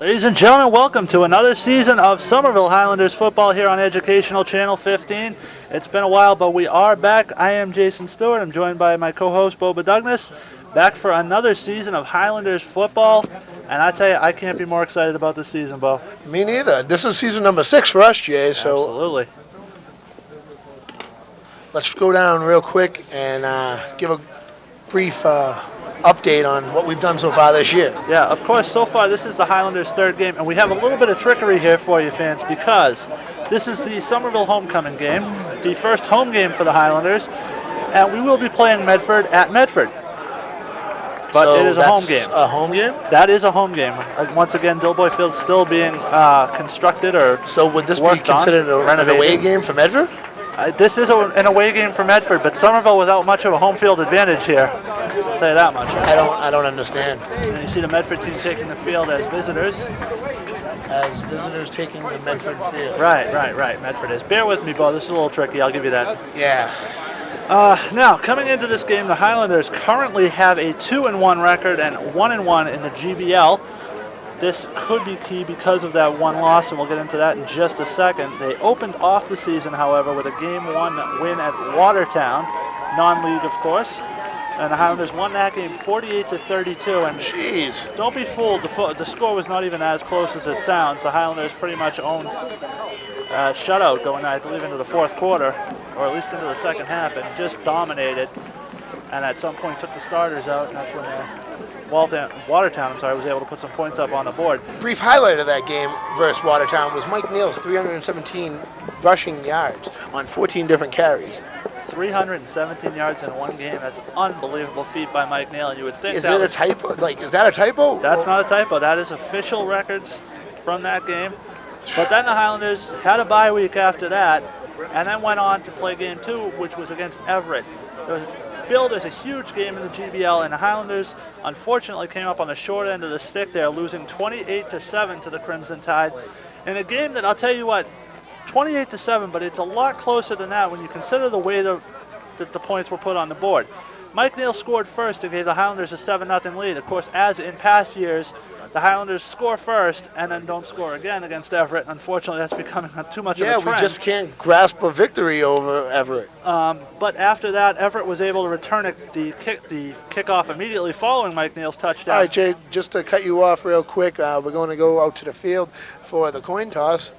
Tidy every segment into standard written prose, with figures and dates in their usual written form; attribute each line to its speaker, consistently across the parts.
Speaker 1: Ladies and gentlemen, welcome to another season of Somerville Highlanders football here on Educational Channel 15. It's been a while, but we are back. I am Jason Stuart. I'm joined by my co-host, Beau Bedugnis, back for another season of Highlanders football. And I tell you, I can't be more excited about this season, Beau.
Speaker 2: Me neither. This is season number 6 for us, Jay. So
Speaker 1: absolutely.
Speaker 2: Let's go down real quick and give a brief update on what we've done so far this year.
Speaker 1: Yeah, of course, so far this is the Highlanders' third game, and we have a little bit of trickery here for you fans because this is the Somerville homecoming game, the first home game for the Highlanders, and we will be playing Medford at Medford. But
Speaker 2: so
Speaker 1: it is a home game.
Speaker 2: A home game?
Speaker 1: That is a home game. Once again, Dilboy Field's still being constructed or
Speaker 2: so would this be considered an away game for Medford?
Speaker 1: This is an away game for Medford, but Somerville without much of a home field advantage here. I'll tell you that much.
Speaker 2: I don't understand.
Speaker 1: And you see the Medford team taking the field as visitors.
Speaker 2: As visitors taking the Medford field.
Speaker 1: Right. Medford is. Bear with me, Beau. This is a little tricky. I'll give you that.
Speaker 2: Yeah.
Speaker 1: Now, coming into this game, the Highlanders currently have a 2-1 record and 1-1 in the GBL. This could be key because of that one loss, and we'll get into that in just a second. They opened off the season, however, with a Game 1 win at Watertown, non-league, of course. And the Highlanders won that game 48-32. And
Speaker 2: jeez,
Speaker 1: don't be fooled, the score was not even as close as it sounds. The Highlanders pretty much owned shutout going, I believe, into the fourth quarter, or at least into the second half, and just dominated. And at some point took the starters out, and that's when Watertown, was able to put some points up on the board.
Speaker 2: Brief highlight of that game versus Watertown was Mike Neal's 317 rushing yards on 14 different carries.
Speaker 1: 317 yards in one game. That's an unbelievable feat by Mike Neal. And you would think
Speaker 2: is it a typo? Is that a typo?
Speaker 1: That's not a typo. That is official records from that game. But then the Highlanders had a bye week after that, and then went on to play game 2, which was against Everett. It was billed as a huge game in the GBL, and the Highlanders unfortunately came up on the short end of the stick there, losing 28-7 to the Crimson Tide in a game that, I'll tell you what, 28-7, but it's a lot closer than that when you consider the way that the points were put on the board. Mike Neal scored first and gave the Highlanders a 7-0 lead. Of course, as in past years, the Highlanders score first and then don't score again against Everett. Unfortunately, that's becoming too much of a trend.
Speaker 2: Yeah, we just can't grasp a victory over Everett.
Speaker 1: But after that, Everett was able to return the kickoff immediately following Mike Neal's touchdown.
Speaker 2: All right, Jay, just to cut you off real quick, we're going to go out to the field for the coin toss.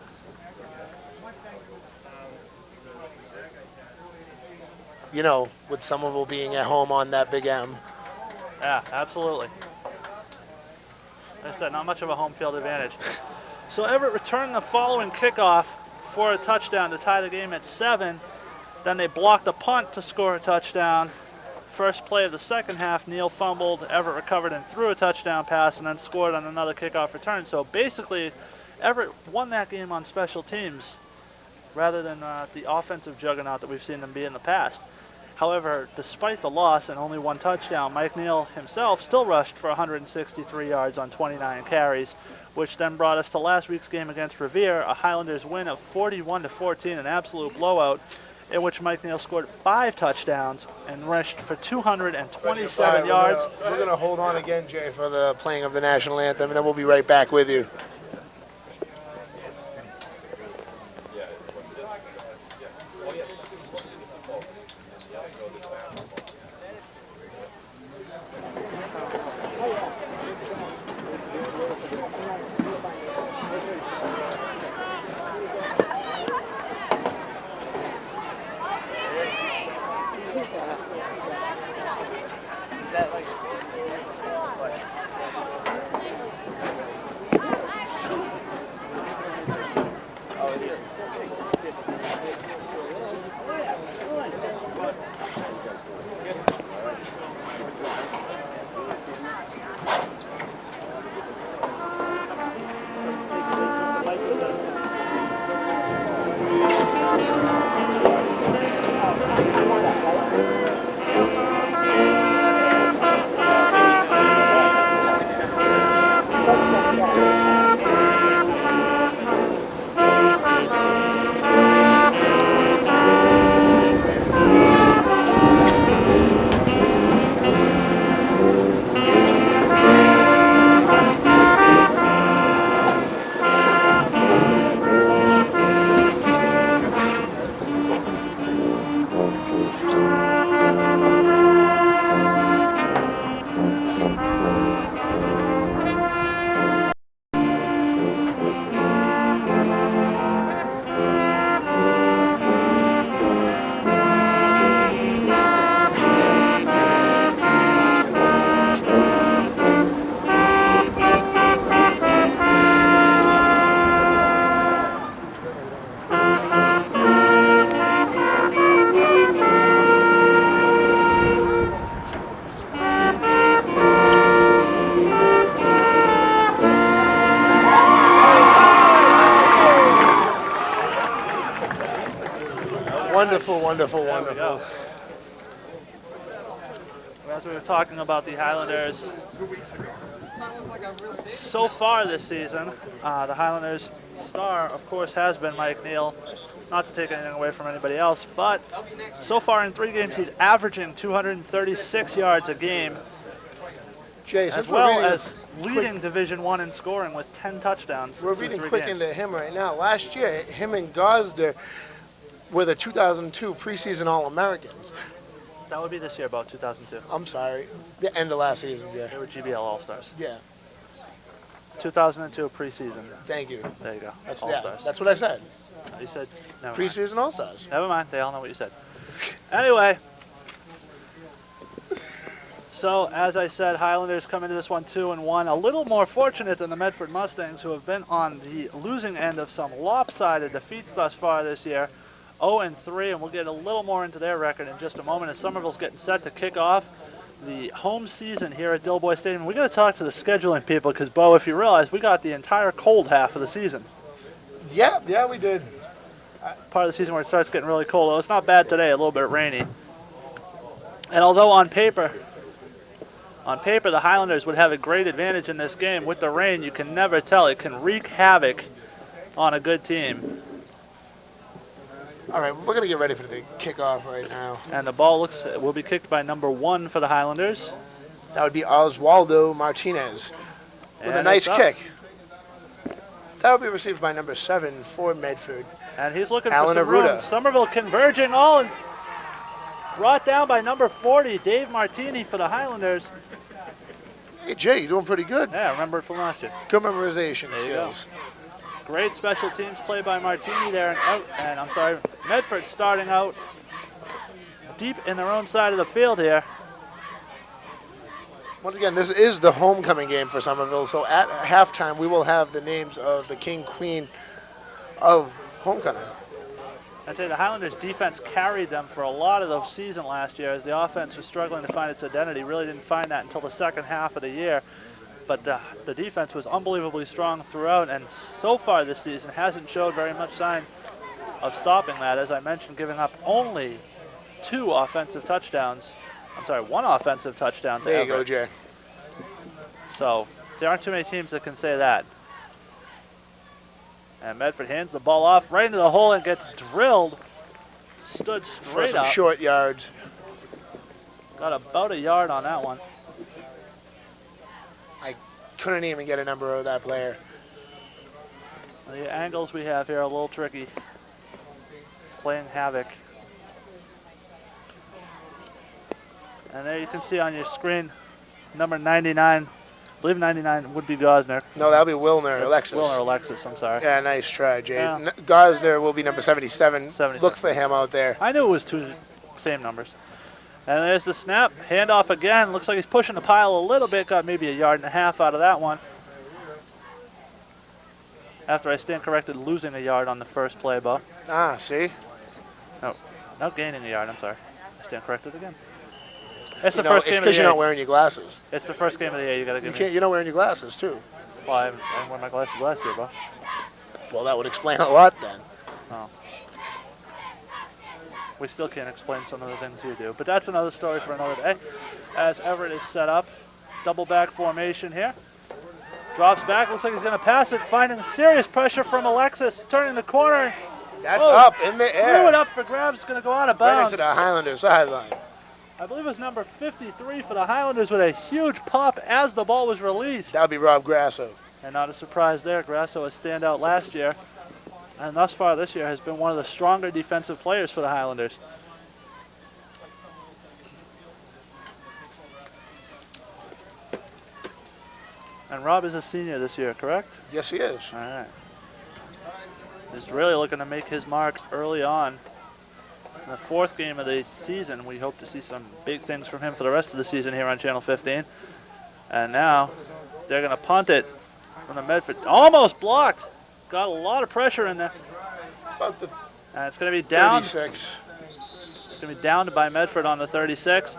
Speaker 2: You know, with Somerville being at home on that Big M.
Speaker 1: Yeah, absolutely. Like I said, not much of a home field advantage. So Everett returned the following kickoff for a touchdown to tie the game at 7. Then they blocked a punt to score a touchdown. First play of the second half, Neal fumbled, Everett recovered and threw a touchdown pass, and then scored on another kickoff return. So basically, Everett won that game on special teams rather than the offensive juggernaut that we've seen them be in the past. However, despite the loss and only one touchdown, Mike Neal himself still rushed for 163 yards on 29 carries, which then brought us to last week's game against Revere, a Highlanders win of 41-14, an absolute blowout, in which Mike Neal scored 5 touchdowns and rushed for 227 yards.
Speaker 2: We're going to hold on again, Jay, for the playing of the national anthem, and then we'll be right back with you. Wonderful, wonderful,
Speaker 1: There we
Speaker 2: wonderful.
Speaker 1: go. As we were talking about the Highlanders, so far this season, the Highlanders' star, of course, has been Mike Neal. Not to take anything away from anybody else, but so far in 3 games, he's averaging 236 yards a game,
Speaker 2: Jay,
Speaker 1: as
Speaker 2: since
Speaker 1: well
Speaker 2: we're reading
Speaker 1: as leading Division I in scoring with 10 touchdowns.
Speaker 2: we're
Speaker 1: through
Speaker 2: reading
Speaker 1: 3
Speaker 2: quick
Speaker 1: games.
Speaker 2: into him right now. Last year, him and Gosder were the 2002 preseason All-Americans.
Speaker 1: That would be this year, about 2002.
Speaker 2: I'm sorry, the end of last season, yeah.
Speaker 1: They were GBL All-Stars.
Speaker 2: Yeah,
Speaker 1: 2002 preseason.
Speaker 2: thank you.
Speaker 1: There you go.
Speaker 2: That's,
Speaker 1: All-Stars.
Speaker 2: that's what I said.
Speaker 1: You said, never mind.
Speaker 2: Preseason All-Stars.
Speaker 1: Never mind. They all know what you said. Anyway. So, as I said, Highlanders come into this one 2-1. A little more fortunate than the Medford Mustangs, who have been on the losing end of some lopsided defeats thus far this year. 0-3, and we'll get a little more into their record in just a moment as Somerville's getting set to kick off the home season here at Dilboy Stadium. We got to talk to the scheduling people because, Beau, if you realize, we got the entire cold half of the season.
Speaker 2: Yeah, we did.
Speaker 1: Part of the season where it starts getting really cold. Well, it's not bad today, a little bit rainy. And although on paper, the Highlanders would have a great advantage in this game, with the rain, you can never tell. It can wreak havoc on a good team.
Speaker 2: All right, we're going to get ready for the kickoff right now.
Speaker 1: And the ball will be kicked by number 1 for the Highlanders.
Speaker 2: That would be Oswaldo Martinez with a
Speaker 1: And
Speaker 2: nice
Speaker 1: it's up.
Speaker 2: kick. That will be received by number 7 for Medford.
Speaker 1: And he's looking
Speaker 2: Alan
Speaker 1: for some room.
Speaker 2: Aruda.
Speaker 1: Somerville converging all and brought down by number 40, Dave Martini for the Highlanders.
Speaker 2: Hey, Jay, you're doing pretty good.
Speaker 1: Yeah, remember it from last year.
Speaker 2: Good memorization
Speaker 1: There you go.
Speaker 2: skills.
Speaker 1: Great special teams play by Martini there. And I'm sorry, Medford starting out deep in their own side of the field here.
Speaker 2: Once again, this is the homecoming game for Somerville, so at halftime we will have the names of the king, queen of homecoming.
Speaker 1: I'd say the Highlanders defense carried them for a lot of the season last year as the offense was struggling to find its identity. Really didn't find that until the second half of the year. But the defense was unbelievably strong throughout, and so far this season hasn't showed very much sign of stopping that. As I mentioned, giving up only 2 offensive touchdowns. I'm sorry, 1 offensive touchdown to
Speaker 2: There you go,
Speaker 1: Everett.
Speaker 2: Jay.
Speaker 1: So there aren't too many teams that can say that. And Medford hands the ball off right into the hole and gets drilled. Stood
Speaker 2: For
Speaker 1: straight
Speaker 2: some
Speaker 1: up.
Speaker 2: short yards.
Speaker 1: Got about a yard on that one.
Speaker 2: I couldn't even get a number of that player.
Speaker 1: The angles we have here are a little tricky. Playing havoc. And there you can see on your screen, number 99. I believe 99 would be Gosner.
Speaker 2: No, that'll be Wilner, Alexis.
Speaker 1: Wilner Alexis, I'm sorry.
Speaker 2: Yeah, nice try, Jay.
Speaker 1: Yeah.
Speaker 2: Gosner will be number 77.
Speaker 1: 77.
Speaker 2: Look for him out there.
Speaker 1: I knew it was 2 same numbers. And there's the snap. Handoff again. Looks like he's pushing the pile a little bit. Got maybe a yard and a half out of that one. After I stand corrected, losing a yard on the first play, Beau.
Speaker 2: Ah, see?
Speaker 1: No, not gaining a yard. I'm sorry. I stand corrected again. It's
Speaker 2: You
Speaker 1: the
Speaker 2: know,
Speaker 1: first
Speaker 2: it's
Speaker 1: game of the
Speaker 2: because you're
Speaker 1: year.
Speaker 2: not wearing your glasses.
Speaker 1: It's the first game of the year. You got to
Speaker 2: You
Speaker 1: give me.
Speaker 2: can't. You're not wearing your glasses too.
Speaker 1: Well, I didn't wear my glasses last year, Beau.
Speaker 2: Well, that would explain a lot then.
Speaker 1: Oh. We still can't explain some of the things you do, but that's another story for another day. As Everett is set up, double back formation here. Drops back, looks like he's going to pass it, finding serious pressure from Alexis, turning the corner.
Speaker 2: That's
Speaker 1: Oh,
Speaker 2: up in the
Speaker 1: Threw
Speaker 2: air.
Speaker 1: it up for grabs, going to go out of
Speaker 2: Right
Speaker 1: bounds.
Speaker 2: into the Highlander sideline.
Speaker 1: I believe it was number 53 for the Highlanders with a huge pop as the ball was released.
Speaker 2: That would be Rob Grasso.
Speaker 1: And not a surprise there, Grasso was standout last year. And thus far this year has been one of the stronger defensive players for the Highlanders. And Rob is a senior this year, correct?
Speaker 2: Yes, he is.
Speaker 1: All right. He's really looking to make his mark early on. In the 4th game of the season, we hope to see some big things from him for the rest of the season here on Channel 15. And now they're going to punt it from the Medford. Almost blocked. Got a lot of pressure in there.
Speaker 2: About the
Speaker 1: And it's going to be down.
Speaker 2: 36.
Speaker 1: It's going to be downed by Medford on the 36.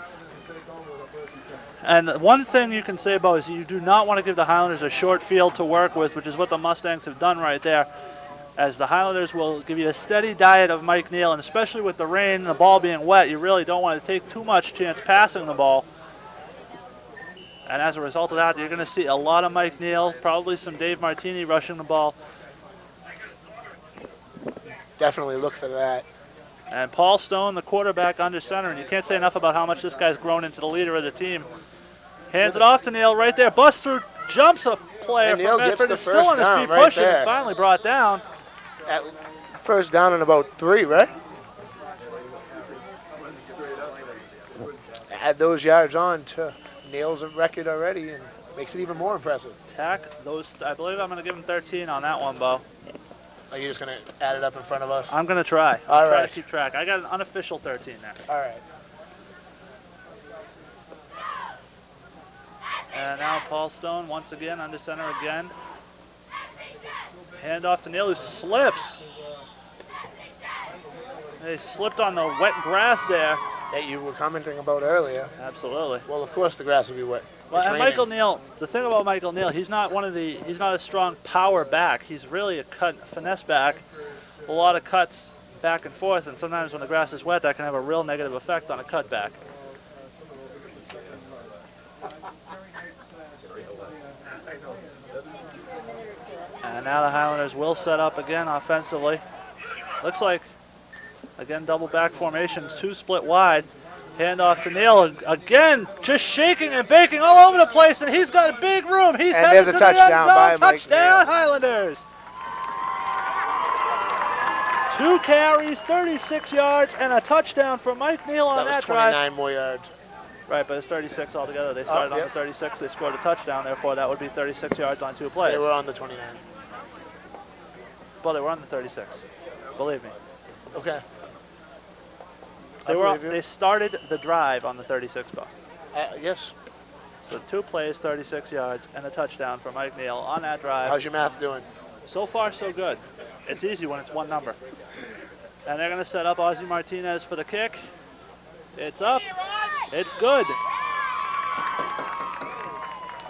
Speaker 1: And one thing you can say about is you do not want to give the Highlanders a short field to work with, which is what the Mustangs have done right there. as the Highlanders will give you a steady diet of Mike Neal, and especially with the rain and the ball being wet, you really don't want to take too much chance passing the ball. And as a result of that, you're going to see a lot of Mike Neal, probably some Dave Martini rushing the ball.
Speaker 2: Definitely look for that.
Speaker 1: And Paul Stone, the quarterback, under center, and you can't say enough about how much this guy's grown into the leader of the team. Hands it off to Neal right there. Bust through, jumps a player from Medford. Is still on his feet pushing and finally brought down.
Speaker 2: At first down and about 3, right? Add those yards on to Neal's record already and makes it even more impressive.
Speaker 1: Tack those, I believe I'm going to give him 13 on that one, Beau.
Speaker 2: Are you just going to add it up in front of us?
Speaker 1: I'm going to try.
Speaker 2: All right.
Speaker 1: Try to keep track. I got an unofficial 13 there.
Speaker 2: All right.
Speaker 1: And now Paul Stone once again under center again. Hand off to Neal, who slips. They slipped on the wet grass there.
Speaker 2: That you were commenting about earlier.
Speaker 1: Absolutely.
Speaker 2: Well, of course the grass will be wet.
Speaker 1: Well, and Michael Neal, the thing about Michael Neal, he's not a strong power back. He's really a finesse back. A lot of cuts back and forth, and sometimes when the grass is wet, that can have a real negative effect on a cut back. And now the Highlanders will set up again offensively. Looks like, again, double back formations, 2 split wide. Hand off to Neal again, just shaking and baking all over the place, and he's got a big room. He's headed to the end zone. Touchdown, Highlanders. 2 carries, 36 yards, and a touchdown for Mike Neal on that drive.
Speaker 2: 29 more yards.
Speaker 1: Right, but it's 36 altogether. They started on the 36. They scored a touchdown. Therefore, that would be 36 yards on 2 plays.
Speaker 2: They were on the 29.
Speaker 1: Well, they were on the 36. Believe me.
Speaker 2: Okay.
Speaker 1: They started the drive on the 36 ball.
Speaker 2: Yes.
Speaker 1: So 2 plays, 36 yards, and a touchdown for Mike Neal on that drive.
Speaker 2: How's your math doing?
Speaker 1: So far, so good. It's easy when it's one number. And they're going to set up Ozzie Martinez for the kick. It's up. It's good.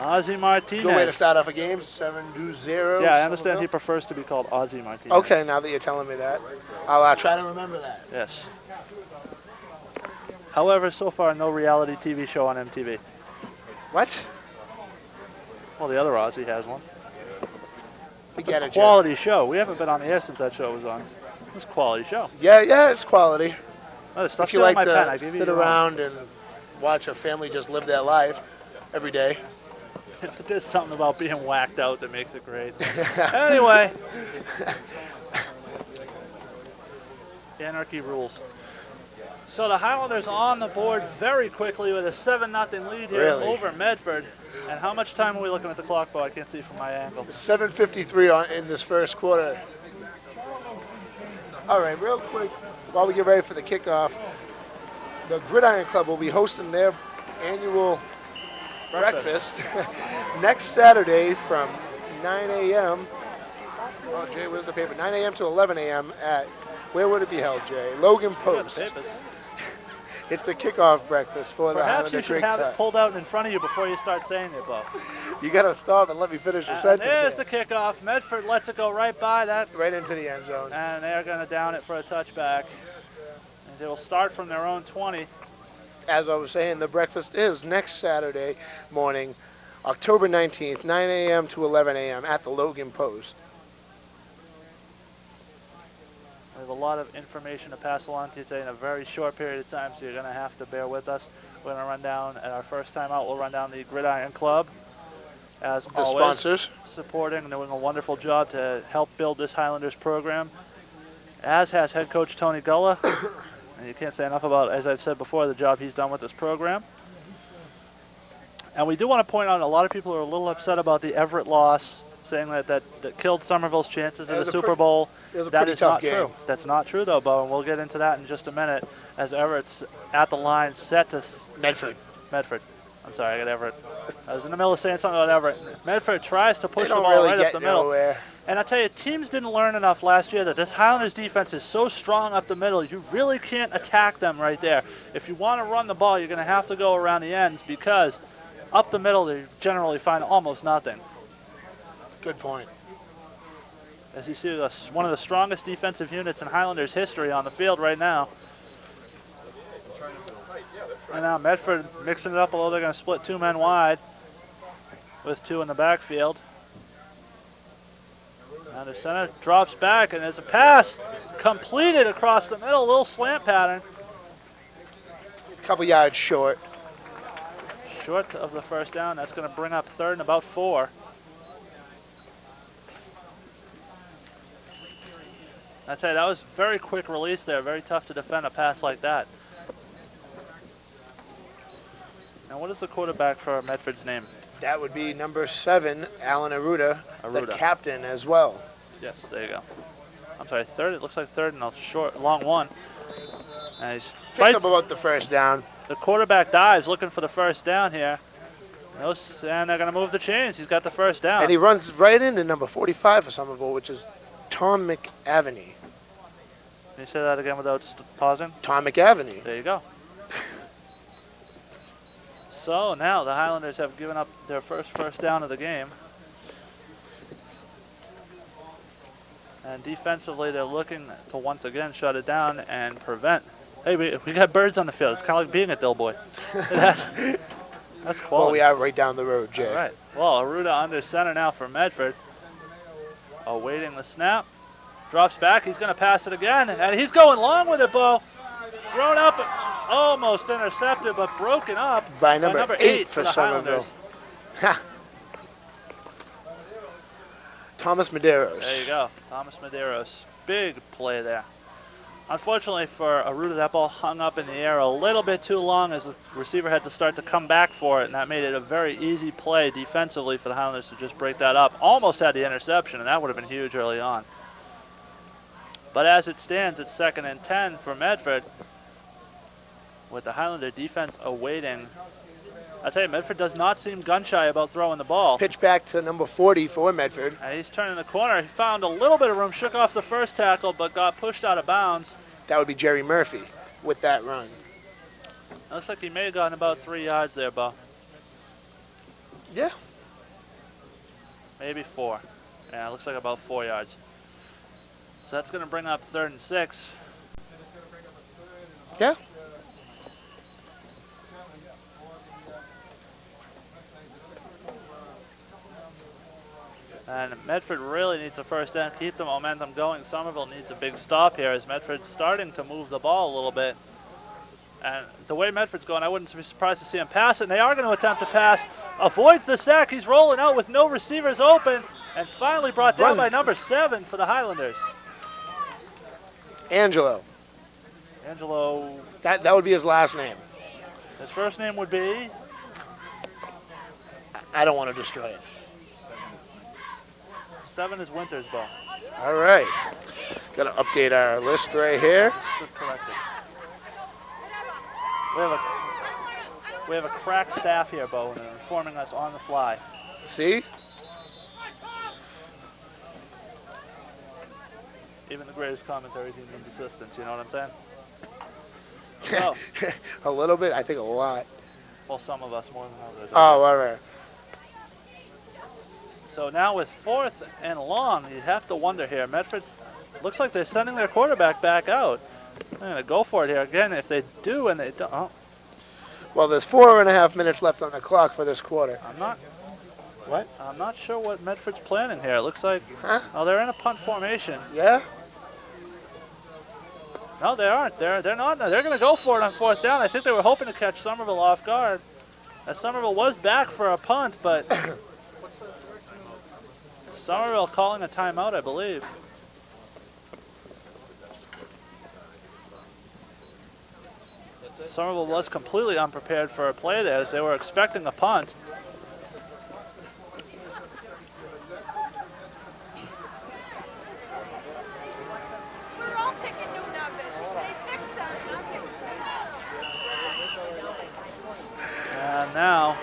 Speaker 1: Ozzie Martinez.
Speaker 2: Good way to start off a game, 7-0.
Speaker 1: Yeah, I understand he prefers to be called Ozzie Martinez.
Speaker 2: Okay, now that you're telling me that, I'll try to remember that.
Speaker 1: Yes. However, so far, no reality TV show on MTV.
Speaker 2: What?
Speaker 1: Well, the other Ozzie has one.
Speaker 2: Forget it,
Speaker 1: quality show. We haven't been on the air since that show was on. It's a quality show.
Speaker 2: Yeah, it's quality.
Speaker 1: Oh,
Speaker 2: if you like to sit around and watch a family just live their life every day.
Speaker 1: There's something about being whacked out that makes it great. Anyway. Anarchy rules. So the Highlanders on the board very quickly with a 7-0 lead here over Medford. And how much time are we looking at the clock, Beau? I can't see from my angle.
Speaker 2: 7:53 in this first quarter. All right, real quick, while we get ready for the kickoff, the Gridiron Club will be hosting their annual breakfast next Saturday from 9 a.m. Oh, Jay, where's the paper? 9 a.m. to 11 a.m. at, where would it be held, Jay? Logan Post. It's the kickoff breakfast for the Highlander
Speaker 1: Perhaps you should have it pulled out in front of you before you start saying it, Beau.
Speaker 2: You got to stop and let me finish the sentence.
Speaker 1: There's the kickoff. Medford lets it go right by that.
Speaker 2: Right into the end zone.
Speaker 1: And they're going to down it for a touchback. And they will start from their own 20.
Speaker 2: As I was saying, the breakfast is next Saturday morning, October 19th, 9 a.m. to 11 a.m. at the Logan Post.
Speaker 1: We have a lot of information to pass along to you today in a very short period of time, so you're going to have to bear with us. We're going to run down, at our first time out, we'll run down the Gridiron Club. As
Speaker 2: the
Speaker 1: always,
Speaker 2: sponsors.
Speaker 1: Supporting and doing a wonderful job to help build this Highlanders program, as has head coach Tony Gulla. And you can't say enough about, as I've said before, the job he's done with this program. And we do want to point out a lot of people are a little upset about the Everett loss, saying that killed Somerville's chances in the Super Bowl. That is not true. That's not true, though, Beau, and we'll get into that in just a minute as Everett's at the line set to...
Speaker 2: Medford.
Speaker 1: I'm sorry, I got Everett. I was in the middle of saying something about Everett. Medford tries to push the ball right up the middle.
Speaker 2: Nowhere.
Speaker 1: And I tell you, teams didn't learn enough last year that this Highlanders defense is so strong up the middle, you really can't attack them right there. If you want to run the ball, you're going to have to go around the ends because up the middle, they generally find almost nothing.
Speaker 2: Good point.
Speaker 1: As you see, one of the strongest defensive units in Highlanders history on the field right now. And now Medford mixing it up a little. They're going to split 2 men wide with 2 in the backfield. Under center, drops back, and there's a pass completed across the middle, a little slant pattern.
Speaker 2: A couple yards short.
Speaker 1: Short of the first down. That's going to bring up 3rd and about 4. I tell you, that was very quick release there. Very tough to defend a pass like that. And what is the quarterback for Medford's name?
Speaker 2: That would be number 7, Alan Aruda, the captain as well.
Speaker 1: Yes, there you go. I'm sorry, 3rd. It looks like 3rd and a long one. And he
Speaker 2: picks up about the first down.
Speaker 1: The quarterback dives looking for the first down here. And they're going to move the chains. He's got the first down.
Speaker 2: And he runs right into number 45 for Somerville, which is Tom McAvenny.
Speaker 1: Can you say that again without pausing?
Speaker 2: Tom McAvenny.
Speaker 1: There you go. So now the Highlanders have given up their first down of the game. And defensively, they're looking to once again shut it down and prevent. Hey, we got birds on the field. It's kind of like being at Dilboy. That's quality.
Speaker 2: Well, we are right down the road, Jay.
Speaker 1: All right. Well, Aruda under center now for Medford. Awaiting the snap. Drops back. He's going to pass it again. And he's going long with it, Beau. Thrown up, almost intercepted, but broken up
Speaker 2: by number 8 for
Speaker 1: the
Speaker 2: Somerville. Thomas Medeiros.
Speaker 1: There you go. Thomas Medeiros. Big play there. Unfortunately for Aruda, that ball hung up in the air a little bit too long as the receiver had to start to come back for it, and that made it a very easy play defensively for the Highlanders to just break that up. Almost had the interception, and that would have been huge early on. But as it stands, it's 2nd and 10 for Medford, with the Highlander defense awaiting. I tell you, Medford does not seem gun-shy about throwing the ball.
Speaker 2: Pitch back to number 40 for Medford.
Speaker 1: And he's turning the corner. He found a little bit of room, shook off the first tackle, but got pushed out of bounds.
Speaker 2: That would be Jerry Murphy with that run.
Speaker 1: It looks like he may have gotten about 3 yards there, Beau.
Speaker 2: Yeah.
Speaker 1: Maybe 4. Yeah, it looks like about 4 yards. So that's going to bring up 3rd and 6.
Speaker 2: Yeah.
Speaker 1: And Medford really needs a first down, keep the momentum going. Somerville needs a big stop here as Medford's starting to move the ball a little bit. And the way Medford's going, I wouldn't be surprised to see him pass it. And they are going to attempt to pass. Avoids the sack. He's rolling out with no receivers open. And finally brought down by number 7 for the Highlanders.
Speaker 2: Angelo. That would be his last name.
Speaker 1: His first name would be?
Speaker 2: I don't want to destroy it.
Speaker 1: 7 is Winters, Beau.
Speaker 2: All right. Got to update our list right here.
Speaker 1: Corrected. We have a crack staff here, Beau, and they're informing us on the fly.
Speaker 2: See?
Speaker 1: Even the greatest commentaries need assistance, you know what I'm saying? Oh.
Speaker 2: A little bit? I think a lot.
Speaker 1: Well, some of us more than others.
Speaker 2: Oh, all right.
Speaker 1: So now with 4th and long, you have to wonder here. Medford looks like they're sending their quarterback back out. They're going to go for it here again if they do and they don't. Oh.
Speaker 2: Well, there's 4.5 minutes left on the clock for this quarter. I'm
Speaker 1: not sure what Medford's planning here. It looks like, oh, they're in a punt formation.
Speaker 2: Yeah?
Speaker 1: No, they aren't. They're not. No, they're going to go for it on 4th down. I think they were hoping to catch Somerville off guard. As Somerville was back for a punt, but Somerville calling a timeout, I believe. Somerville was completely unprepared for a play there as they were expecting a punt. And now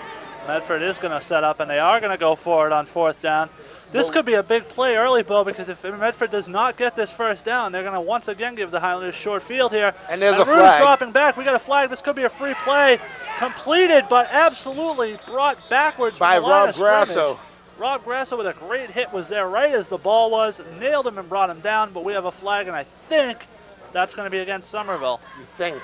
Speaker 1: Medford is going to set up, and they are going to go for it on 4th down. This could be a big play early, Beau, because if Medford does not get this first down, they're going to once again give the Highlanders short field here.
Speaker 2: And there's a flag.
Speaker 1: Dropping back. We got a flag. This could be a free play. Completed, but absolutely brought backwards
Speaker 2: by
Speaker 1: from the line
Speaker 2: Rob
Speaker 1: of scrimmage.
Speaker 2: Grasso.
Speaker 1: Rob Grasso with a great hit was there right as the ball was. Nailed him and brought him down, but we have a flag, and I think that's going to be against Somerville.
Speaker 2: You think?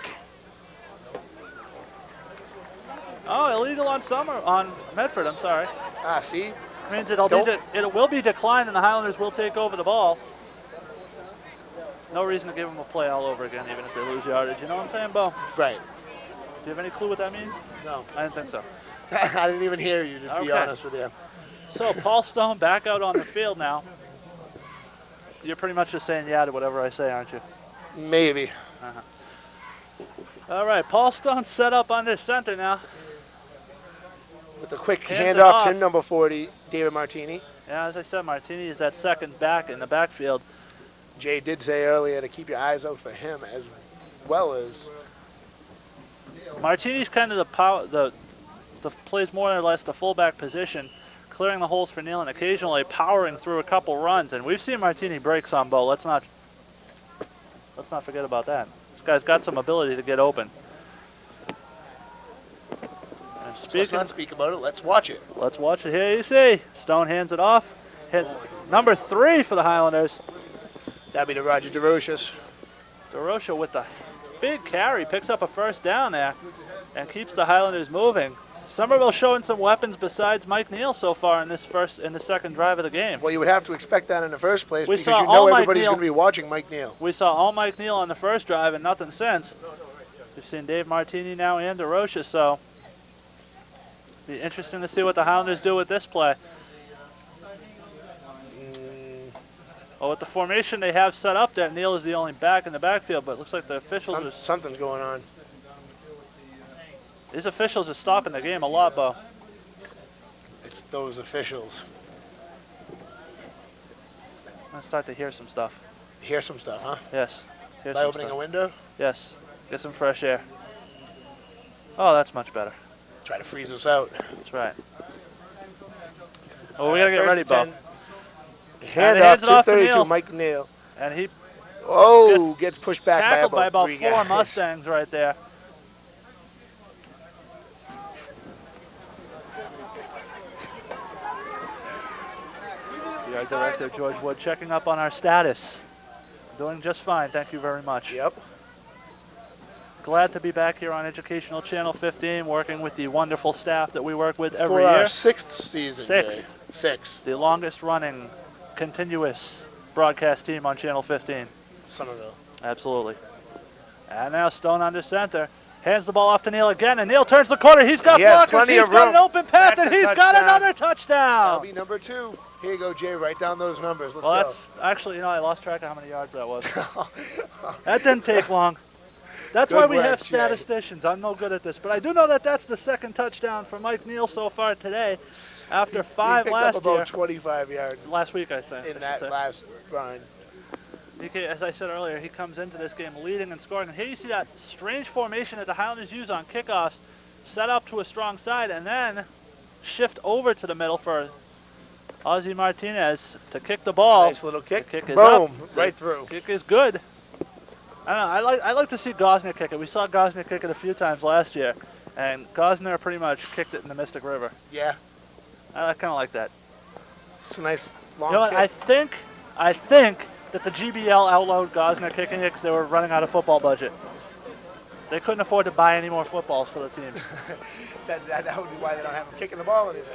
Speaker 1: Oh, illegal on Medford, I'm sorry.
Speaker 2: Ah, see?
Speaker 1: Means it will be declined, and the Highlanders will take over the ball. No reason to give them a play all over again, even if they lose yardage. You know what I'm saying, Beau?
Speaker 2: Right.
Speaker 1: Do you have any clue what that means?
Speaker 2: No.
Speaker 1: I didn't think so.
Speaker 2: I didn't even hear you, to be honest with you.
Speaker 1: So Paul Stone back out on the field now. You're pretty much just saying yeah to whatever I say, aren't you?
Speaker 2: Maybe.
Speaker 1: All right, Paul Stone set up under center now.
Speaker 2: With a quick
Speaker 1: Hands
Speaker 2: handoff
Speaker 1: it
Speaker 2: to number 40, David Martini.
Speaker 1: Yeah, as I said, Martini is that second back in the backfield.
Speaker 2: Jay did say earlier to keep your eyes out for him, as well as
Speaker 1: Martini's kind of the plays more or less the fullback position, clearing the holes for Neal and occasionally powering through a couple runs. And we've seen Martini break some, Beau. Let's not forget about that. This guy's got some ability to get open.
Speaker 2: let's not speak about it. Let's watch it.
Speaker 1: Let's watch it. Here you see. Stone hands it off. Hits number 3 for the Highlanders.
Speaker 2: That'd be to Roger DeRoches.
Speaker 1: DeRocha with the big carry. Picks up a first down there and keeps the Highlanders moving. Somerville showing some weapons besides Mike Neal so far in the second drive of the game.
Speaker 2: Well, you would have to expect that in the first place
Speaker 1: We
Speaker 2: because
Speaker 1: saw
Speaker 2: you know
Speaker 1: all
Speaker 2: everybody's going to be watching Mike Neal.
Speaker 1: We saw all Mike Neal on the first drive and nothing since. We've seen Dave Martini now and DeRocha, so be interesting to see what the Highlanders do with this play. Well, with the formation they have set up there, Neal is the only back in the backfield, but it looks like the officials
Speaker 2: something's going on.
Speaker 1: These officials are stopping the game a lot, Beau.
Speaker 2: It's those officials.
Speaker 1: I'm going to start to hear some stuff.
Speaker 2: Hear some stuff, huh?
Speaker 1: Yes.
Speaker 2: By opening a window?
Speaker 1: Yes. Get some fresh air. Oh, that's much better.
Speaker 2: Try to freeze us out.
Speaker 1: That's right. Well, we got to get ready, Beau.
Speaker 2: Hand off to 32, Mike Neal.
Speaker 1: And he
Speaker 2: gets pushed back by about
Speaker 1: 4 Mustangs right there. Our director, George Wood, checking up on our status. Doing just fine, thank you very much.
Speaker 2: Yep.
Speaker 1: Glad to be back here on Educational Channel 15, working with the wonderful staff that we work with every
Speaker 2: year. For our
Speaker 1: 6th
Speaker 2: season. Sixth.
Speaker 1: The longest running continuous broadcast team on Channel 15.
Speaker 2: Somerville.
Speaker 1: Absolutely. And now Stone under center. Hands the ball off to Neal again, and Neal turns the corner. He's got blockers. He's got an open path, and he's got another touchdown.
Speaker 2: That'll be number 2. Here you go, Jay. Write down those numbers. Let's
Speaker 1: go.
Speaker 2: That's
Speaker 1: actually, I lost track of how many yards that was. That didn't take long. That's why we have statisticians. I'm no good at this, but I do know that that's the second touchdown for Mike Neal so far today, after 5 last year.
Speaker 2: About 25 yards.
Speaker 1: Last week, I think.
Speaker 2: In that last run.
Speaker 1: As I said earlier, he comes into this game leading and scoring. And here you see that strange formation that the Highlanders use on kickoffs, set up to a strong side, and then shift over to the middle for Ozzie Martinez to kick the ball.
Speaker 2: Nice little kick.
Speaker 1: The kick is
Speaker 2: Boom,
Speaker 1: up.
Speaker 2: right through.
Speaker 1: Kick is good. I don't know, I like to see Gosner kick it. We saw Gosner kick it a few times last year, and Gosner pretty much kicked it in the Mystic River.
Speaker 2: Yeah.
Speaker 1: I kind of like that.
Speaker 2: It's a nice long
Speaker 1: kick. I think that the GBL outlawed Gosner kicking it because they were running out of football budget. They couldn't afford to buy any more footballs for the team.
Speaker 2: that would be why they don't have him kicking the ball anymore.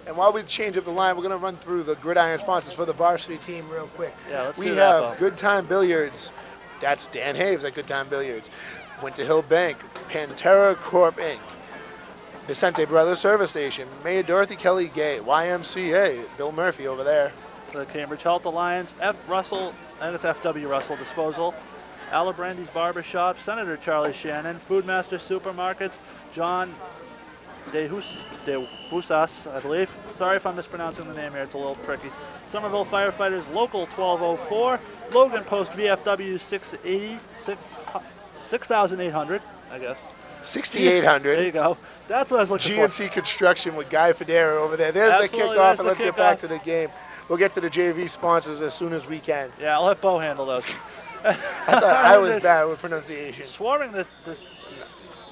Speaker 2: And while we change up the line, we're going to run through the Gridiron sponsors for the varsity team real quick.
Speaker 1: Yeah, let's
Speaker 2: do
Speaker 1: that.
Speaker 2: We have Good Time Billiards. That's Dan Haves at Good Time Billiards. Winter Hill Bank, Pantera Corp. Inc., Vicente Brothers Service Station, Mayor Dorothy Kelly Gay, YMCA, Bill Murphy over there.
Speaker 1: The Cambridge Health Alliance, F. Russell, and it's F.W. Russell Disposal, Alabrandy's Barbershop, Senator Charlie Shannon, Foodmaster Supermarkets, John De Husas, I believe. Sorry if I'm mispronouncing the name here, it's a little tricky. Somerville Firefighters, Local 1204, Logan Post VFW 6800, I guess.
Speaker 2: 6800.
Speaker 1: There you go. That's what I was looking for.
Speaker 2: GNC Construction with Guy Federa over there. There's the kickoff, and let's get back to the game. We'll get to the JV sponsors as soon as we can.
Speaker 1: Yeah, I'll let Beau handle those.
Speaker 2: I thought I was bad with pronunciation.
Speaker 1: Swarming this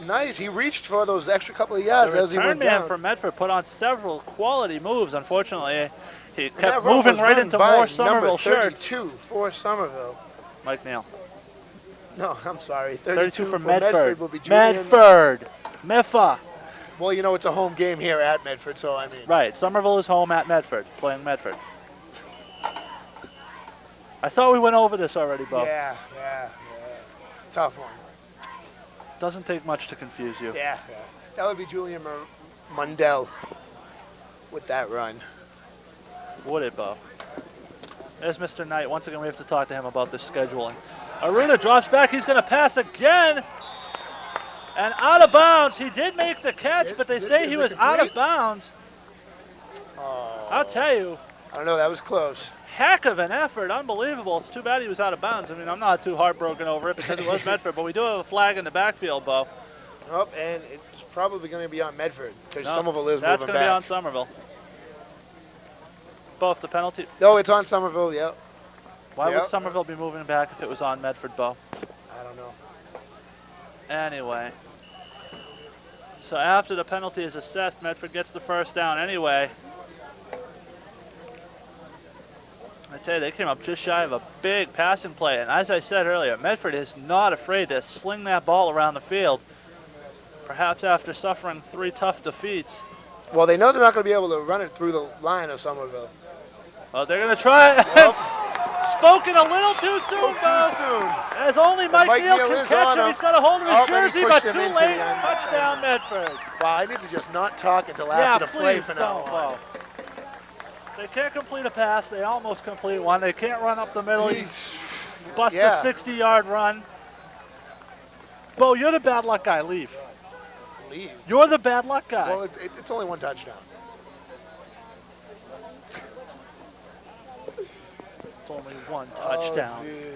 Speaker 2: Nice. He reached for those extra couple of yards
Speaker 1: The
Speaker 2: as he
Speaker 1: return
Speaker 2: went
Speaker 1: man
Speaker 2: down.
Speaker 1: for Medford put on several quality moves. Unfortunately, he
Speaker 2: And
Speaker 1: kept
Speaker 2: that run
Speaker 1: moving
Speaker 2: was
Speaker 1: right
Speaker 2: run
Speaker 1: into
Speaker 2: by
Speaker 1: more Somerville
Speaker 2: number
Speaker 1: shirts.
Speaker 2: 32 for Somerville.
Speaker 1: Mike Neal.
Speaker 2: No, I'm sorry.
Speaker 1: 32
Speaker 2: for
Speaker 1: for Medford.
Speaker 2: will be Julian.
Speaker 1: Medford. Miffa.
Speaker 2: Well, you know, it's a home game here at Medford, so I mean.
Speaker 1: Right. Somerville is home at Medford, playing Medford. I thought we went over this already, Beau.
Speaker 2: Yeah. It's a tough one.
Speaker 1: Doesn't take much to confuse you.
Speaker 2: Yeah. That would be Julian Mundell with that run.
Speaker 1: Would it, Beau? There's Mr. Knight. Once again, we have to talk to him about this scheduling. Aruna drops back. He's going to pass again. And out of bounds. He did make the catch, but they say he was out of bounds.
Speaker 2: Oh.
Speaker 1: I'll tell you.
Speaker 2: I don't know. That was close.
Speaker 1: Heck of an effort. Unbelievable. It's too bad he was out of bounds. I mean, I'm not too heartbroken over it because it was Medford, but we do have a flag in the backfield, Beau.
Speaker 2: Oh, and it's probably going to be on Medford because
Speaker 1: No,
Speaker 2: Somerville is
Speaker 1: that's
Speaker 2: moving
Speaker 1: going to be on
Speaker 2: back.
Speaker 1: Somerville. Beau, if the penalty.
Speaker 2: No, it's on Somerville, yep.
Speaker 1: Why
Speaker 2: Yep.
Speaker 1: would Somerville be moving back if it was on Medford, Beau?
Speaker 2: I don't know.
Speaker 1: Anyway. So after the penalty is assessed, Medford gets the first down anyway. I tell you, they came up just shy of a big passing play. And as I said earlier, Medford is not afraid to sling that ball around the field. Perhaps after suffering 3 tough defeats.
Speaker 2: Well, they know they're not going to be able to run it through the line of Somerville.
Speaker 1: Oh, they're going to try it. It's spoken a little too soon, Beau.
Speaker 2: Too soon.
Speaker 1: As only Mike Neal can
Speaker 2: is
Speaker 1: catch
Speaker 2: on
Speaker 1: him.
Speaker 2: him.
Speaker 1: He's got a hold of his
Speaker 2: Oh, and he
Speaker 1: jersey,
Speaker 2: pushed
Speaker 1: but
Speaker 2: him
Speaker 1: too
Speaker 2: into
Speaker 1: late.
Speaker 2: the end.
Speaker 1: Touchdown, Medford.
Speaker 2: Wow, I need to just not talk until
Speaker 1: Yeah,
Speaker 2: after the play
Speaker 1: please
Speaker 2: for now
Speaker 1: don't,
Speaker 2: on.
Speaker 1: Beau. They can't complete a pass. They almost complete one. They can't run up the middle. He's bust a 60-yard run. Beau, you're the bad luck guy. Leave. You're the bad luck guy.
Speaker 2: Well, it's only 1 touchdown.
Speaker 1: It's only 1 touchdown.
Speaker 2: Oh,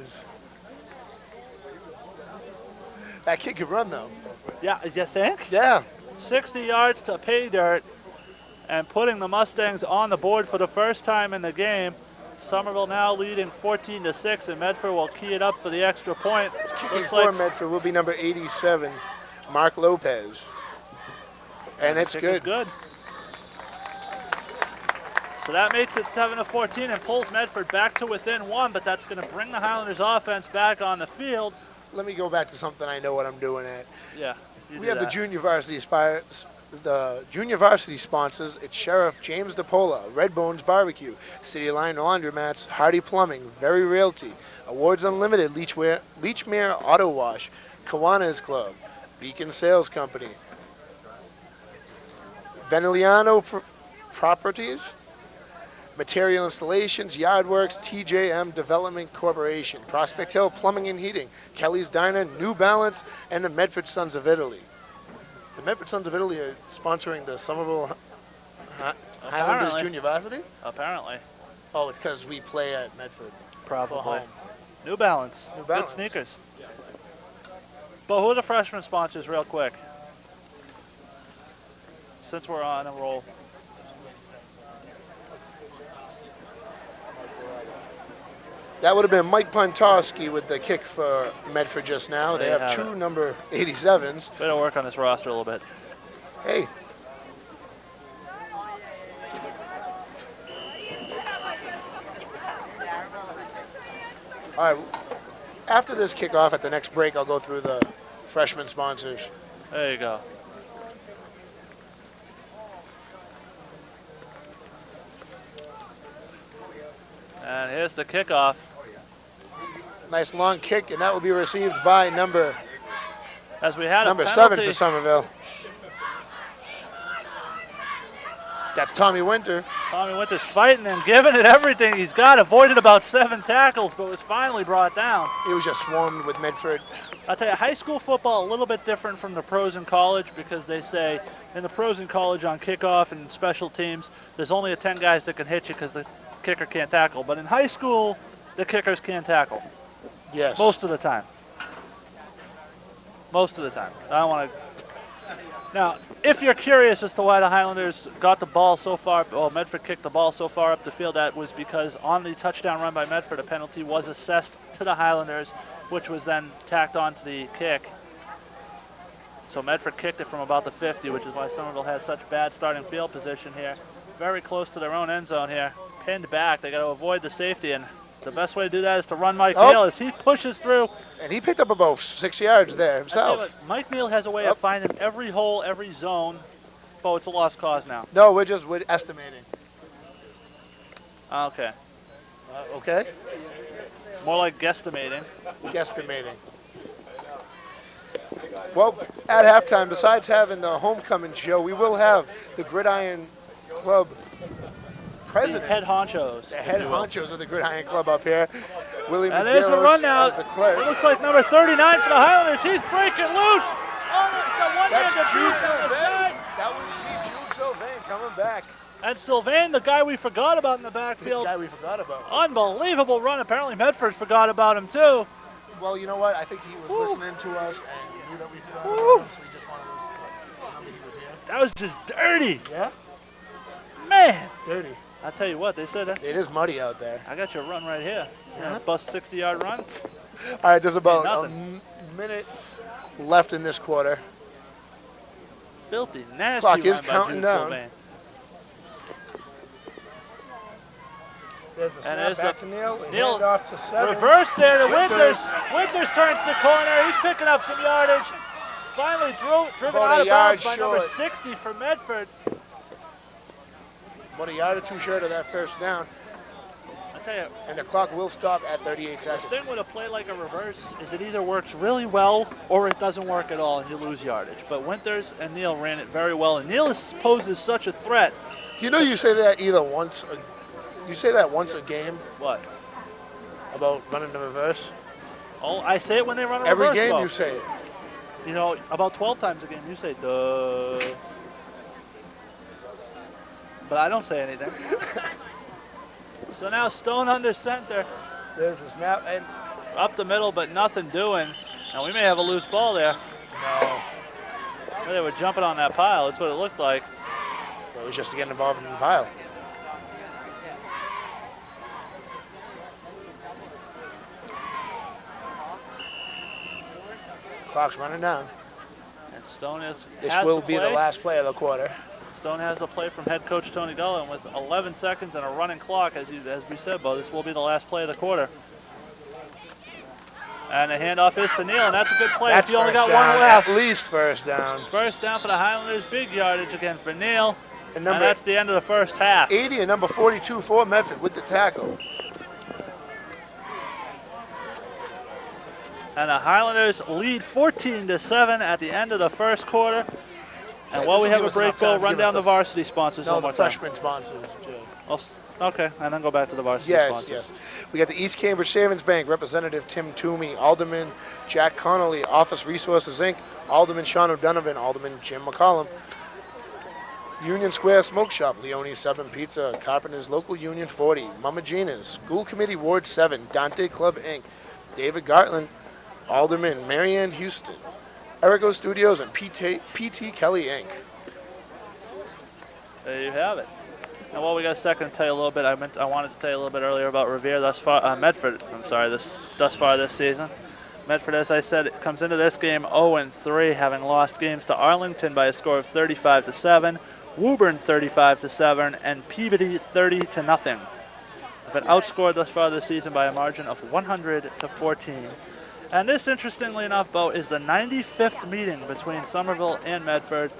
Speaker 2: that kid could run, though.
Speaker 1: Yeah, you think?
Speaker 2: Yeah.
Speaker 1: 60 yards to pay dirt and putting the Mustangs on the board for the first time in the game. Somerville now leading 14-6, and Medford will key it up for the extra point.
Speaker 2: Kicking
Speaker 1: Looks
Speaker 2: for
Speaker 1: like
Speaker 2: Medford will be number 87, Mark Lopez. And it's
Speaker 1: kick is
Speaker 2: good.
Speaker 1: good. So that makes it 7-14 and pulls Medford back to within 1, but that's going to bring the Highlanders offense back on the field.
Speaker 2: Let me go back to something I know what I'm doing at.
Speaker 1: Yeah.
Speaker 2: We have the junior varsity sponsors. It's Sheriff James DePola, Red Bones Barbecue, City Line Laundromats, Hardy Plumbing, Very Realty, Awards Unlimited, Leechmere Auto Wash, Kiwanis Club, Beacon Sales Company, Veniliano Properties, Material Installations, Yardworks, TJM Development Corporation, Prospect Hill Plumbing and Heating, Kelly's Diner, New Balance, and the Medford Sons of Italy. The Medford Sons of Italy are sponsoring the Somerville Highlanders Junior Varsity?
Speaker 1: Apparently.
Speaker 2: Oh, it's because we play at Medford.
Speaker 1: Probably.
Speaker 2: Home.
Speaker 1: New Balance.
Speaker 2: New Balance.
Speaker 1: Good sneakers. But who are the freshman sponsors real quick? Since we're on a roll.
Speaker 2: That would have been Mike Pontarski with the kick for Medford just now. They have 2 number 87s.
Speaker 1: Better work on this roster a little bit.
Speaker 2: Hey. All right. After this kickoff, at the next break, I'll go through the freshman sponsors.
Speaker 1: There you go. And here's the kickoff.
Speaker 2: Nice long kick, and that will be received by number
Speaker 1: As we had
Speaker 2: number
Speaker 1: a
Speaker 2: 7
Speaker 1: penalty.
Speaker 2: for Somerville. That's Tommy Winter.
Speaker 1: Tommy Winters fighting and giving it everything he's got. Avoided about 7 tackles, but was finally brought down.
Speaker 2: He was just swarmed with Medford.
Speaker 1: I'll tell you, high school football a little bit different from the pros in college because they say in the pros in college on kickoff and special teams, there's only 10 guys that can hit you because the kicker can't tackle. But in high school, the kickers can tackle.
Speaker 2: Yes.
Speaker 1: Most of the time. Most of the time. I don't want to. Now, if you're curious as to why the Highlanders got the ball so far, well, Medford kicked the ball so far up the field, that was because on the touchdown run by Medford, a penalty was assessed to the Highlanders, which was then tacked onto the kick. So Medford kicked it from about the 50, which is why Somerville has such bad starting field position here. Very close to their own end zone here. Pinned back. They got to avoid the safety, and the best way to do that is to run Mike Neal as he pushes through.
Speaker 2: And he picked up about 6 yards there himself.
Speaker 1: What, Mike Neal has a way of finding every hole, every zone. But it's a lost cause now.
Speaker 2: No, we're estimating.
Speaker 1: Okay.
Speaker 2: Okay.
Speaker 1: More like guesstimating.
Speaker 2: Guesstimating. Well, at halftime, besides having the homecoming show, we will have the Gridiron Club president.
Speaker 1: The head honchos.
Speaker 2: The head honchos of the Gridiron Club up here. Willie
Speaker 1: And there's a run now.
Speaker 2: The clerk.
Speaker 1: It looks like number 39 for the Highlanders. He's breaking loose. Oh, it's the one
Speaker 2: That's
Speaker 1: man
Speaker 2: Jude
Speaker 1: defeat on the side.
Speaker 2: That would be Jude Sylvain coming back.
Speaker 1: And Sylvain, the guy we forgot about in the backfield.
Speaker 2: The guy we forgot about.
Speaker 1: Unbelievable run. Apparently Medford forgot about him too.
Speaker 2: Well, you know what? I think he was listening to us and knew that we forgot about him, so he just wanted to remember he was here.
Speaker 1: That was just dirty.
Speaker 2: Yeah?
Speaker 1: Man.
Speaker 2: Dirty.
Speaker 1: I'll tell you what, they said that.
Speaker 2: It is muddy out there.
Speaker 1: I got your run right here.
Speaker 2: Yeah.
Speaker 1: Bust 60-yard run.
Speaker 2: All right, there's about a
Speaker 1: Nothing.
Speaker 2: minute left in this quarter.
Speaker 1: Filthy, nasty
Speaker 2: Clock is
Speaker 1: run by
Speaker 2: counting
Speaker 1: Jude
Speaker 2: down.
Speaker 1: Sylvain.
Speaker 2: There's the
Speaker 1: And
Speaker 2: snap
Speaker 1: there's
Speaker 2: back
Speaker 1: the-
Speaker 2: to Neal.
Speaker 1: Neal
Speaker 2: Hand off to 7.
Speaker 1: Reverse there to
Speaker 2: Winters.
Speaker 1: Winters. Winters turns the corner. He's picking up some yardage. Finally driven
Speaker 2: About
Speaker 1: out
Speaker 2: a
Speaker 1: of
Speaker 2: yard
Speaker 1: bounds by number
Speaker 2: short.
Speaker 1: 60 for Medford.
Speaker 2: About a yard or two short of that first down.
Speaker 1: I tell you,
Speaker 2: And the clock will stop at 38
Speaker 1: the
Speaker 2: seconds.
Speaker 1: thing with a play like a reverse is it either works really well or it doesn't work at all and you lose yardage. But Winters and Neal ran it very well, and Neal poses such a threat.
Speaker 2: Do you know you say that you say that once a game
Speaker 1: What?
Speaker 2: about running the reverse?
Speaker 1: Oh, I say it when they run a
Speaker 2: Every
Speaker 1: reverse.
Speaker 2: game
Speaker 1: Beau.
Speaker 2: you say it.
Speaker 1: You know, about 12 times a game you say, duh. But I don't say anything. So now Stone under center.
Speaker 2: There's the snap. And
Speaker 1: Up the middle, but nothing doing. And we may have a loose ball there.
Speaker 2: no,
Speaker 1: They were jumping on that pile. That's what it looked like.
Speaker 2: it was just to get involved in the pile. Clock's running down.
Speaker 1: And Stone has
Speaker 2: Will
Speaker 1: the
Speaker 2: be the
Speaker 1: play.
Speaker 2: last play of the quarter.
Speaker 1: Stone has a play from head coach Tony Gullen with 11 seconds and a running clock. As we said, Beau, this will be the last play of the quarter. And the handoff is to Neal, and that's a good play.
Speaker 2: That's
Speaker 1: If you only got
Speaker 2: first
Speaker 1: one
Speaker 2: down,
Speaker 1: left.
Speaker 2: At least first down.
Speaker 1: First down for the Highlanders. Big yardage again for Neal.
Speaker 2: And
Speaker 1: And that's the end of the first half.
Speaker 2: 80 and number 42 for Medford with the tackle.
Speaker 1: And the Highlanders lead 14-7 at the end of the first quarter. And
Speaker 2: Yeah,
Speaker 1: while
Speaker 2: this'll
Speaker 1: we have
Speaker 2: give
Speaker 1: a
Speaker 2: us
Speaker 1: break,
Speaker 2: enough time
Speaker 1: Beau,
Speaker 2: to
Speaker 1: run
Speaker 2: give us
Speaker 1: down
Speaker 2: the
Speaker 1: the varsity sponsors
Speaker 2: No,
Speaker 1: one
Speaker 2: the
Speaker 1: more time.
Speaker 2: freshman sponsors, Joe.
Speaker 1: Okay, and then go back to the varsity
Speaker 2: Yes,
Speaker 1: sponsors.
Speaker 2: yes. We got the East Cambridge Savings Bank, Representative Tim Toomey, Alderman Jack Connolly, Office Resources, Inc., Alderman Sean O'Donovan, Alderman Jim McCollum, Union Square Smoke Shop, Leone's 7 Pizza, Carpenters Local Union 40, Mama Gina's, School Committee Ward 7, Dante Club, Inc., David Gartland, Alderman Marianne Houston, Erico Studios, and PT Kelly, Inc.
Speaker 1: There you have it. And while we got a second to tell you a little bit, I wanted to tell you a little bit earlier about Revere Medford. I'm sorry, thus far this season. Medford, as I said, comes into this game 0-3, having lost games to Arlington by a score of 35-7, Woburn 35-7, and Peabody 30-0. They've been outscored thus far this season by a margin of 100-14. And this, interestingly enough, Beau, is the 95th meeting between Somerville and Medford.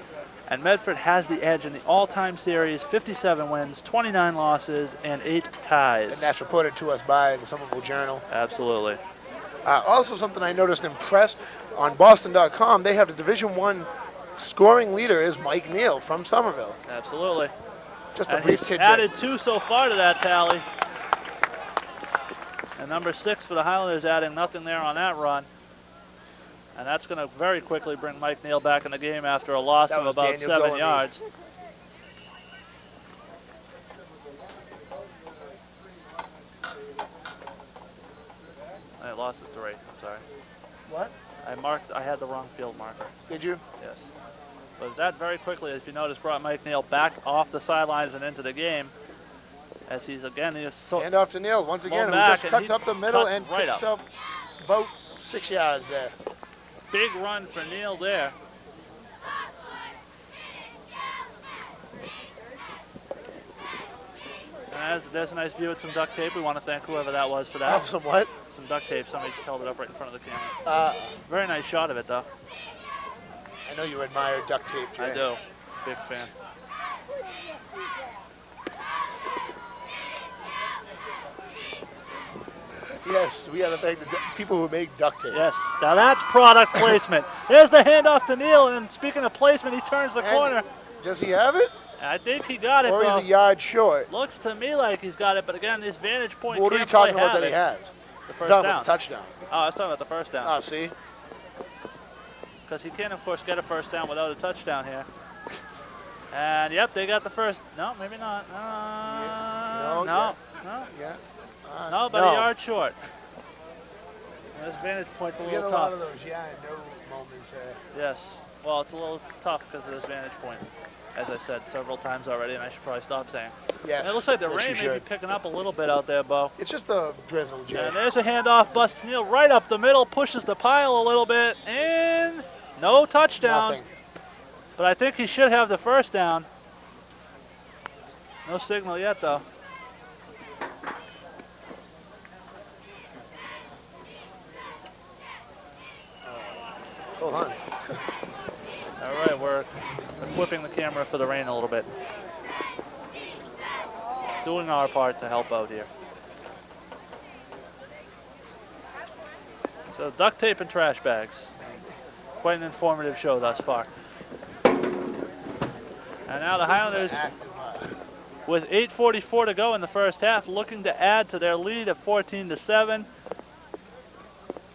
Speaker 1: And Medford has the edge in the all-time series, 57 wins, 29 losses, and 8 ties.
Speaker 2: And that's reported to us by the Somerville Journal.
Speaker 1: Absolutely.
Speaker 2: Also, something I noticed in press on Boston.com, they have the Division I scoring leader is Mike Neal from Somerville.
Speaker 1: Absolutely.
Speaker 2: Just a
Speaker 1: And
Speaker 2: brief
Speaker 1: he's
Speaker 2: tidbit.
Speaker 1: added 2 so far to that tally. And number 6 for the Highlanders adding nothing there on that run. And that's going to very quickly bring Mike Neal back in the game after a loss
Speaker 2: That
Speaker 1: of
Speaker 2: was
Speaker 1: about
Speaker 2: Daniel
Speaker 1: 7
Speaker 2: Gullamy.
Speaker 1: yards. I lost it 3, I'm sorry.
Speaker 2: What?
Speaker 1: I had the wrong field marker.
Speaker 2: Did you?
Speaker 1: Yes. But that very quickly, if you notice, brought Mike Neal back off the sidelines and into the game. As he's so
Speaker 2: Hand off to Neal once again, who
Speaker 1: back,
Speaker 2: just
Speaker 1: and
Speaker 2: cuts
Speaker 1: he
Speaker 2: up the middle
Speaker 1: cuts
Speaker 2: and
Speaker 1: right
Speaker 2: picks
Speaker 1: up.
Speaker 2: up about 6 yards there.
Speaker 1: big run for Neal there. there's a nice view with some duct tape. We want to thank whoever that was for that.
Speaker 2: Oh, some what?
Speaker 1: Some duct tape. Somebody just held it up right in front of the camera. Very nice shot of it, though.
Speaker 2: I know you admire duct tape, Jay.
Speaker 1: I do. Big fan.
Speaker 2: Yes, we got to thank the people who make duct tape.
Speaker 1: Yes, now that's product placement. There's the handoff to Neil, and speaking of placement, he turns the corner.
Speaker 2: Does he have it?
Speaker 1: I think he got it,
Speaker 2: Or
Speaker 1: Beau.
Speaker 2: he's a yard short.
Speaker 1: Looks to me like he's got it, but again, this vantage point
Speaker 2: What are you
Speaker 1: can't
Speaker 2: talking
Speaker 1: play
Speaker 2: about that he
Speaker 1: havoc.
Speaker 2: has?
Speaker 1: The first
Speaker 2: No,
Speaker 1: down.
Speaker 2: the touchdown.
Speaker 1: Oh, I was talking about the first down.
Speaker 2: Oh, see?
Speaker 1: Because he can, of course, get a first down without a touchdown here. And, yep, they got the first. No, maybe not. No, but a yard short. And this vantage point's a little
Speaker 2: We get a
Speaker 1: tough.
Speaker 2: lot of those no moments there.
Speaker 1: Yes. Well, it's a little tough because of this vantage point, as I said several times already, and I should probably stop saying.
Speaker 2: Yes.
Speaker 1: And it looks like the
Speaker 2: yes,
Speaker 1: rain
Speaker 2: you
Speaker 1: may be
Speaker 2: should.
Speaker 1: picking up a little bit out there, Beau.
Speaker 2: It's just a drizzle, Jay.
Speaker 1: And there's a handoff, busts Neal right up the middle, pushes the pile a little bit, and no touchdown.
Speaker 2: Nothing.
Speaker 1: But I think he should have the first down. No signal yet, though.
Speaker 2: Hold on.
Speaker 1: All right, we're equipping the camera for the rain a little bit. Doing our part to help out here. So duct tape and trash bags. Quite an informative show thus far. And now the Highlanders, with 8:44 to go in the first half, looking to add to their lead at 14-7.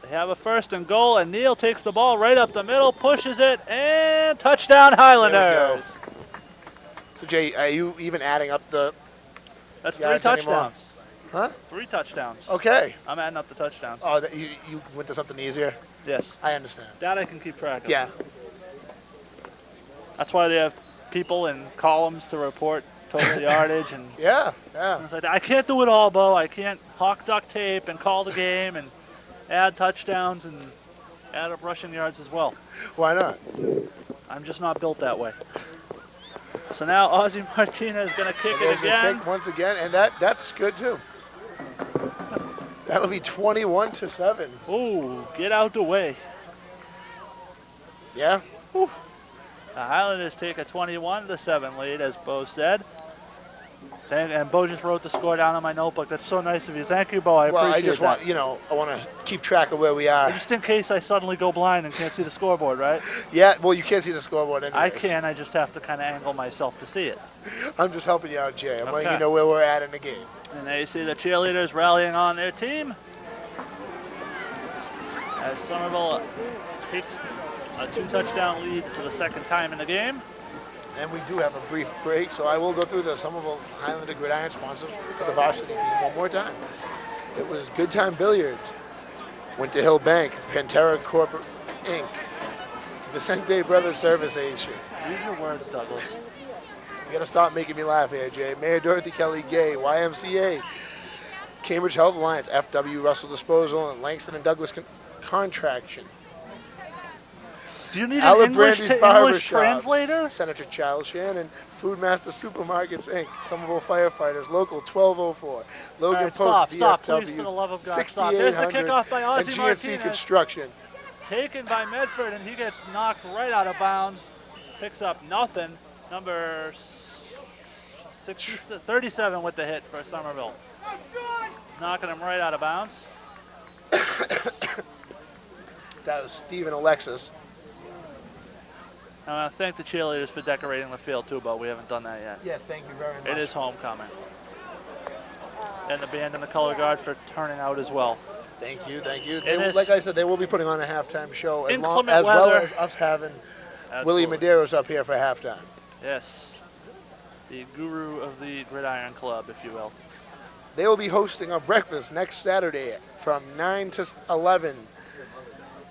Speaker 1: They have a first and goal, and Neal takes the ball right up the middle, pushes it, and touchdown Highlanders.
Speaker 2: So, Jay, are you even adding up the
Speaker 1: That's 3
Speaker 2: yards anymore?
Speaker 1: touchdowns.
Speaker 2: Huh?
Speaker 1: 3 touchdowns.
Speaker 2: Okay.
Speaker 1: I'm adding up the touchdowns.
Speaker 2: Oh, you went to something easier?
Speaker 1: Yes.
Speaker 2: I understand.
Speaker 1: That I can keep track of.
Speaker 2: Yeah.
Speaker 1: That's why they have people in columns to report total yardage. And
Speaker 2: Yeah.
Speaker 1: it's like, I can't do it all, Beau. I can't hawk duct tape and call the game and add touchdowns and add up rushing yards as well.
Speaker 2: Why not?
Speaker 1: I'm just not built that way. So now Ozzie Martinez is going to kick it
Speaker 2: There's a
Speaker 1: again.
Speaker 2: kick once again, and that's good too. That'll be 21-7.
Speaker 1: Ooh, get out the way.
Speaker 2: Yeah.
Speaker 1: Whew. The Highlanders take a 21-7 lead, as Beau said. And Beau just wrote the score down on my notebook. That's so nice of you. Thank you, Beau. I appreciate
Speaker 2: I just
Speaker 1: that.
Speaker 2: want, I want to keep track of where we are.
Speaker 1: Just in case I suddenly go blind and can't see the scoreboard, right?
Speaker 2: Yeah, well, you can't see the scoreboard anyways.
Speaker 1: I can. I just have to kind of angle myself to see it.
Speaker 2: I'm just helping you out, Jay. I'm letting
Speaker 1: Okay.
Speaker 2: you know where we're at in the game.
Speaker 1: And there you see the cheerleaders rallying on their team. As Somerville takes a 2-touchdown lead for the second time in the game.
Speaker 2: And we do have a brief break, so I will go through the Somerville Highlander Gridiron sponsors for the Varsity team one more time. It was Good Time Billiards, Winter Hill Bank, Pantera Corporate Inc., Vicente Brothers Service Agency.
Speaker 1: Use your words, Douglas.
Speaker 2: You gotta stop making me laugh here, Jay. Mayor Dorothy Kelly Gay, YMCA, Cambridge Health Alliance, FW Russell Disposal, and Langston and Douglas Contraction.
Speaker 1: Do you need an English to English translator?
Speaker 2: Senator Charles Shannon, Foodmaster Supermarkets Inc., Somerville Firefighters, Local 1204, Logan
Speaker 1: right,
Speaker 2: Post,
Speaker 1: stop,
Speaker 2: VFW,
Speaker 1: please, for the love of God, stop. There's the
Speaker 2: 6800,
Speaker 1: kickoff by Ozzie
Speaker 2: and GNC
Speaker 1: Martinez.
Speaker 2: Construction.
Speaker 1: Taken by Medford, and he gets knocked right out of bounds. Picks up nothing. Number 37 with the hit for Somerville. Knocking him right out of bounds.
Speaker 2: That was Stephen Alexis.
Speaker 1: I want to thank the cheerleaders for decorating the field too, but we haven't done that yet.
Speaker 2: Yes, thank you very much.
Speaker 1: It is homecoming. And the band and the color guard for turning out as well.
Speaker 2: Thank you, thank you.
Speaker 1: It is
Speaker 2: Like I said, they will be putting on a halftime show as
Speaker 1: inclement
Speaker 2: well
Speaker 1: weather.
Speaker 2: as us having
Speaker 1: Absolutely.
Speaker 2: Willie Medeiros up here for halftime.
Speaker 1: Yes. The guru of the Gridiron Club, if you will.
Speaker 2: They will be hosting a breakfast next Saturday from 9 to 11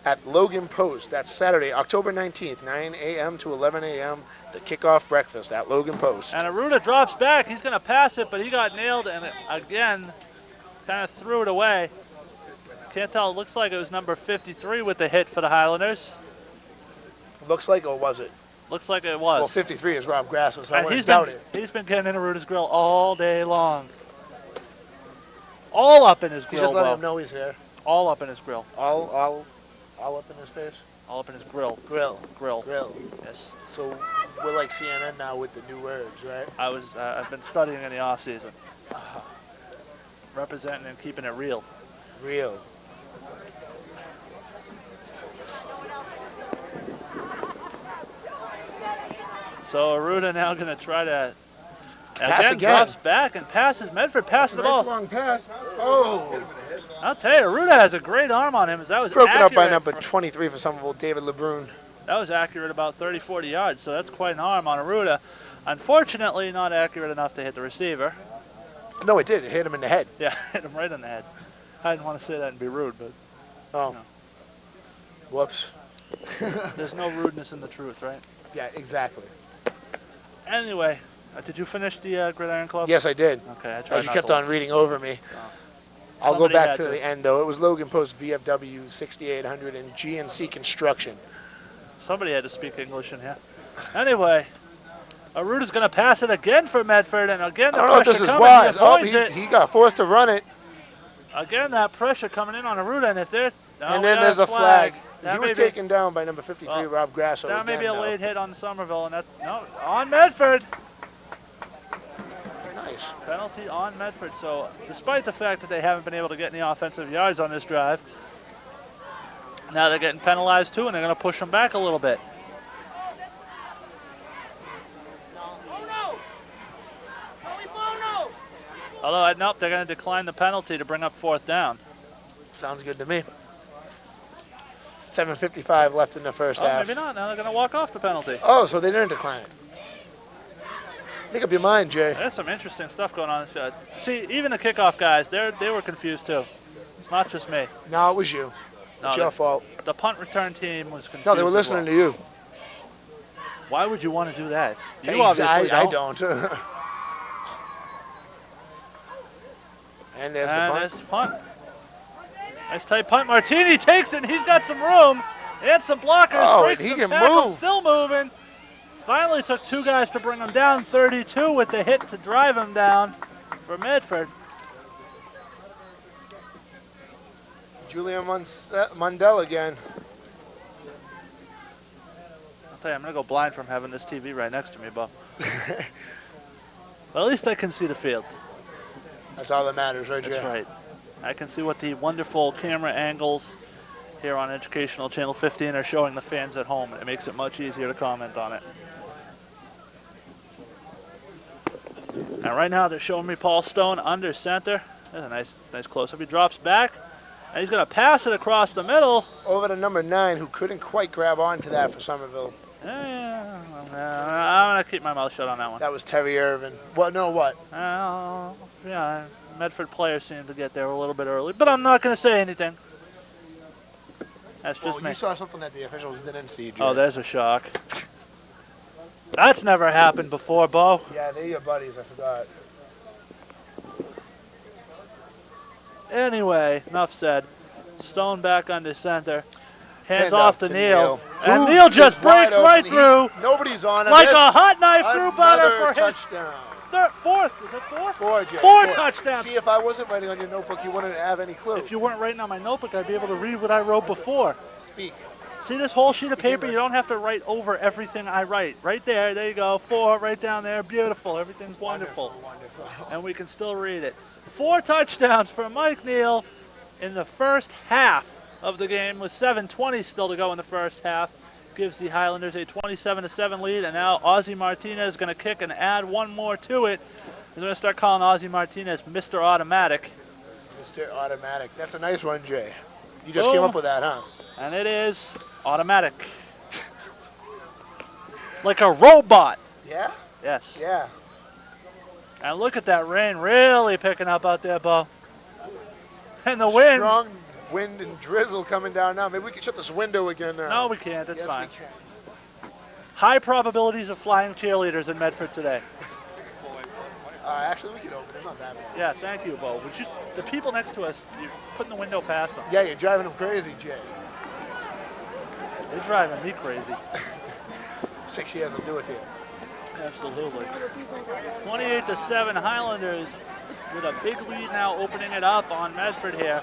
Speaker 2: at Logan Post. That's Saturday, October 19th, 9 a.m. to 11 a.m. The kickoff breakfast at Logan Post.
Speaker 1: And Aruna drops back. He's going to pass it, but he got nailed and again kind of threw it away. Can't tell. It looks like it was number 53 with the hit for the Highlanders.
Speaker 2: Looks like, or was it?
Speaker 1: Looks like it was.
Speaker 2: Well, 53 is Rob Grasso, so I
Speaker 1: And
Speaker 2: wouldn't doubt it.
Speaker 1: he's been getting in Aruna's grill all day long. All up in his grill.
Speaker 2: He's just letting
Speaker 1: Beau.
Speaker 2: him know he's here.
Speaker 1: All up in his grill.
Speaker 2: All up in his face?
Speaker 1: All up in his grill.
Speaker 2: Grill.
Speaker 1: Grill.
Speaker 2: Grill.
Speaker 1: Yes.
Speaker 2: So we're like CNN now with the new words, right?
Speaker 1: I've been studying in the off season. Representing and keeping it real.
Speaker 2: Real.
Speaker 1: So Aruda now going to try to
Speaker 2: Pass again.
Speaker 1: drops back and passes. Medford passed the ball.
Speaker 2: Long pass. Oh.
Speaker 1: I'll tell you, Aruda has a great arm on him. That was
Speaker 2: Broken up by
Speaker 1: accurate
Speaker 2: number 23 for Somerville, David LeBrun.
Speaker 1: That was accurate about 30, 40 yards, so that's quite an arm on Aruda. Unfortunately, not accurate enough to hit the receiver.
Speaker 2: No, it did. It hit him in the head.
Speaker 1: Yeah, hit him right in the head. I didn't want to say that and be rude, but
Speaker 2: Oh.
Speaker 1: No.
Speaker 2: Whoops.
Speaker 1: There's no rudeness in the truth, right?
Speaker 2: Yeah, exactly.
Speaker 1: Anyway, did you finish the Gridiron Club?
Speaker 2: Yes, I did.
Speaker 1: Okay, I tried
Speaker 2: As you
Speaker 1: not
Speaker 2: kept
Speaker 1: to.
Speaker 2: on reading over me.
Speaker 1: Oh.
Speaker 2: I'll go
Speaker 1: Somebody
Speaker 2: back
Speaker 1: had
Speaker 2: to the end, though. It was Logan Post VFW 6800 and GNC Construction.
Speaker 1: Somebody had to speak English in here. Anyway, Aruda's going to pass it again for Medford, and again the
Speaker 2: I don't know if
Speaker 1: pressure
Speaker 2: this is
Speaker 1: coming.
Speaker 2: wise.
Speaker 1: He
Speaker 2: Oh,
Speaker 1: avoids it.
Speaker 2: he got forced to run it.
Speaker 1: Again, that pressure coming in on Aruda, and if they're...
Speaker 2: And then there's a flag. He was
Speaker 1: may
Speaker 2: taken down by number 53, Rob Grasso.
Speaker 1: That may
Speaker 2: again,
Speaker 1: be a
Speaker 2: though.
Speaker 1: late hit on Somerville, and that's... No, on Medford.
Speaker 2: Nice.
Speaker 1: Penalty on Medford. So despite the fact that they haven't been able to get any offensive yards on this drive, now they're getting penalized too, and they're going to push them back a little bit. Although, nope, they're going to decline the penalty to bring up 4th down.
Speaker 2: Sounds good to me. 7:55 left in the first half.
Speaker 1: Maybe not. Now they're going to walk off the penalty.
Speaker 2: Oh, so they didn't decline it. Make up your mind, Jay.
Speaker 1: There's some interesting stuff going on in this field. See, even the kickoff guys, they were confused too. It's not just me.
Speaker 2: No, it was you.
Speaker 1: No,
Speaker 2: It's your fault.
Speaker 1: The punt return team was confused.
Speaker 2: No, they were
Speaker 1: as
Speaker 2: listening
Speaker 1: well.
Speaker 2: to you.
Speaker 1: Why would you want to do that? You obviously
Speaker 2: I don't. And there's the punt.
Speaker 1: There's the punt. Nice tight punt. Martini takes it, and he's got some room. And some blockers.
Speaker 2: Oh,
Speaker 1: breaks
Speaker 2: and he
Speaker 1: some
Speaker 2: can
Speaker 1: tackles,
Speaker 2: move.
Speaker 1: Still moving. Finally took 2 guys to bring him down. 32 with the hit to drive him down for Medford.
Speaker 2: Julian Mundell again.
Speaker 1: I'll tell you, I'm going to go blind from having this TV right next to me, Beau. But at least I can see the field.
Speaker 2: That's all that matters, right, Jay?
Speaker 1: That's right. I can see what the wonderful camera angles here on Educational Channel 15 are showing the fans at home. It makes it much easier to comment on it. And right now they're showing me Paul Stone under center. That's a nice close-up. He drops back, and he's going to pass it across the middle.
Speaker 2: Over to number 9, who couldn't quite grab onto that for Somerville.
Speaker 1: I'm going to keep my mouth shut on that one.
Speaker 2: That was Terry Irvin. What? No, what?
Speaker 1: Yeah, Medford players seem to get there a little bit early, but I'm not going to say anything. That's just me.
Speaker 2: You saw something that the officials didn't see, Jay.
Speaker 1: Oh, there's a shock. That's never happened before, Beau.
Speaker 2: Yeah, they're your buddies, I forgot.
Speaker 1: Anyway, enough said. Stone back under center. Hands
Speaker 2: Hand
Speaker 1: off
Speaker 2: up
Speaker 1: to Neal.
Speaker 2: Who
Speaker 1: And Neal just
Speaker 2: is wide
Speaker 1: breaks right
Speaker 2: open.
Speaker 1: through.
Speaker 2: Nobody's on it.
Speaker 1: Like a hot knife through butter
Speaker 2: Another
Speaker 1: for his
Speaker 2: touchdown.
Speaker 1: fourth. Is it fourth?
Speaker 2: 4, Jay.
Speaker 1: 4 touchdowns.
Speaker 2: See, if I wasn't writing on your notebook, you wouldn't have any clue.
Speaker 1: If you weren't writing on my notebook, I'd be able to read what I wrote before.
Speaker 2: Speak.
Speaker 1: See this whole sheet of paper? You don't have to write over everything I write. Right there you go. 4 right down there. Beautiful. Everything's wonderful.
Speaker 2: Wonderful.
Speaker 1: And we can still read it. 4 touchdowns for Mike Neal in the first half of the game with 7:20 still to go in the first half. Gives the Highlanders a 27-7 lead, and now Ozzie Martinez is going to kick and add one more to it. We're going to start calling Ozzie Martinez Mr. Automatic.
Speaker 2: Mr. Automatic. That's a nice one, Jay. You just came up with that, huh?
Speaker 1: And it is automatic. Like a robot.
Speaker 2: Yeah?
Speaker 1: Yes.
Speaker 2: Yeah.
Speaker 1: And look at that rain really picking up out there, Beau. And the wind.
Speaker 2: Strong wind and drizzle coming down now. Maybe we can shut this window again now.
Speaker 1: No, we can't. That's
Speaker 2: yes,
Speaker 1: fine.
Speaker 2: We can.
Speaker 1: High probabilities of flying cheerleaders in Medford today.
Speaker 2: Actually, we can open it. It's not that bad.
Speaker 1: Yeah, thank you, Beau. The people next to us, you're putting the window past them.
Speaker 2: Yeah, you're driving them crazy, Jay.
Speaker 1: They're driving me crazy.
Speaker 2: 6 years will do it to you.
Speaker 1: Absolutely. 28-7 Highlanders with a big lead now, opening it up on Medford here,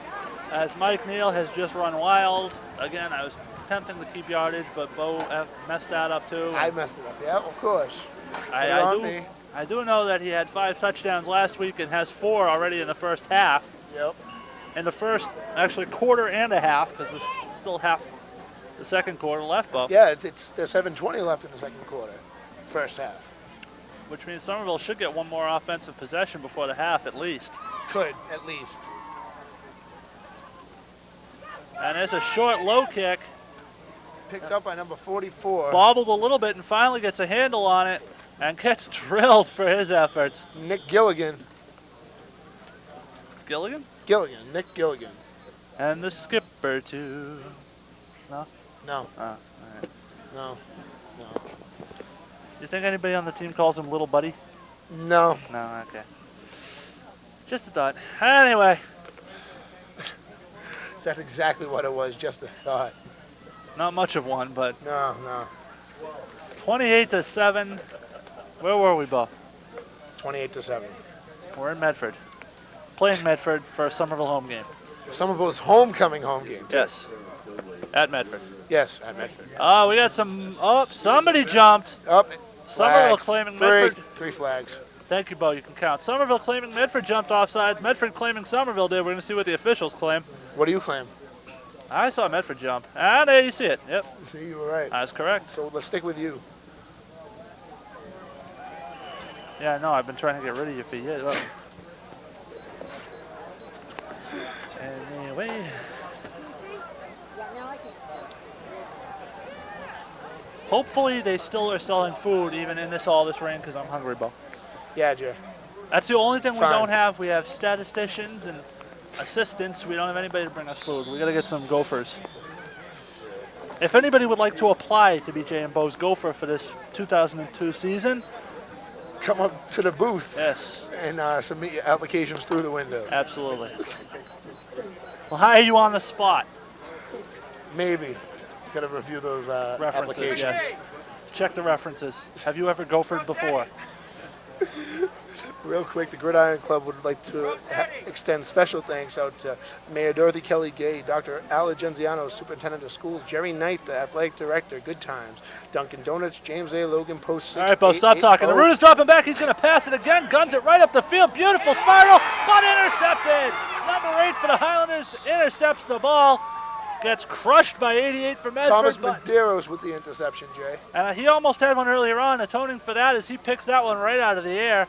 Speaker 1: as Mike Neal has just run wild. Again, I was attempting to keep yardage, but Beau messed that up too.
Speaker 2: I messed it up, yeah, of course.
Speaker 1: I do know that he had 5 touchdowns last week and has 4 already in the first half.
Speaker 2: Yep.
Speaker 1: In the first, actually, quarter and a half, because there's still half the second quarter left, Beau.
Speaker 2: Yeah, there's 7:20 left in the second quarter, first half.
Speaker 1: Which means Somerville should get one more offensive possession before the half at least.
Speaker 2: Could, at least.
Speaker 1: And there's a short low kick.
Speaker 2: Picked up by number 44.
Speaker 1: Bobbled a little bit and finally gets a handle on it and gets drilled for his efforts.
Speaker 2: Nick Gilligan.
Speaker 1: Gilligan?
Speaker 2: Nick Gilligan.
Speaker 1: And the skipper too. No?
Speaker 2: No.
Speaker 1: Oh, all right.
Speaker 2: No.
Speaker 1: You think anybody on the team calls him Little Buddy?
Speaker 2: No.
Speaker 1: No, okay. Just a thought. Anyway.
Speaker 2: That's exactly what it was, just a thought.
Speaker 1: Not much of one, but
Speaker 2: No.
Speaker 1: 28-7. Where were we, Beau?
Speaker 2: 28-7.
Speaker 1: We're in Medford. Playing Medford for a Somerville home game.
Speaker 2: Somerville's homecoming home game. Too.
Speaker 1: Yes. At Medford.
Speaker 2: Yes, at Medford.
Speaker 1: Oh, we got some. Oh, somebody jumped.
Speaker 2: Up.
Speaker 1: Somerville claiming Medford.
Speaker 2: 3 flags.
Speaker 1: Thank you, Beau. You can count. Somerville claiming Medford jumped offsides. Medford claiming Somerville did. We're going to see what the officials claim.
Speaker 2: What do you claim?
Speaker 1: I saw Medford jump. Ah, there you see it. Yep.
Speaker 2: See, you were right.
Speaker 1: That's correct.
Speaker 2: So let's stick with you.
Speaker 1: Yeah, no, I've been trying to get rid of you for years. Anyway. Hopefully they still are selling food even in all this rain because I'm hungry, Beau.
Speaker 2: Yeah, Jay.
Speaker 1: That's the only thing we
Speaker 2: Fine.
Speaker 1: don't have. We have statisticians and assistants. We don't have anybody to bring us food. We got to get some gophers. If anybody would like to apply to be Jay and Beau's gopher for this 2002 season,
Speaker 2: come up to the booth.
Speaker 1: Yes.
Speaker 2: And submit your applications through the window.
Speaker 1: Absolutely. We'll hire you on the spot.
Speaker 2: Maybe. Got to review those
Speaker 1: References,
Speaker 2: applications.
Speaker 1: yes. Check the references. Have you ever gophered before?
Speaker 2: Real quick, the Gridiron Club would like to extend special thanks out to Mayor Dorothy Kelly Gay, Dr. Ala Genziano, Superintendent of Schools, Jerry Knight, the Athletic Director, Good Times, Dunkin' Donuts, James A. Logan, Post 6.
Speaker 1: All right, Beau, stop talking. The root is dropping back. He's going to pass it again. Guns it right up the field. Beautiful spiral, but intercepted. Number 8 for the Highlanders intercepts the ball. Gets crushed by 88 for Medford.
Speaker 2: Thomas Medeiros with the interception, Jay.
Speaker 1: He almost had one earlier on. Atoning for that as he picks that one right out of the air.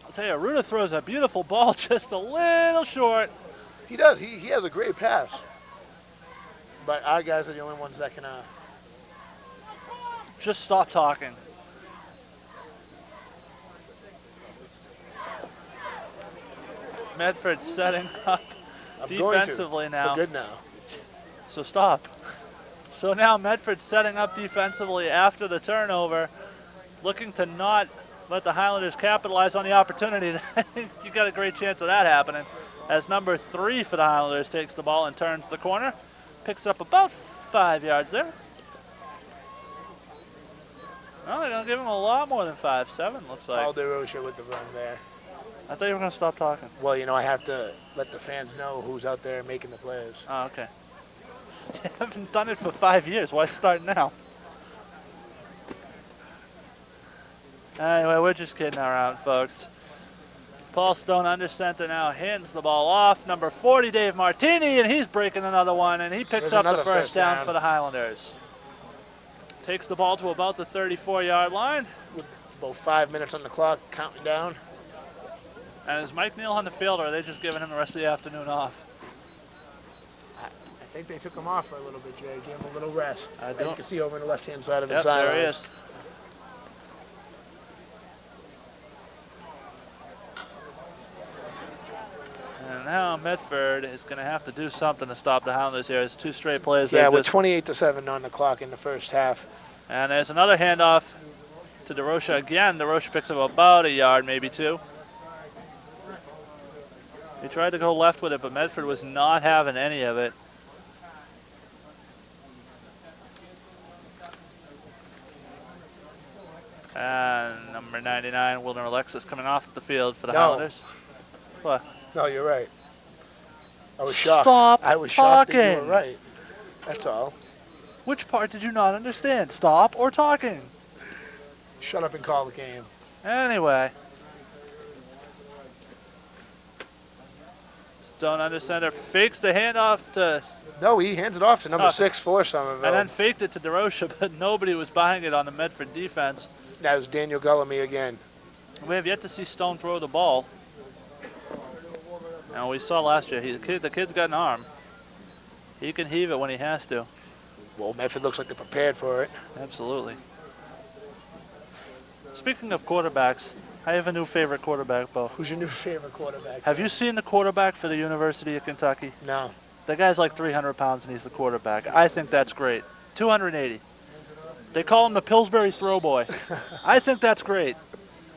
Speaker 1: I'll tell you, Ruda throws a beautiful ball just a little short.
Speaker 2: He does. He has a great pass. But our guys are the only ones that can...
Speaker 1: Just stop talking. Medford setting up defensively now.
Speaker 2: For good now.
Speaker 1: So stop. So now Medford setting up defensively after the turnover, looking to not let the Highlanders capitalize on the opportunity. I think you got a great chance of that happening as number 3 for the Highlanders takes the ball and turns the corner. Picks up about 5 yards there. Oh, they're going to give him a lot more than 5. 7 looks like.
Speaker 2: Alderosha with the run there.
Speaker 1: I thought you were going to stop talking.
Speaker 2: Well, you know, I have to let the fans know who's out there making the plays.
Speaker 1: Oh, okay. You haven't done it for 5 years. Why start now? Anyway, we're just kidding around, folks. Paul Stone under center now hands the ball off. Number 40, Dave Martini, and he's breaking another one, and he picks up the first down for the Highlanders. Takes the ball to about the 34-yard line.
Speaker 2: With about 5 minutes on the clock, counting down.
Speaker 1: And is Mike Neal on the field, or are they just giving him the rest of the afternoon off?
Speaker 2: I think they took him off for a little bit, Jay. Gave him a little rest.
Speaker 1: As
Speaker 2: you can see over on the left-hand side of the
Speaker 1: sideline. There he is. And now Medford is going to have to do something to stop the Highlanders here. It's 2 straight plays.
Speaker 2: Yeah, with 28-7 on the clock in the first half.
Speaker 1: And there's another handoff to DeRocha again. DeRocha picks up about a yard, maybe 2. He tried to go left with it, but Medford was not having any of it. And number Number 99, Wilner Alexis, coming off the field for the Highlanders. What?
Speaker 2: No, you're right. I was shocked.
Speaker 1: Stop
Speaker 2: I was shocked that you
Speaker 1: talking.
Speaker 2: were right. That's all.
Speaker 1: Which part did you not understand? Stop or talking?
Speaker 2: Shut up and call the game.
Speaker 1: Anyway. Stone under center fakes the handoff to...
Speaker 2: No, he hands it off to number 6 for Somerville.
Speaker 1: And then faked it to DeRocha, but nobody was buying it on the Medford defense.
Speaker 2: That was Daniel Gullamy again.
Speaker 1: We have yet to see Stone throw the ball. And we saw last year, the kid's got an arm. He can heave it when he has to.
Speaker 2: Well, Medford looks like they're prepared for it.
Speaker 1: Absolutely. Speaking of quarterbacks, I have a new favorite quarterback, Beau.
Speaker 2: Who's your new favorite quarterback?
Speaker 1: Have you seen the quarterback for the University of Kentucky?
Speaker 2: No.
Speaker 1: The guy's like 300 pounds and he's the quarterback. I think that's great. 280. They call him the Pillsbury throw boy. I think that's great.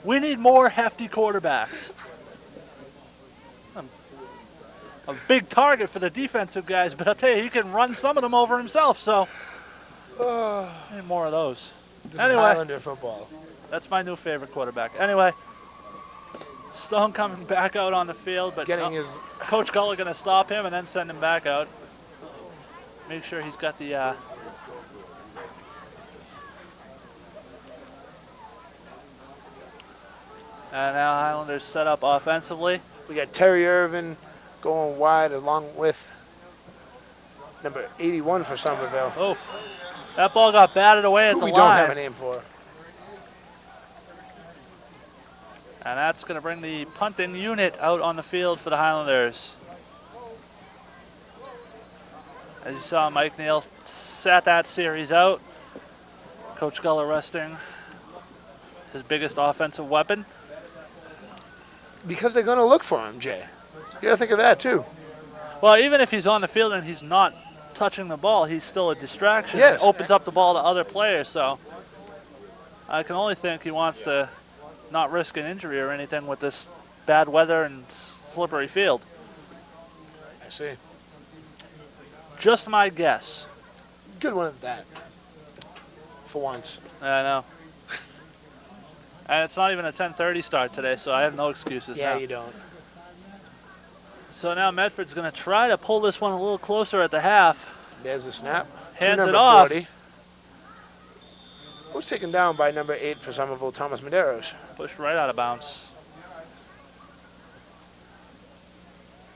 Speaker 1: We need more hefty quarterbacks. A big target for the defensive guys, but I'll tell you, he can run some of them over himself, so need more of those.
Speaker 2: This
Speaker 1: anyway,
Speaker 2: is Highlander football.
Speaker 1: That's my new favorite quarterback. Anyway, Stone coming back out on the field, but Coach Guller going to stop him and then send him back out. Make sure he's got the... And now Highlanders set up offensively.
Speaker 2: We got Terry Irvin going wide along with number 81 for Somerville.
Speaker 1: Oof. That ball got batted away at the line.
Speaker 2: We don't have a name for.
Speaker 1: And that's going to bring the punting unit out on the field for the Highlanders. As you saw, Mike Neal sat that series out. Coach Guller resting his biggest offensive weapon.
Speaker 2: Because they're going to look for him, Jay. You got to think of that, too.
Speaker 1: Well, even if he's on the field and he's not touching the ball, he's still a distraction.
Speaker 2: Yes.
Speaker 1: It opens up the ball to other players, so I can only think he wants to not risk an injury or anything with this bad weather and slippery field.
Speaker 2: I see.
Speaker 1: Just my guess.
Speaker 2: Good one at that. For once.
Speaker 1: I know. And it's not even a 10:30 start today, so I have no excuses now.
Speaker 2: Yeah, you don't.
Speaker 1: So now Medford's going to try to pull this one a little closer at the half.
Speaker 2: There's the snap.
Speaker 1: Hands it off.
Speaker 2: 40. Who's taken down by number 8 for Somerville, Thomas Medeiros.
Speaker 1: Pushed right out of bounds.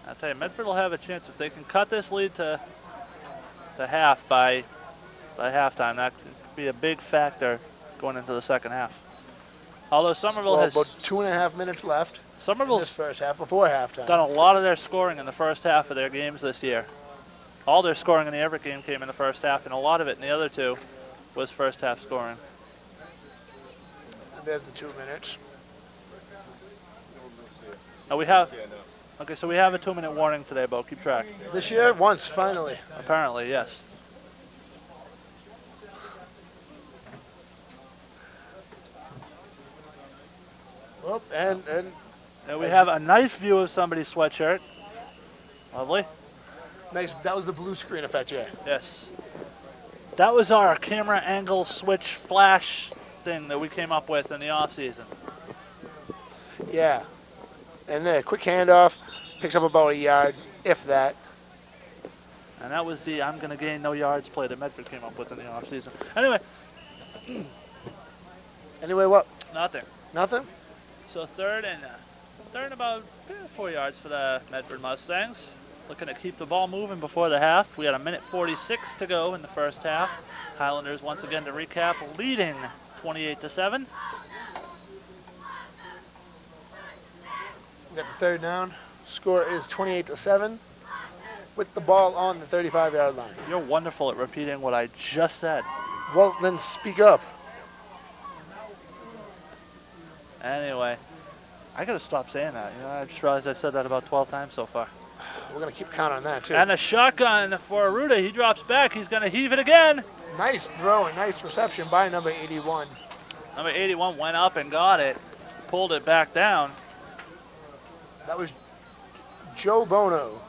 Speaker 1: I'll tell you, Medford will have a chance if they can cut this lead to half by halftime. That could be a big factor going into the second half. Although Somerville has
Speaker 2: about 2.5 minutes left.
Speaker 1: Somerville's
Speaker 2: this first half before halftime.
Speaker 1: Done a lot of their scoring in the first half of their games this year. All their scoring in the Everett game came in the first half, and a lot of it in the other two was first half scoring.
Speaker 2: And there's the 2 minutes.
Speaker 1: Now we have, okay, so we have a 2-minute warning today, Beau. Keep track.
Speaker 2: This year, once, finally.
Speaker 1: Apparently, yes.
Speaker 2: Oh, and
Speaker 1: we have a nice view of somebody's sweatshirt. Lovely.
Speaker 2: Nice. That was the blue screen effect, yeah.
Speaker 1: Yes. That was our camera angle switch flash thing that we came up with in the off season.
Speaker 2: Yeah. And then a quick handoff, picks up about a yard, if that.
Speaker 1: And that was the I'm going to gain no yards play that Medford came up with in the off season. Anyway.
Speaker 2: Anyway, what?
Speaker 1: Nothing.
Speaker 2: Nothing?
Speaker 1: So third and about 4 yards for the Medford Mustangs. Looking to keep the ball moving before the half. We got 1:46 to go in the first half. Highlanders, once again to recap, leading 28-7.
Speaker 2: We got the third down. Score is 28-7 with the ball on the 35-yard line.
Speaker 1: You're wonderful at repeating what I just said.
Speaker 2: Well, then speak up.
Speaker 1: Anyway, I got to stop saying that. You know, I just realized I've said that about 12 times so far.
Speaker 2: We're going to keep count on that, too.
Speaker 1: And a shotgun for Aruda. He drops back. He's going to heave it again.
Speaker 2: Nice throw and nice reception by number 81.
Speaker 1: Number 81 went up and got it. Pulled it back down.
Speaker 2: That was Joe Bono.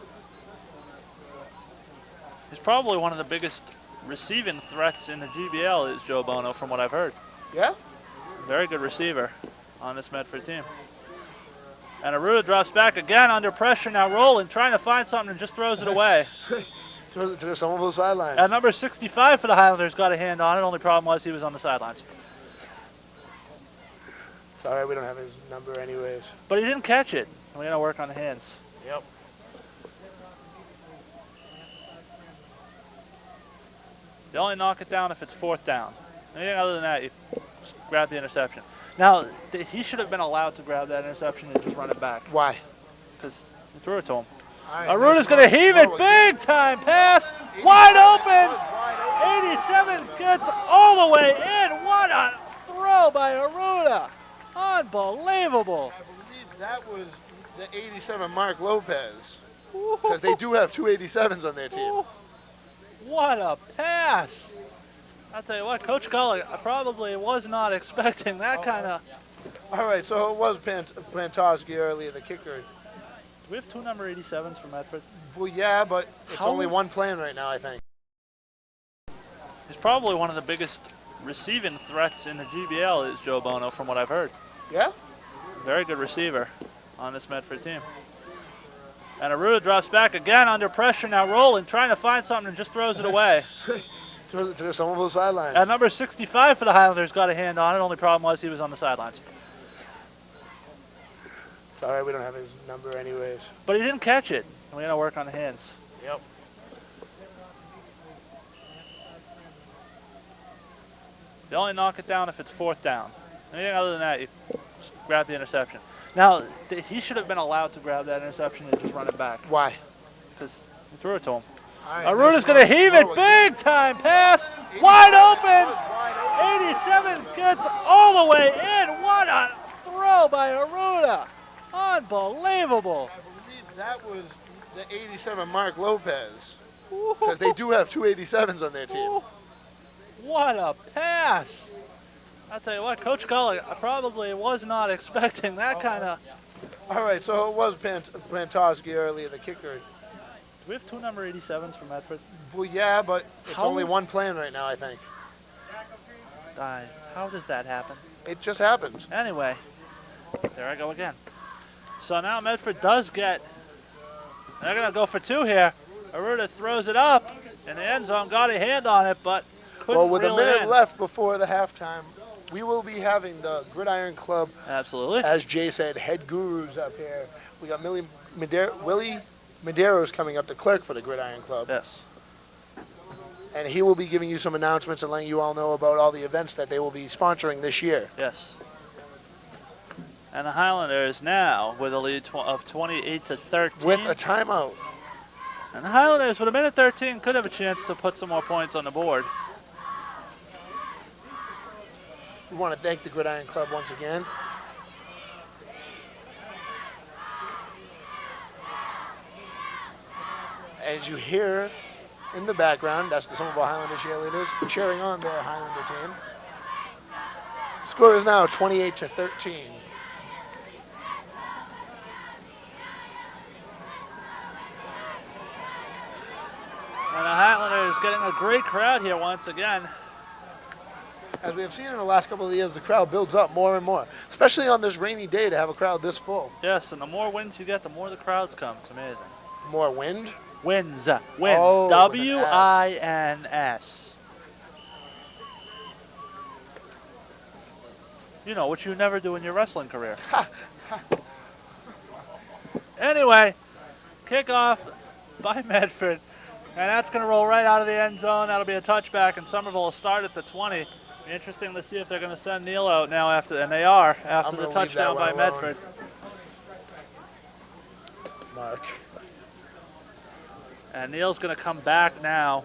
Speaker 1: He's probably one of the biggest receiving threats in the GBL is Joe Bono, from what I've heard.
Speaker 2: Yeah?
Speaker 1: Very good receiver. on this Medford team. And Aruda drops back again under pressure now, rolling, trying to find something and just throws it away.
Speaker 2: Throws it to the Somerville sideline.
Speaker 1: And number 65 for the Highlanders got a hand on it. Only problem was he was on the sidelines.
Speaker 2: It's all right, we don't have his number anyways.
Speaker 1: But he didn't catch it. We got to work on the hands.
Speaker 2: Yep.
Speaker 1: They only knock it down if it's 4th down. Anything other than that, you just grab the interception. Now, he should have been allowed to grab that interception and just run it back.
Speaker 2: Why?
Speaker 1: Because he threw it to him.
Speaker 2: Right,
Speaker 1: Aruda's going to heave it. Big time pass. Wide open. 87 gets all the way in. What a throw by Aruda. Unbelievable.
Speaker 2: I believe that was the 87 Mark Lopez. Because they do have 2 87s on their team.
Speaker 1: What a pass. I'll tell you what, Coach Gully probably was not expecting that kind of.
Speaker 2: All right, so it was Plantowski earlier, the kicker.
Speaker 1: Do we have 2 number 87s for Medford?
Speaker 2: Well, yeah, but it's only one playing right now, I think.
Speaker 1: He's probably one of the biggest receiving threats in the GBL is Joe Bono, from what I've heard.
Speaker 2: Yeah?
Speaker 1: Very good receiver on this Medford team. And Aruda drops back again under pressure now, rolling, trying to find something and just throws it away.
Speaker 2: Throws it to the Somerville sideline.
Speaker 1: And number 65 for the Highlanders got a hand on it. Only problem was he was on the sidelines.
Speaker 2: It's all right, we don't have his number anyways.
Speaker 1: But he didn't catch it. We got to work on the hands.
Speaker 2: Yep.
Speaker 1: They only knock it down if it's 4th down. Anything other than that, you just grab the interception. Now, he should have been allowed to grab that interception and just run it back.
Speaker 2: Why?
Speaker 1: Because he threw it to him.
Speaker 2: Right,
Speaker 1: Aruda's going to heave it. Big time pass. Wide open. 87 gets all the way in. What a throw by Aruda. Unbelievable.
Speaker 2: I believe that was the 87 Mark Lopez. Because they do have 2 87s on their team.
Speaker 1: What a pass. I'll tell you what, Coach Gully probably was not expecting that kind of.
Speaker 2: All right, so it was Plantowski earlier, the kicker.
Speaker 1: Do we have 2 number 87s for Medford?
Speaker 2: Well, yeah, but it's only one playing right now, I think.
Speaker 1: How does that happen?
Speaker 2: It just happens.
Speaker 1: Anyway, there I go again. So now Medford does get, they're going to go for 2 here. Aruda throws it up in the end zone, got a hand on it, but couldn't
Speaker 2: Well, with a
Speaker 1: reel it
Speaker 2: minute
Speaker 1: in.
Speaker 2: left before the halftime, we will be having the Gridiron Club,
Speaker 1: Absolutely.
Speaker 2: as Jay said, head gurus up here. We got Willie Madero's coming up, the clerk for the Gridiron Club.
Speaker 1: Yes.
Speaker 2: And he will be giving you some announcements and letting you all know about all the events that they will be sponsoring this year.
Speaker 1: Yes. And the Highlanders now with a lead of 28-13.
Speaker 2: With a timeout.
Speaker 1: And the Highlanders with a minute 13 could have a chance to put some more points on the board.
Speaker 2: We want to thank the Gridiron Club once again. As you hear in the background, that's the Somerville Highlander cheerleaders cheering on their Highlander team. Score is now 28-13.
Speaker 1: And the Highlanders getting a great crowd here once again.
Speaker 2: As we have seen in the last couple of years, the crowd builds up more and more, especially on this rainy day to have a crowd this full.
Speaker 1: Yes, and the more wins you get, the more the crowds come. It's amazing.
Speaker 2: More wind?
Speaker 1: Wins.
Speaker 2: Oh,
Speaker 1: W-I-N-S. You know, what you never do in your wrestling career. Anyway, kickoff by Medford. And that's going to roll right out of the end zone. That'll be a touchback, and Somerville will start at the 20. Be interesting to see if they're going to send Neal out now after, and they are, after the touchdown by Medford.
Speaker 2: Mark.
Speaker 1: And Neal's going to come back now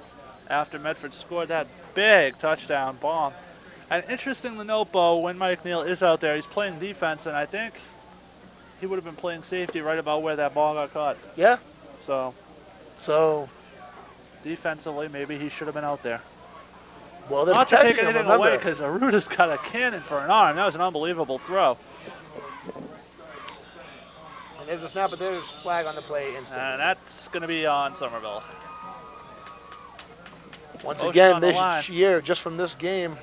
Speaker 1: after Medford scored that big touchdown bomb. And interesting to note, Beau, when Mike Neal is out there, he's playing defense, and I think he would have been playing safety right about where that ball got caught.
Speaker 2: Yeah.
Speaker 1: So defensively, maybe he should have been out there.
Speaker 2: Well, they're
Speaker 1: not to take
Speaker 2: protecting him,
Speaker 1: anything away, because Aruda's got a cannon for an arm. That was an unbelievable throw.
Speaker 2: And there's a snap, but there's a flag on the play instantly.
Speaker 1: And that's going to be on Somerville.
Speaker 2: Once
Speaker 1: Motion
Speaker 2: again,
Speaker 1: on the
Speaker 2: this
Speaker 1: line.
Speaker 2: year, just from this game,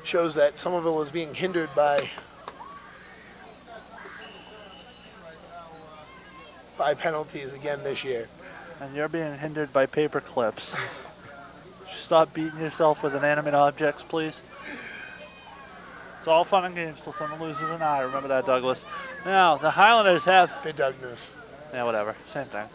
Speaker 2: shows that Somerville is being hindered by 5 penalties again this year.
Speaker 1: And you're being hindered by paper clips. Stop beating yourself with inanimate objects, please. It's all fun and games till someone loses an eye. Remember that, Douglas. Now, the Highlanders have...
Speaker 2: Bedugnis.
Speaker 1: Yeah, whatever. Same thing.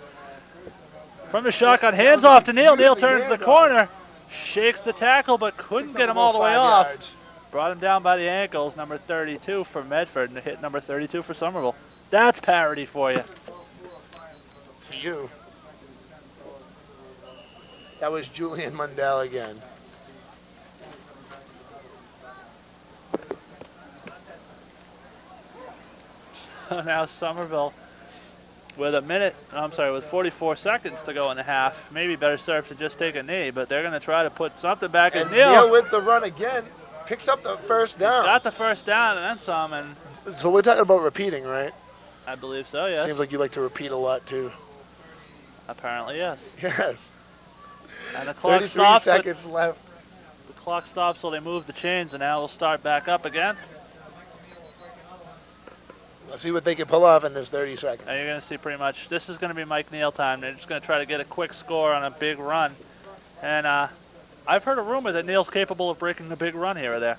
Speaker 1: From the shotgun, hands off to Neal. Neal turns the corner. Shakes the tackle, but couldn't get him all the way off. Brought him down by the ankles. Number 32 for Medford, and hit number 32 for Somerville. That's parity for you.
Speaker 2: For you. That was Julian Mundell again.
Speaker 1: So now Somerville with 44 seconds to go in the half. Maybe better serve to just take a knee, but they're going to try to put something back as Neal.
Speaker 2: Neal with the run again. Picks up the first down.
Speaker 1: He's got the first down and then some. And
Speaker 2: so we're talking about repeating, right?
Speaker 1: I believe so, yes.
Speaker 2: Seems like you like to repeat a lot, too.
Speaker 1: Apparently, yes.
Speaker 2: Yes.
Speaker 1: And the clock
Speaker 2: 33
Speaker 1: stops.
Speaker 2: Seconds left.
Speaker 1: The clock stops, so they move the chains, and now we'll start back up again.
Speaker 2: Let's see what they can pull off in this 30 seconds.
Speaker 1: And you're going to see pretty much, this is going to be Mike Neal time. They're just going to try to get a quick score on a big run. And I've heard a rumor that Neal's capable of breaking a big run here or there.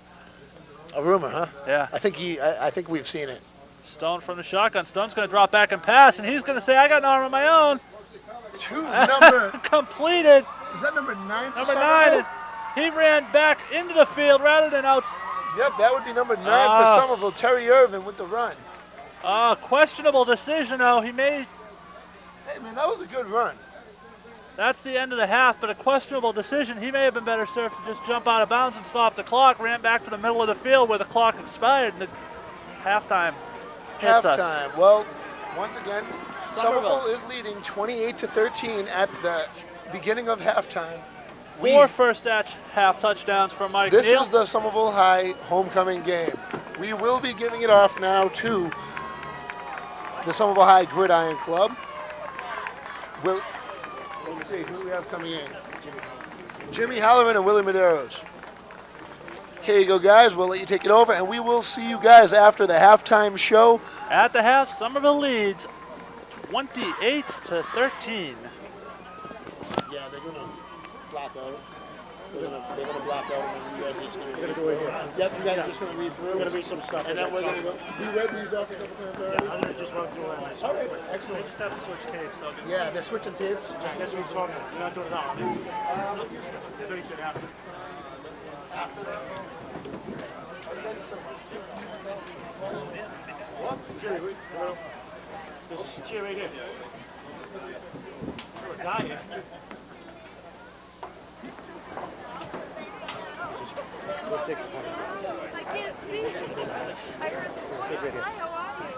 Speaker 2: A rumor, huh?
Speaker 1: Yeah.
Speaker 2: I think we've seen it.
Speaker 1: Stone from the shotgun. Stone's going to drop back and pass, and he's going to say, I got an arm of my own. Completed.
Speaker 2: Is that number 9?
Speaker 1: Number 9. He ran back into the field rather than out.
Speaker 2: Yep, that would be number 9 for Somerville. Terry Irvin with the run.
Speaker 1: Questionable decision, though. He made.
Speaker 2: Hey, man, that was a good run.
Speaker 1: That's the end of the half, but a questionable decision. He may have been better served to just jump out of bounds and stop the clock. Ran back to the middle of the field where the clock expired, and the halftime hits us.
Speaker 2: Halftime. Well, once again, Somerville is leading 28-13 at the beginning of halftime.
Speaker 1: 4 first half touchdowns for Mike
Speaker 2: This
Speaker 1: Neal.
Speaker 2: is the Somerville High homecoming game. We will be giving it off now to the Somerville High Gridiron Club. Let's see who we have coming in. Jimmy Halloran and Willie Medeiros. Here you go, guys. We'll let you take it over, and we will see you guys after the halftime show.
Speaker 1: At the half, Somerville leads 28-13.
Speaker 2: Yeah, they're going to block out. They're going to block out, and you guys are just going to go in here. Yep, you guys are just going to read through. We're going to read some stuff. And then we're going to go. You read these off a couple times already?
Speaker 3: Yeah, I'm going to just run through it.
Speaker 2: All right, excellent.
Speaker 1: Just have to switch tapes. So
Speaker 2: Yeah, they're switching tapes.
Speaker 3: That's what we're talking about. You're not doing it now, are you? 32 and a half. This is chair right here. You're a guy here.
Speaker 4: I can't see. I heard the voice. Hi, how are you?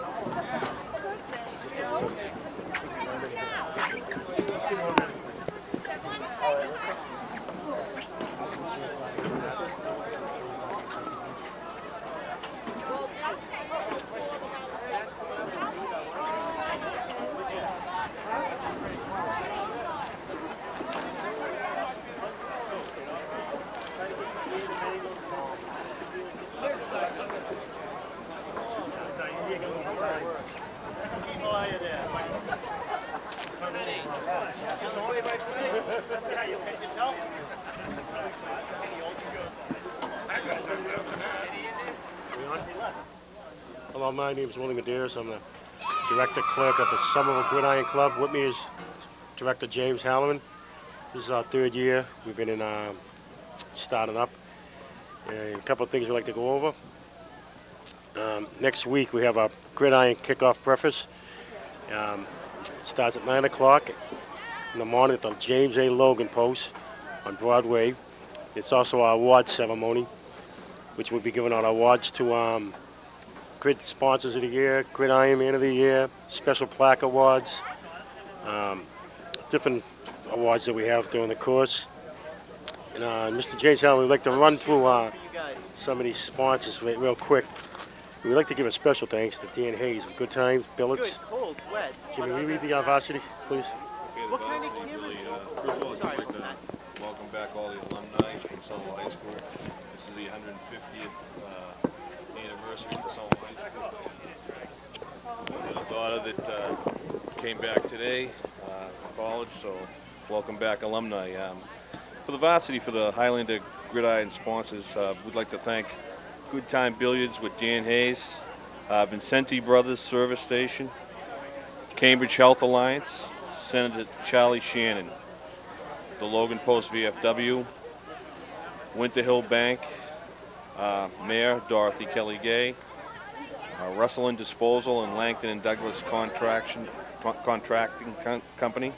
Speaker 3: Hello, my name is Willie Medeiros. I'm the director clerk of the Somerville Gridiron Club. With me is Director James Halloran. This is our 3rd year. We've been in starting up. A couple of things we'd like to go over. Next week we have a Gridiron Kickoff breakfast. It starts at 9 o'clock in the morning at the James A. Logan Post on Broadway. It's also our award ceremony, which we'll be giving out awards to Grid Sponsors of the Year, Gridiron Man of the Year, special plaque awards, different awards that we have during the course. And Mr. James Halloran, we'd like to run through some of these sponsors real quick. We'd like to give a special thanks to Dan Hayes of Good Times Billets.
Speaker 5: Good, cold, wet.
Speaker 3: Can we read the Varsity, please?
Speaker 5: What kind of cameras?
Speaker 6: First of all, I'd like to welcome back all the alumni from Somerville High School. This is the 150th anniversary of Somerville High School. I had a daughter that came back today from college, so welcome back, alumni. For the Varsity, for the Highlander Gridiron sponsors, we'd like to thank Good Time Billiards with Dan Hayes, Vincenti Brothers Service Station, Cambridge Health Alliance, Senator Charlie Shannon, the Logan Post VFW, Winter Hill Bank, Mayor Dorothy Kelly Gay, Russell and Disposal and Langton and Douglas Contracting Company,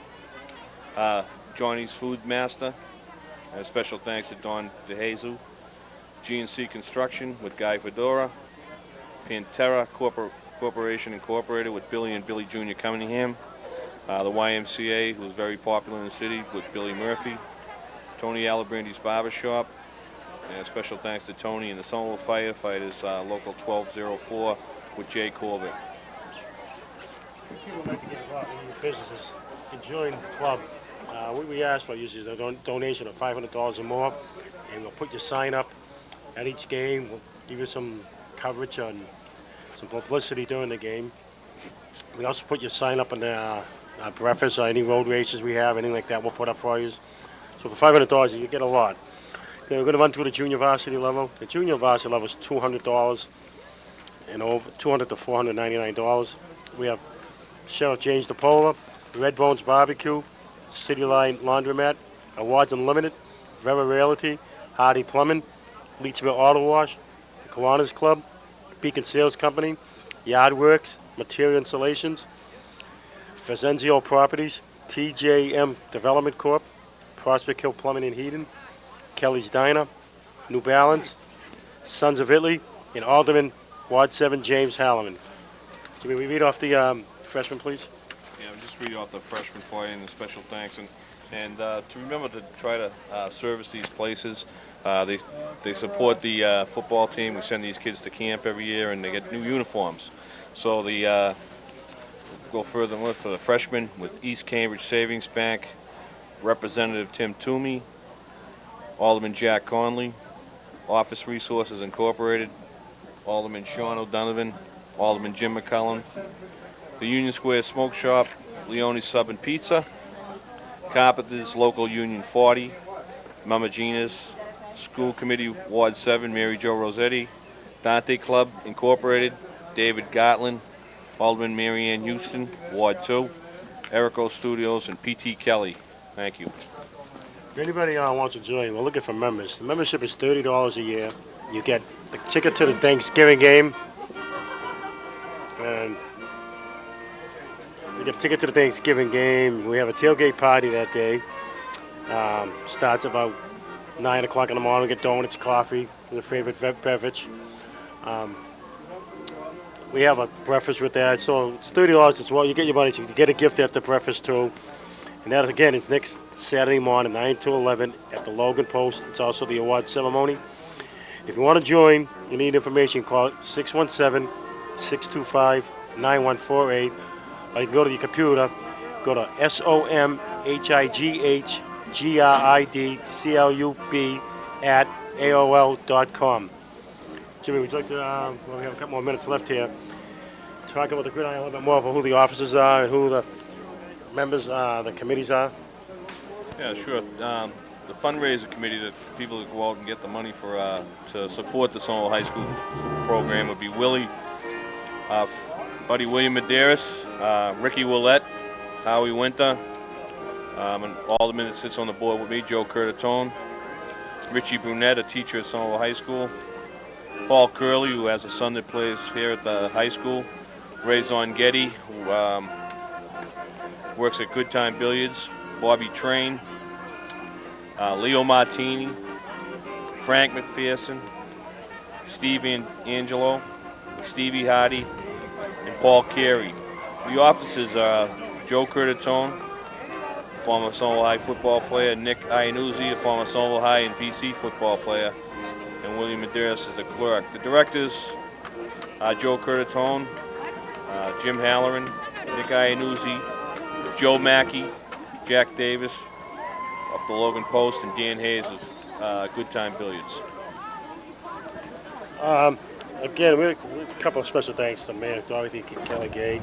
Speaker 6: Johnny's Food Master, and a special thanks to Don DeJesus, G&C Construction with Guy Fedora, Pantera Corporation Incorporated with Billy and Billy Jr. Cunningham, the YMCA, who's very popular in the city, with Billy Murphy, Tony Alabrandi's Barbershop, and a special thanks to Tony and the Somerville Firefighters, Local 1204 with Jay Corbett.
Speaker 3: People like to get involved in your businesses and join the club. What we ask for usually is a donation of $500 or more, and we'll put your sign up at each game. We'll give you some coverage on some publicity during the game. We also put your sign up on the breakfast or any road races we have, anything like that, we'll put up for you. So for $500, you get a lot. Okay, we're going to run through the junior varsity level. The junior varsity level is $200 and over, $200 to $499. We have Sheriff James DePola, Red Bones Barbecue, City Line Laundromat, Awards Unlimited, Vera Realty, Hardy Plumbing, Leachville Auto Wash, the Kiwanis Club, Beacon Sales Company, Yard Works, Material Installations, Fazenzio Properties, TJM Development Corp., Prospect Hill Plumbing and Heating, Kelly's Diner, New Balance, Sons of Italy, and Alderman Ward 7 James Halloran. Can we read off the freshmen, please?
Speaker 6: Yeah, I'll just read off the freshmen for you and the special thanks. And to remember to try to service these places. They support the football team. We send these kids to camp every year, and they get new uniforms. So the go further north for the freshmen with East Cambridge Savings Bank, Representative Tim Toomey, Alderman Jack Conley, Office Resources Incorporated, Alderman Sean O'Donovan, Alderman Jim McCullum, the Union Square Smoke Shop, Leone's Sub and Pizza, Carpenters Local Union 40, Mama Gina's, School Committee Ward 7, Mary Jo Rossetti, Dante Club Incorporated, David Gartland, Alderman Mary Ann Houston, Ward 2, Erico Studios, and P.T. Kelly. Thank you.
Speaker 3: If anybody wants to join, we're looking for members. The membership is $30 a year. You get the ticket to the Thanksgiving game, and you get a ticket to the Thanksgiving game. We have a tailgate party that day. Starts about 9 o'clock in the morning. We get donuts, coffee, and a favorite beverage. We have a breakfast with that, so it's $30 as well. You get your money, so you get a gift at the breakfast too. And that, again, is next Saturday morning, 9 to 11 at the Logan Post. It's also the award ceremony. If you want to join, you need information, call 617-625-9148. Or you can go to your computer, go to SOMHIGHGHGRIDCLUB@AOL.com. Jimmy, would you like to, well, we have a couple more minutes left here, talk about the Gridiron a little bit more about who the officers are and who the members, the committees are?
Speaker 6: Yeah, sure. The Fundraiser Committee, that people that go out and get the money for to support the Somerville High School program would be Buddy William Medeiros, Ricky Willett, Howie Winter, and Alderman that sits on the board with me, Joe Curtatone, Richie Brunette, a teacher at Somerville High School, Paul Curley, who has a son that plays here at the high school, Ray Zongetti, who works at Good Time Billiards, Bobby Train, Leo Martini, Frank McPherson, Steve Angelo, Stevie Hardy, and Paul Carey. The officers are Joe Curtatone, former Somerville High football player, Nick Iannuzzi, a former Somerville High and PC football player, and William Medeiros is the clerk. The directors are Joe Curtatone, Jim Halloran, Nick Iannuzzi, Joe Mackey, Jack Davis up the Logan Post, and Dan Hayes of Good Time Billiards.
Speaker 3: Again, we have a couple of special thanks to Mayor Dorothy Kelly Gay,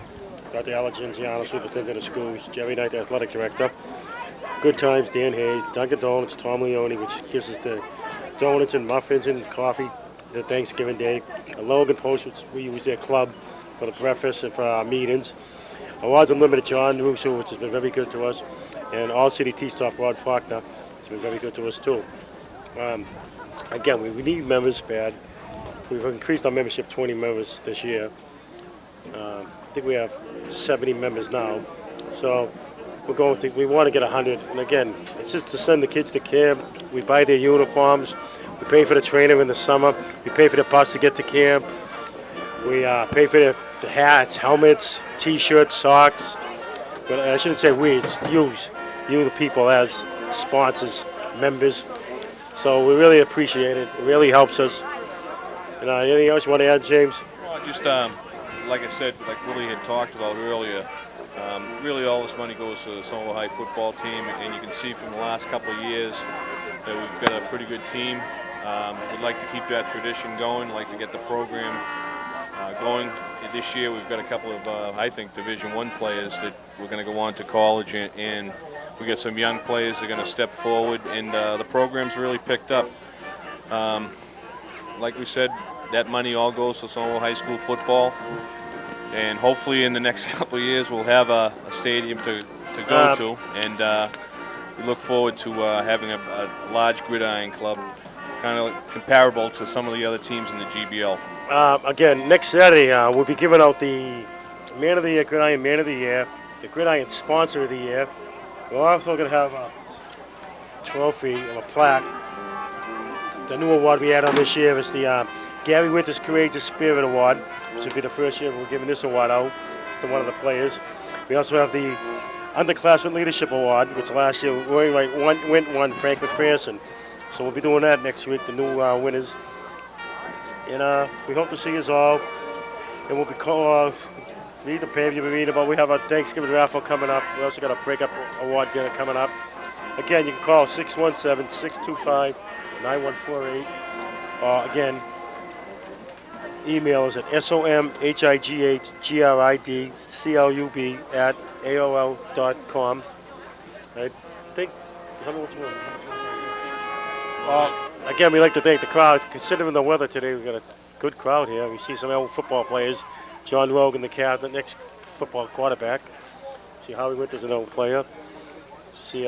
Speaker 3: Dr. Ella Genziano, Superintendent of Schools, Jerry Knight, the Athletic Director. Good Times, Dan Hayes, Dunkin' Donuts, Tom Leone, which gives us the donuts and muffins and coffee the Thanksgiving Day. The Logan Post, which we use their club for the breakfast and for our meetings. Awards Unlimited, John Russo, which has been very good to us. And All City Tea Stop, Rod Faulkner, has been very good to us too. Again, we need members bad. We've increased our membership 20 members this year. I think we have 70 members now. So we want to get 100. And again, it's just to send the kids to camp. We buy their uniforms. We pay for the training in the summer. We pay for the bus to get to camp. We pay for the hats, helmets, T-shirts, socks. But I shouldn't say we, it's you the people as sponsors, members. So we really appreciate it. It really helps us. And anything else you want to add, James?
Speaker 6: Well, just like I said, like Willie had talked about earlier, really all this money goes to the Somerville High football team, and you can see from the last couple of years that we've got a pretty good team. We'd like to keep that tradition going, like to get the program going. This year we've got a couple of, I think, Division I players that we're going to go on to college, and we got some young players that are going to step forward, and the program's really picked up. Like we said, that money all goes to Somerville High School football, and hopefully in the next couple of years we'll have a stadium to go to, and we look forward to having a large gridiron club, kind of comparable to some of the other teams in the GBL.
Speaker 3: Again, next Saturday we'll be giving out the Man of the Year, Gridiron Man of the Year, the Gridiron Sponsor of the Year. We're also going to have a trophy and a plaque. The new award we had on this year is the Gary Winters Courageous Spirit Award, which will be the first year we're giving this award out to one of the players. We also have the Underclassmen Leadership Award, which last year won Frank McPherson. So we'll be doing that next week, the new winners. And we hope to see us all. And we'll be read the page you'll be reading about. We have our Thanksgiving raffle coming up. We also got a breakup award dinner coming up. Again, you can call 617-625-9148. Again, email is at somhighgridclub@aol.com. I think, tell me what you want. Again, we'd like to thank the crowd. Considering the weather today, we've got a good crowd here. We see some old football players. John Rogan, the captain, next football quarterback. See Howie Winters, an old player. See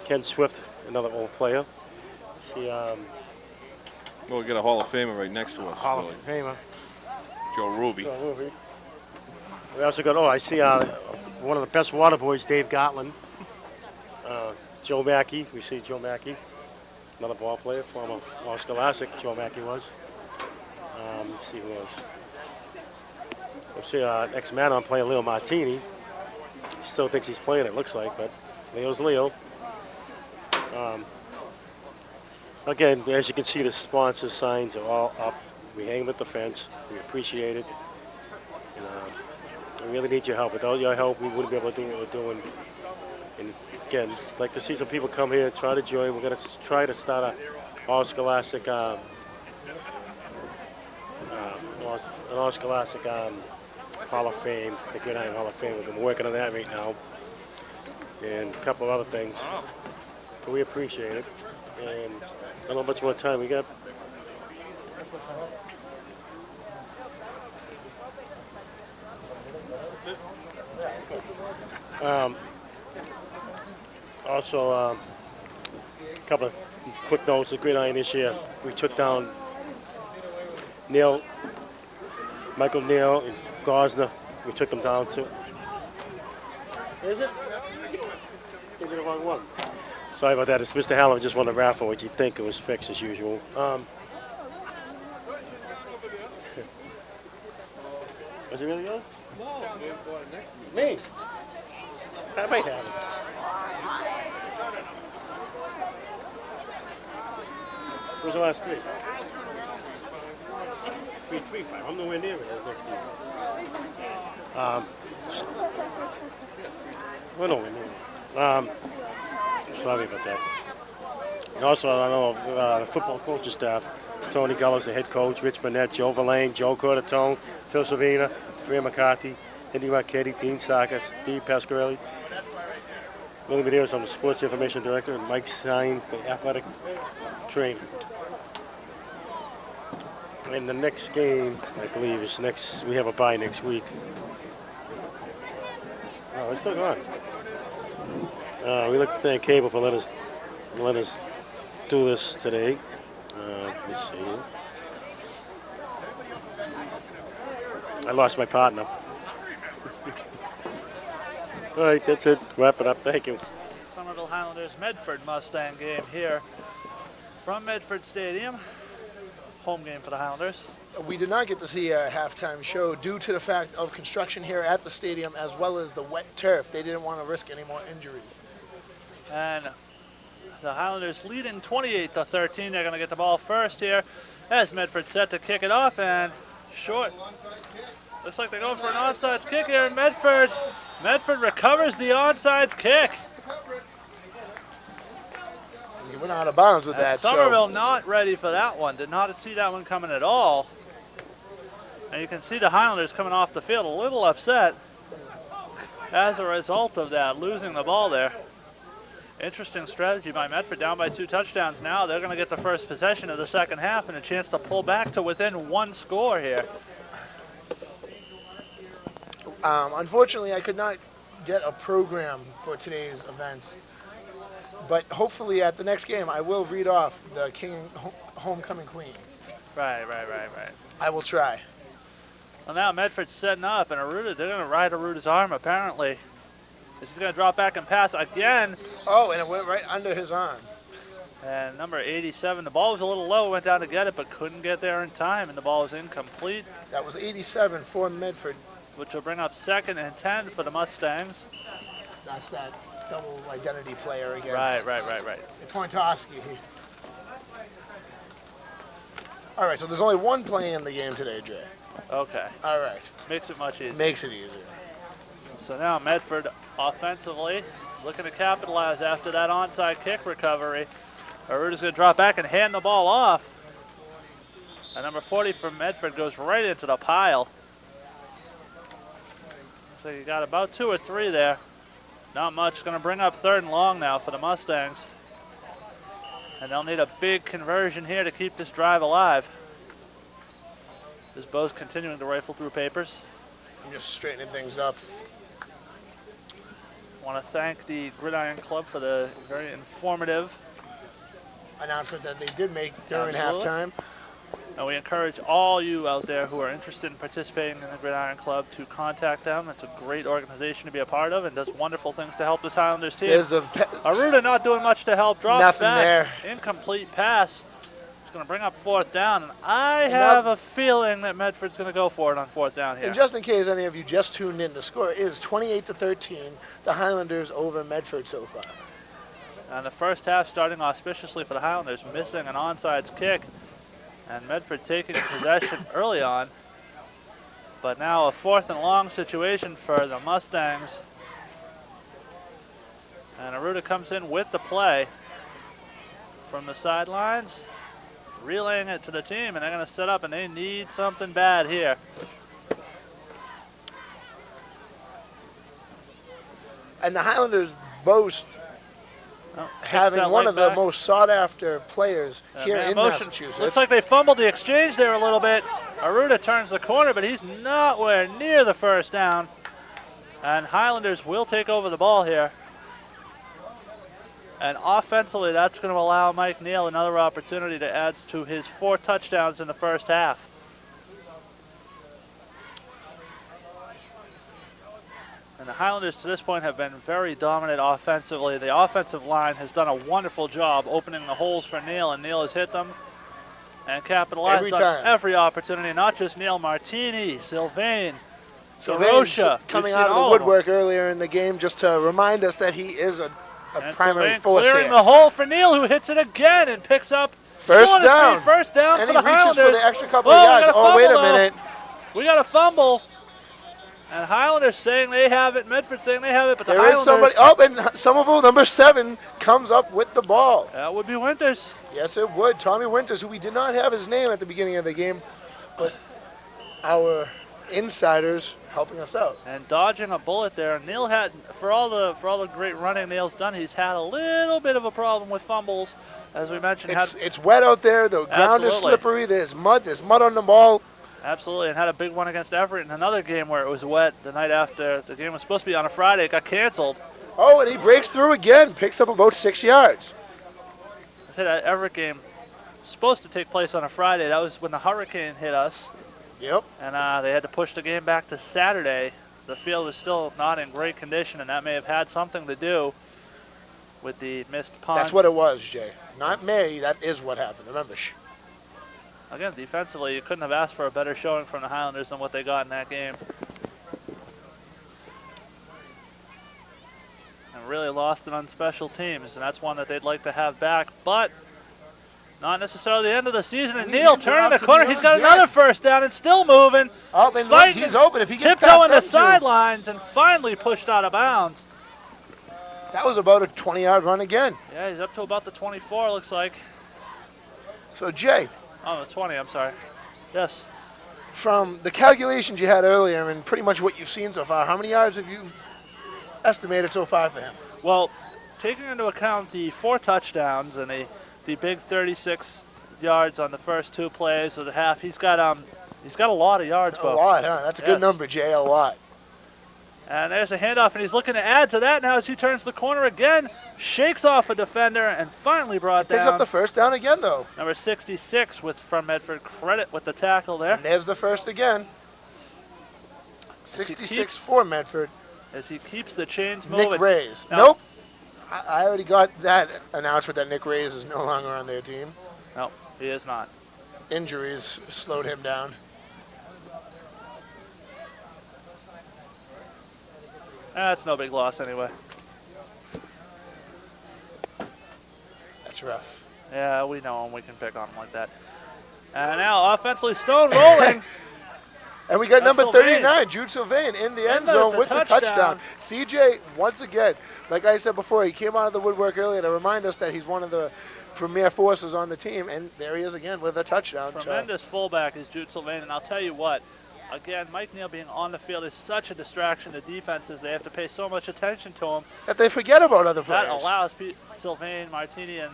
Speaker 3: Ken Swift, another old player. See
Speaker 6: well, we got a Hall of Famer right next to us.
Speaker 3: Hall of Famer.
Speaker 6: Joe Ruby.
Speaker 3: We also got, I see one of the best water boys, Dave Gottland. Joe Mackey, we see Joe Mackey. Another ball player, former All-Scholastic, Joe Mackey was. Let's see who else. We'll see ex-Manon player, Leo Martini. He still thinks he's playing, it looks like, but Leo's Leo. Again, as you can see, the sponsor signs are all up. We hang them at the fence. We appreciate it. And, we really need your help. Without your help, we wouldn't be able to do what we're doing. And again, I'd like to see some people come here and try to join. We're going to try to start an All-Scholastic Hall of Fame, the Gridiron Hall of Fame. We've been working on that right now. And a couple of other things. But we appreciate it. And I don't know how much more time we got. Also, a couple of quick notes of Gridiron this year. We took down Michael Neal and Gosner. We took them down to. Is it? Gave you the wrong one. Sorry about that. It's Mr. Howland just won the raffle, which you'd think it was fixed as usual. Is it really yours? No, me. I might have it. Where's the last three? 335. I'm nowhere near it. We're nowhere near it. Sorry about that. And also, I know the football coaching staff, Tony Gullis, the head coach, Rich Burnett, Joe Verlaine, Joe Cortatone, Phil Savina, Fran McCarthy, Indy Marchetti, Dean Sarkis, Steve Pasquarelli. William Medeiros, I'm the Sports Information Director, and Mike Stein, the Athletic Trainer. And the next game, I believe, is next. We have a bye next week. Oh, it's still going. We like to thank Cable for letting us do this today. Let's see. I lost my partner. All right, that's it. Wrap it up. Thank you.
Speaker 1: Somerville Highlanders Medford Mustang game here from Medford Stadium. Home game for the Highlanders.
Speaker 2: We did not get to see a halftime show due to the fact of construction here at the stadium as well as the wet turf. They didn't want to risk any more injuries.
Speaker 1: And the Highlanders leading 28-13. They're going to get the ball first here as Medford set to kick it off, and short. Looks like they're going for an onside kick here, and Medford recovers the onside kick.
Speaker 2: He went out of bounds with that.
Speaker 1: Somerville not ready for that one. Did not see that one coming at all. And you can see the Highlanders coming off the field a little upset as a result of that, losing the ball there. Interesting strategy by Medford, down by 2 touchdowns now. They're going to get the first possession of the second half and a chance to pull back to within 1 score here.
Speaker 2: Unfortunately, I could not get a program for today's events, but hopefully at the next game I will read off the King Homecoming Queen.
Speaker 1: Right.
Speaker 2: I will try.
Speaker 1: Well, now Medford's setting up, and they're going to ride Aruta's arm apparently. This is going to drop back and pass again.
Speaker 2: Oh, and it went right under his arm.
Speaker 1: And number 87, the ball was a little low, went down to get it, but couldn't get there in time, and the ball was incomplete.
Speaker 2: That was 87 for Medford.
Speaker 1: Which will bring up 2nd and 10 for the Mustangs.
Speaker 2: That's that double identity player again.
Speaker 1: Right.
Speaker 2: Pointowski. All right, so there's only one play in the game today, Jay.
Speaker 1: Okay.
Speaker 2: All right.
Speaker 1: Makes it much easier.
Speaker 2: Makes it easier.
Speaker 1: So now Medford offensively looking to capitalize after that onside kick recovery. Aruta's going to drop back and hand the ball off. And number 40 from Medford goes right into the pile. So you got about 2 or 3 there. Not much. It's going to bring up 3rd and long now for the Mustangs. And they'll need a big conversion here to keep this drive alive. As Beau's continuing to rifle through papers.
Speaker 2: I'm just straightening things up.
Speaker 1: Want to thank the Gridiron Club for the very informative
Speaker 2: announcement that they did make during
Speaker 1: Absolutely.
Speaker 2: halftime.
Speaker 1: And we encourage all you out there who are interested in participating in the Gridiron Club to contact them. It's a great organization to be a part of and does wonderful things to help this Highlanders team. Aruta not doing much to help. Drops
Speaker 2: Nothing
Speaker 1: back.
Speaker 2: there.
Speaker 1: Incomplete pass. It's going to bring up 4th down. And I have a feeling that Medford's going to go for it on 4th down here.
Speaker 2: And just in case any of you just tuned in, the score is 28-13. The Highlanders over Medford so far.
Speaker 1: And the first half starting auspiciously for the Highlanders, missing an onside kick. And Medford taking possession early on. But now a 4th and long situation for the Mustangs. And Aruta comes in with the play from the sidelines, relaying it to the team, and they're going to set up, and they need something bad here.
Speaker 2: And the Highlanders boast having one of the most sought-after players here in Massachusetts.
Speaker 1: Looks like they fumbled the exchange there a little bit. Aruta turns the corner, but he's nowhere near the first down. And Highlanders will take over the ball here. And offensively, that's going to allow Mike Neal another opportunity to add to his 4 touchdowns in the first half. And the Highlanders to this point have been very dominant offensively. The offensive line has done a wonderful job opening the holes for Neal, and Neal has hit them and capitalized on every opportunity. Not just Neal, Martini, Sylvain, Rocha.
Speaker 2: Coming out of the woodwork earlier in the game just to remind us that he is a primary force
Speaker 1: clearing
Speaker 2: here.
Speaker 1: the hole for Neal, who hits it again and picks up
Speaker 2: first down.
Speaker 1: First down
Speaker 2: and
Speaker 1: for the Highlanders.
Speaker 2: And he reaches for the extra couple of yards. Oh, wait a minute.
Speaker 1: We got a fumble. And Highlanders saying they have it, Medford saying they have it, but the
Speaker 2: Highlanders... There is somebody up, and Somerville, number 7, comes up with the ball.
Speaker 1: That would be Winters.
Speaker 2: Yes, it would. Tommy Winters, who we did not have his name at the beginning of the game, but our insiders helping us out.
Speaker 1: And dodging a bullet there. Neil had, for all the great running Neil's done, he's had a little bit of a problem with fumbles, as we mentioned.
Speaker 2: It's wet out there. The ground is slippery. There's mud on the ball.
Speaker 1: Absolutely, and had a big one against Everett in another game where it was wet the night after. The game was supposed to be on a Friday. It got canceled.
Speaker 2: Oh, and he breaks through again. Picks up about 6 yards.
Speaker 1: I said that Everett game was supposed to take place on a Friday. That was when the hurricane hit us.
Speaker 2: Yep.
Speaker 1: And they had to push the game back to Saturday. The field is still not in great condition, and that may have had something to do with the missed punt.
Speaker 2: That's what it was, Jay. Not May. That is what happened. Remember.
Speaker 1: Again, defensively, you couldn't have asked for a better showing from the Highlanders than what they got in that game. And really lost it on special teams, and that's one that they'd like to have back, but not necessarily the end of the season. And Neil turning the corner. He's got another first down and still moving.
Speaker 2: Oh, and look, he's open. If he gets
Speaker 1: tiptoeing the sidelines and finally pushed out of bounds.
Speaker 2: That was about a 20-yard run again.
Speaker 1: Yeah, he's up to about the 24, looks like.
Speaker 2: So, Jay.
Speaker 1: Oh, the 20, I'm sorry. Yes.
Speaker 2: From the calculations you had earlier and pretty much what you've seen so far, how many yards have you estimated so far for him?
Speaker 1: Well, taking into account the 4 touchdowns and the big 36 yards on the first 2 plays of the half, he's got a lot of yards.
Speaker 2: A lot, huh? That's a good number, Jay. A lot.
Speaker 1: And there's a handoff, and he's looking to add to that now as he turns the corner again, shakes off a defender, and finally brought down.
Speaker 2: Picks up the first down again, though.
Speaker 1: Number 66 from Medford. Credit with the tackle there.
Speaker 2: And there's the first again. 66 for Medford.
Speaker 1: As he keeps the chains moving.
Speaker 2: Nick Reyes. Nope. I already got that announcement that Nick Reyes is no longer on their team.
Speaker 1: No, he is not.
Speaker 2: Injuries slowed him down.
Speaker 1: That's no big loss anyway.
Speaker 2: That's rough.
Speaker 1: Yeah, we know him. We can pick on him like that. And now offensively, Stone rolling.
Speaker 2: And we got number 39, Jude Sylvain, in the end zone with the touchdown. CJ, once again, like I said before, he came out of the woodwork earlier to remind us that he's one of the premier forces on the team, and there he is again with a touchdown.
Speaker 1: Tremendous fullback is Jude Sylvain, and I'll tell you what, again, Mike Neal being on the field is such a distraction to defenses. They have to pay so much attention to him.
Speaker 2: That they forget about other players.
Speaker 1: That allows Sylvain, Martini, and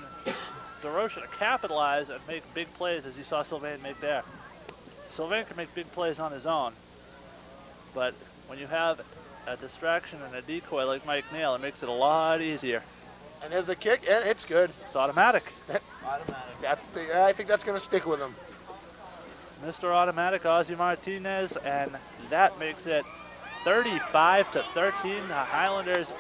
Speaker 1: DeRocha to capitalize and make big plays, as you saw Sylvain make there. Sylvain can make big plays on his own, but when you have a distraction and a decoy like Mike Neal, it makes it a lot easier.
Speaker 2: And there's the kick, and it's good.
Speaker 1: It's automatic.
Speaker 2: Automatic. I think that's going to stick with him.
Speaker 1: Mr. Automatic, Ozzy Martinez, and that makes it 35-13. The Highlanders,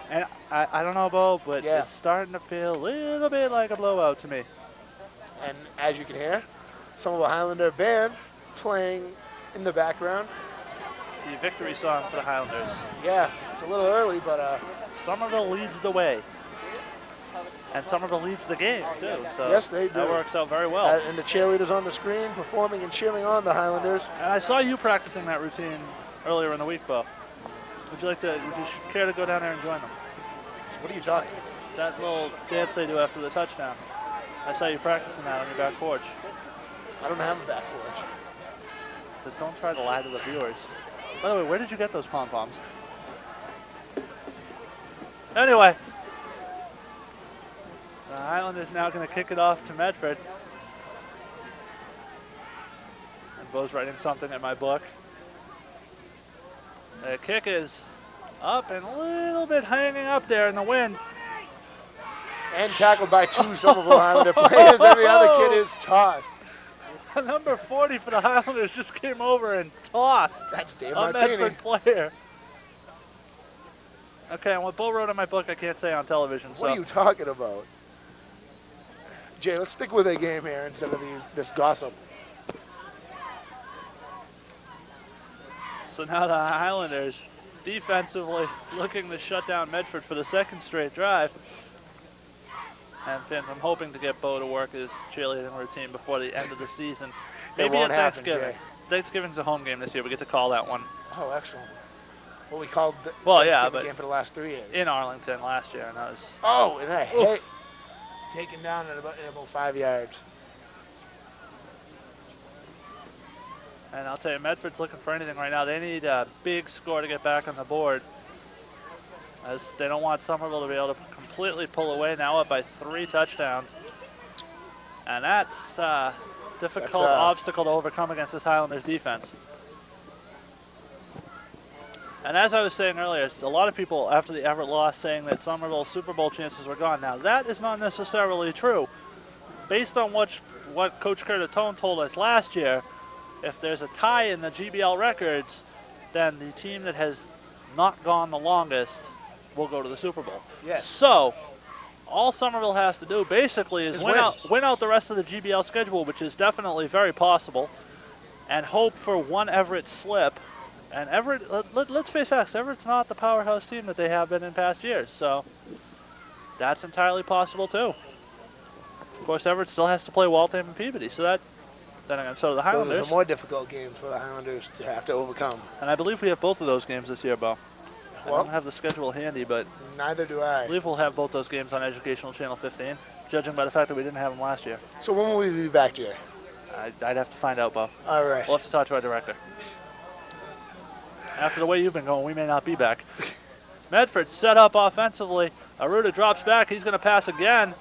Speaker 1: and I don't know, Beau, but it's starting to feel a little bit like a blowout to me.
Speaker 2: And as you can hear, some of the Highlander band playing in the background.
Speaker 1: The victory song for the Highlanders.
Speaker 2: Yeah, it's a little early, but
Speaker 1: Somerville leads the way. And Somerville leads the game, too. So
Speaker 2: yes, they do.
Speaker 1: That works out very well.
Speaker 2: And the cheerleaders on the screen performing and cheering on the Highlanders.
Speaker 1: And I saw you practicing that routine earlier in the week, Beau. Would you care to go down there and join them?
Speaker 2: What are you talking?
Speaker 1: That little dance they do after the touchdown. I saw you practicing that on your back porch.
Speaker 2: I don't have a back porch.
Speaker 1: So don't try to lie to the viewers. By the way, where did you get those pom-poms? Anyway, the Highlanders now going to kick it off to Medford. And Beau's writing something in my book. The kick is up and a little bit hanging up there in the wind.
Speaker 2: And tackled by 2 Somerville Highlander players. Every other kid is tossed.
Speaker 1: Number 40 for the Highlanders just came over and tossed
Speaker 2: That's Dave
Speaker 1: a
Speaker 2: Martini.
Speaker 1: Medford player. Okay, and what Beau wrote in my book, I can't say on television.
Speaker 2: What are you talking about? Jay, let's stick with a game here instead of this gossip.
Speaker 1: So now the Highlanders defensively looking to shut down Medford for the 2nd straight drive. And Finn, I'm hoping to get Beau to work his cheerleading routine before the end of the season. Maybe at Thanksgiving. Thanksgiving's a home game this year. We get to call that one.
Speaker 2: Oh, excellent. Well, we called the
Speaker 1: Thanksgiving
Speaker 2: game for the last 3 years.
Speaker 1: In Arlington last year. And that was
Speaker 2: and I hate taken down in about 5 yards.
Speaker 1: And I'll tell you, Medford's looking for anything right now. They need a big score to get back on the board, as they don't want Somerville to be able to completely pull away. Now up by 3 touchdowns. And that's a difficult obstacle to overcome against this Highlanders defense. And as I was saying earlier, a lot of people after the Everett loss saying that Somerville's Super Bowl chances were gone. Now, that is not necessarily true. Based on what Coach Curtatone told us last year, if there's a tie in the GBL records, then the team that has not gone the longest will go to the Super Bowl.
Speaker 2: Yes.
Speaker 1: So, all Somerville has to do basically is win out the rest of the GBL schedule, which is definitely very possible, and hope for one Everett slip. And Everett, let's face facts, Everett's not the powerhouse team that they have been in past years, so that's entirely possible too. Of course, Everett still has to play Waltham and Peabody, so that, then again, so do the Highlanders.
Speaker 2: Those are more difficult games for the Highlanders to have to overcome.
Speaker 1: And I believe we have both of those games this year, Beau.
Speaker 2: Well,
Speaker 1: I don't have the schedule handy, but
Speaker 2: neither do I.
Speaker 1: I believe we'll have both those games on Educational Channel 15, judging by the fact that we didn't have them last year.
Speaker 2: So when will we be back, Jay?
Speaker 1: I'd have to find out, Beau.
Speaker 2: All right.
Speaker 1: We'll have to talk to our director. After the way you've been going, we may not be back. Medford set up offensively. Aruda drops back. He's going to pass again.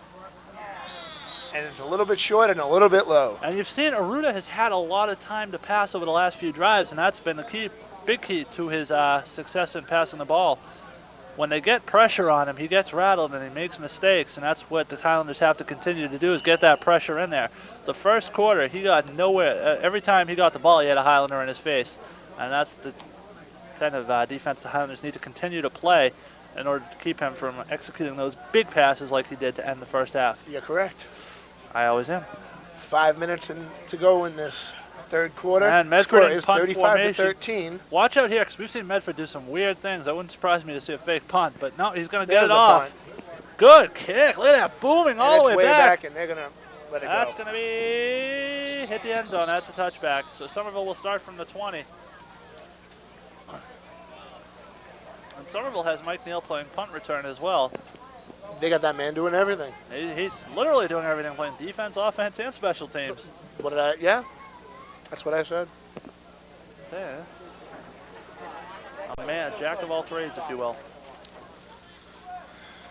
Speaker 2: And it's a little bit short and a little bit low.
Speaker 1: And you've seen Aruda has had a lot of time to pass over the last few drives, and that's been the big key to his success in passing the ball. When they get pressure on him, he gets rattled and he makes mistakes, and that's what the Highlanders have to continue to do, is get that pressure in there. The first quarter, he got nowhere. Every time he got the ball, he had a Highlander in his face. And that's the kind of defense the Highlanders need to continue to play in order to keep him from executing those big passes like he did to end the first half.
Speaker 2: You're correct.
Speaker 1: I always am.
Speaker 2: 5 minutes to go in this third quarter.
Speaker 1: And Medford
Speaker 2: score
Speaker 1: in
Speaker 2: is
Speaker 1: punt
Speaker 2: 35-13.
Speaker 1: Watch out here, because we've seen Medford do some weird things. That wouldn't surprise me to see a fake punt, but no, he's going to get
Speaker 2: There's
Speaker 1: it
Speaker 2: a
Speaker 1: off.
Speaker 2: punt.
Speaker 1: Good kick. Look at that, booming all
Speaker 2: And
Speaker 1: the
Speaker 2: it's
Speaker 1: way
Speaker 2: way
Speaker 1: back.
Speaker 2: and they're going to let it
Speaker 1: That's
Speaker 2: go.
Speaker 1: going to be hit the end zone. That's a touchback. So Somerville will start from the 20. And Somerville has Mike Neal playing punt return as well.
Speaker 2: They got that man doing everything.
Speaker 1: He's literally doing everything, playing defense, offense, and special teams.
Speaker 2: What did I? Yeah, that's what I said.
Speaker 1: Yeah. A man, jack of all trades, if you will.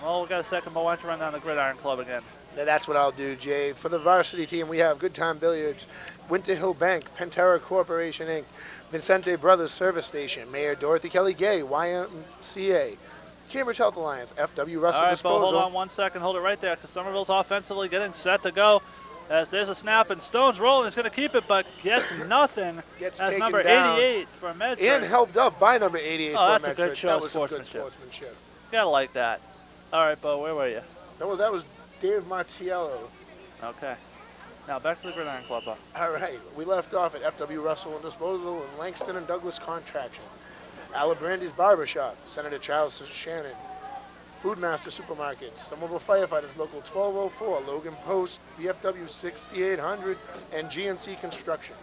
Speaker 1: Well, we got a second, but why don't you run down the Gridiron Club again?
Speaker 2: That's what I'll do, Jay. For the varsity team, we have Good Time Billiards, Winter Hill Bank, Pantera Corporation, Inc., Vincente Brothers Service Station, Mayor Dorothy Kelly Gay, YMCA, Cambridge Health Alliance, FW Russell
Speaker 1: All right,
Speaker 2: Disposal.
Speaker 1: Beau, hold on 1 second. Hold it right there, because Somerville's offensively getting set to go. As there's a snap, and Stone's rolling. He's going to keep it, but gets nothing.
Speaker 2: Gets
Speaker 1: That's
Speaker 2: taken
Speaker 1: number
Speaker 2: down.
Speaker 1: 88 for Medford.
Speaker 2: And helped up by number 88
Speaker 1: Oh,
Speaker 2: for
Speaker 1: that's a
Speaker 2: Medford.
Speaker 1: good show
Speaker 2: That
Speaker 1: of
Speaker 2: was some good
Speaker 1: sportsmanship.
Speaker 2: sportsmanship.
Speaker 1: Gotta like that. All right, Beau, where were you?
Speaker 2: That was Dave Martiello.
Speaker 1: Okay. Now back to the Gridiron Club, Beau.
Speaker 2: All right, we left off at FW Russell and Disposal and Langston and Douglas Contraction, Alabrandy's Barbershop, Senator Charles Shannon, Foodmaster Supermarkets, Somerville Firefighters Local 1204, Logan Post, BFW 6800, and GNC Construction.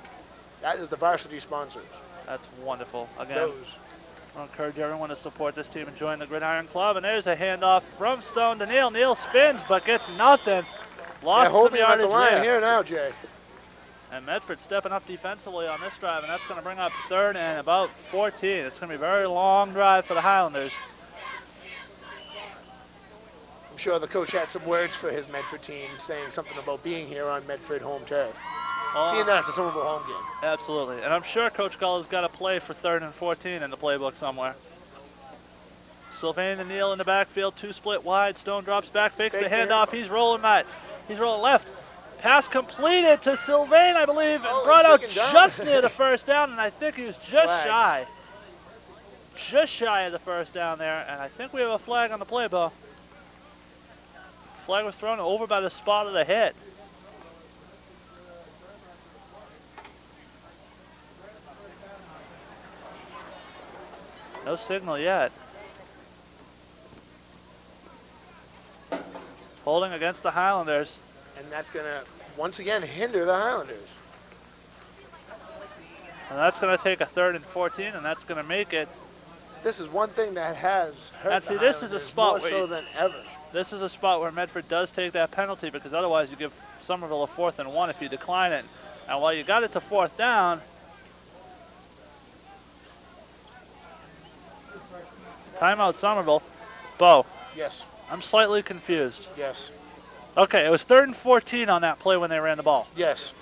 Speaker 2: That is the varsity sponsors.
Speaker 1: That's wonderful. Again,
Speaker 2: Those.
Speaker 1: I encourage everyone to support this team and join the Gridiron Club. And there's a handoff from Stone to Neal. Neal spins, but gets nothing. Lost some
Speaker 2: holding at
Speaker 1: yardage
Speaker 2: the line
Speaker 1: there.
Speaker 2: here now, Jay.
Speaker 1: And Medford stepping up defensively on this drive, and that's going to bring up third and about 14. It's going to be a very long drive for the Highlanders.
Speaker 2: I'm sure the coach had some words for his Medford team, saying something about being here on Medford home turf. Seeing that it's a Somerville home game.
Speaker 1: Absolutely. And I'm sure Coach Gull has got a play for 3rd and 14 in the playbook somewhere. Sylvain and Neal in the backfield, 2 split wide. Stone drops back, fakes the handoff. He's rolling right. He's rolling left. Pass completed to Sylvain, I believe, and brought out just near the first down, and I think he was just shy. Just shy of the first down there, and I think we have a flag on the play, Beau. Flag was thrown over by the spot of the hit. No signal yet. Holding against the Highlanders.
Speaker 2: And that's going to, once again, hinder the Highlanders.
Speaker 1: And that's going to take a 3rd and 14, and that's going to make it.
Speaker 2: This is one thing that has hurt
Speaker 1: And see,
Speaker 2: the
Speaker 1: this is a
Speaker 2: Highlanders
Speaker 1: spot
Speaker 2: more
Speaker 1: where
Speaker 2: so
Speaker 1: you-
Speaker 2: than ever.
Speaker 1: This is a spot where Medford does take that penalty, because otherwise you give Somerville a 4th and 1 if you decline it. And while you got it to 4th down, Timeout Somerville. Beau,
Speaker 2: Yes.
Speaker 1: I'm slightly confused.
Speaker 2: Yes.
Speaker 1: Okay, it was 3rd and 14 on that play when they ran the ball.
Speaker 2: Yes.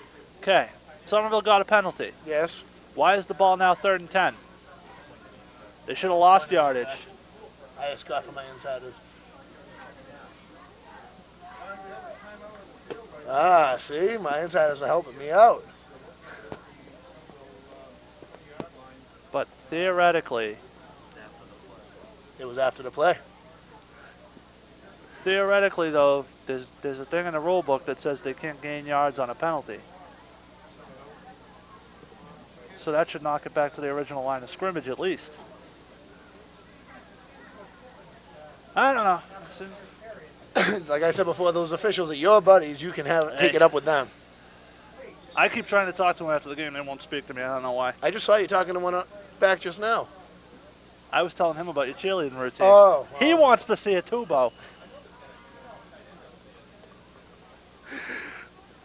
Speaker 1: Okay, Somerville got a penalty.
Speaker 2: Yes.
Speaker 1: Why is the ball now 3rd and 10? They should have lost yardage.
Speaker 2: I just got from my insiders. Ah, see, my insiders are helping me out.
Speaker 1: But theoretically,
Speaker 2: It was after the play.
Speaker 1: though, there's a thing in the rule book that says they can't gain yards on a penalty. So that should knock it back to the original line of scrimmage at least. I don't know.
Speaker 2: Like I said before, those officials are your buddies. You can take it up with them.
Speaker 1: I keep trying to talk to them after the game. They won't speak to me. I don't know why.
Speaker 2: I just saw you talking to one back just now.
Speaker 1: I was telling him about your cheerleading routine.
Speaker 2: Oh.
Speaker 1: He wants to see it too, Beau.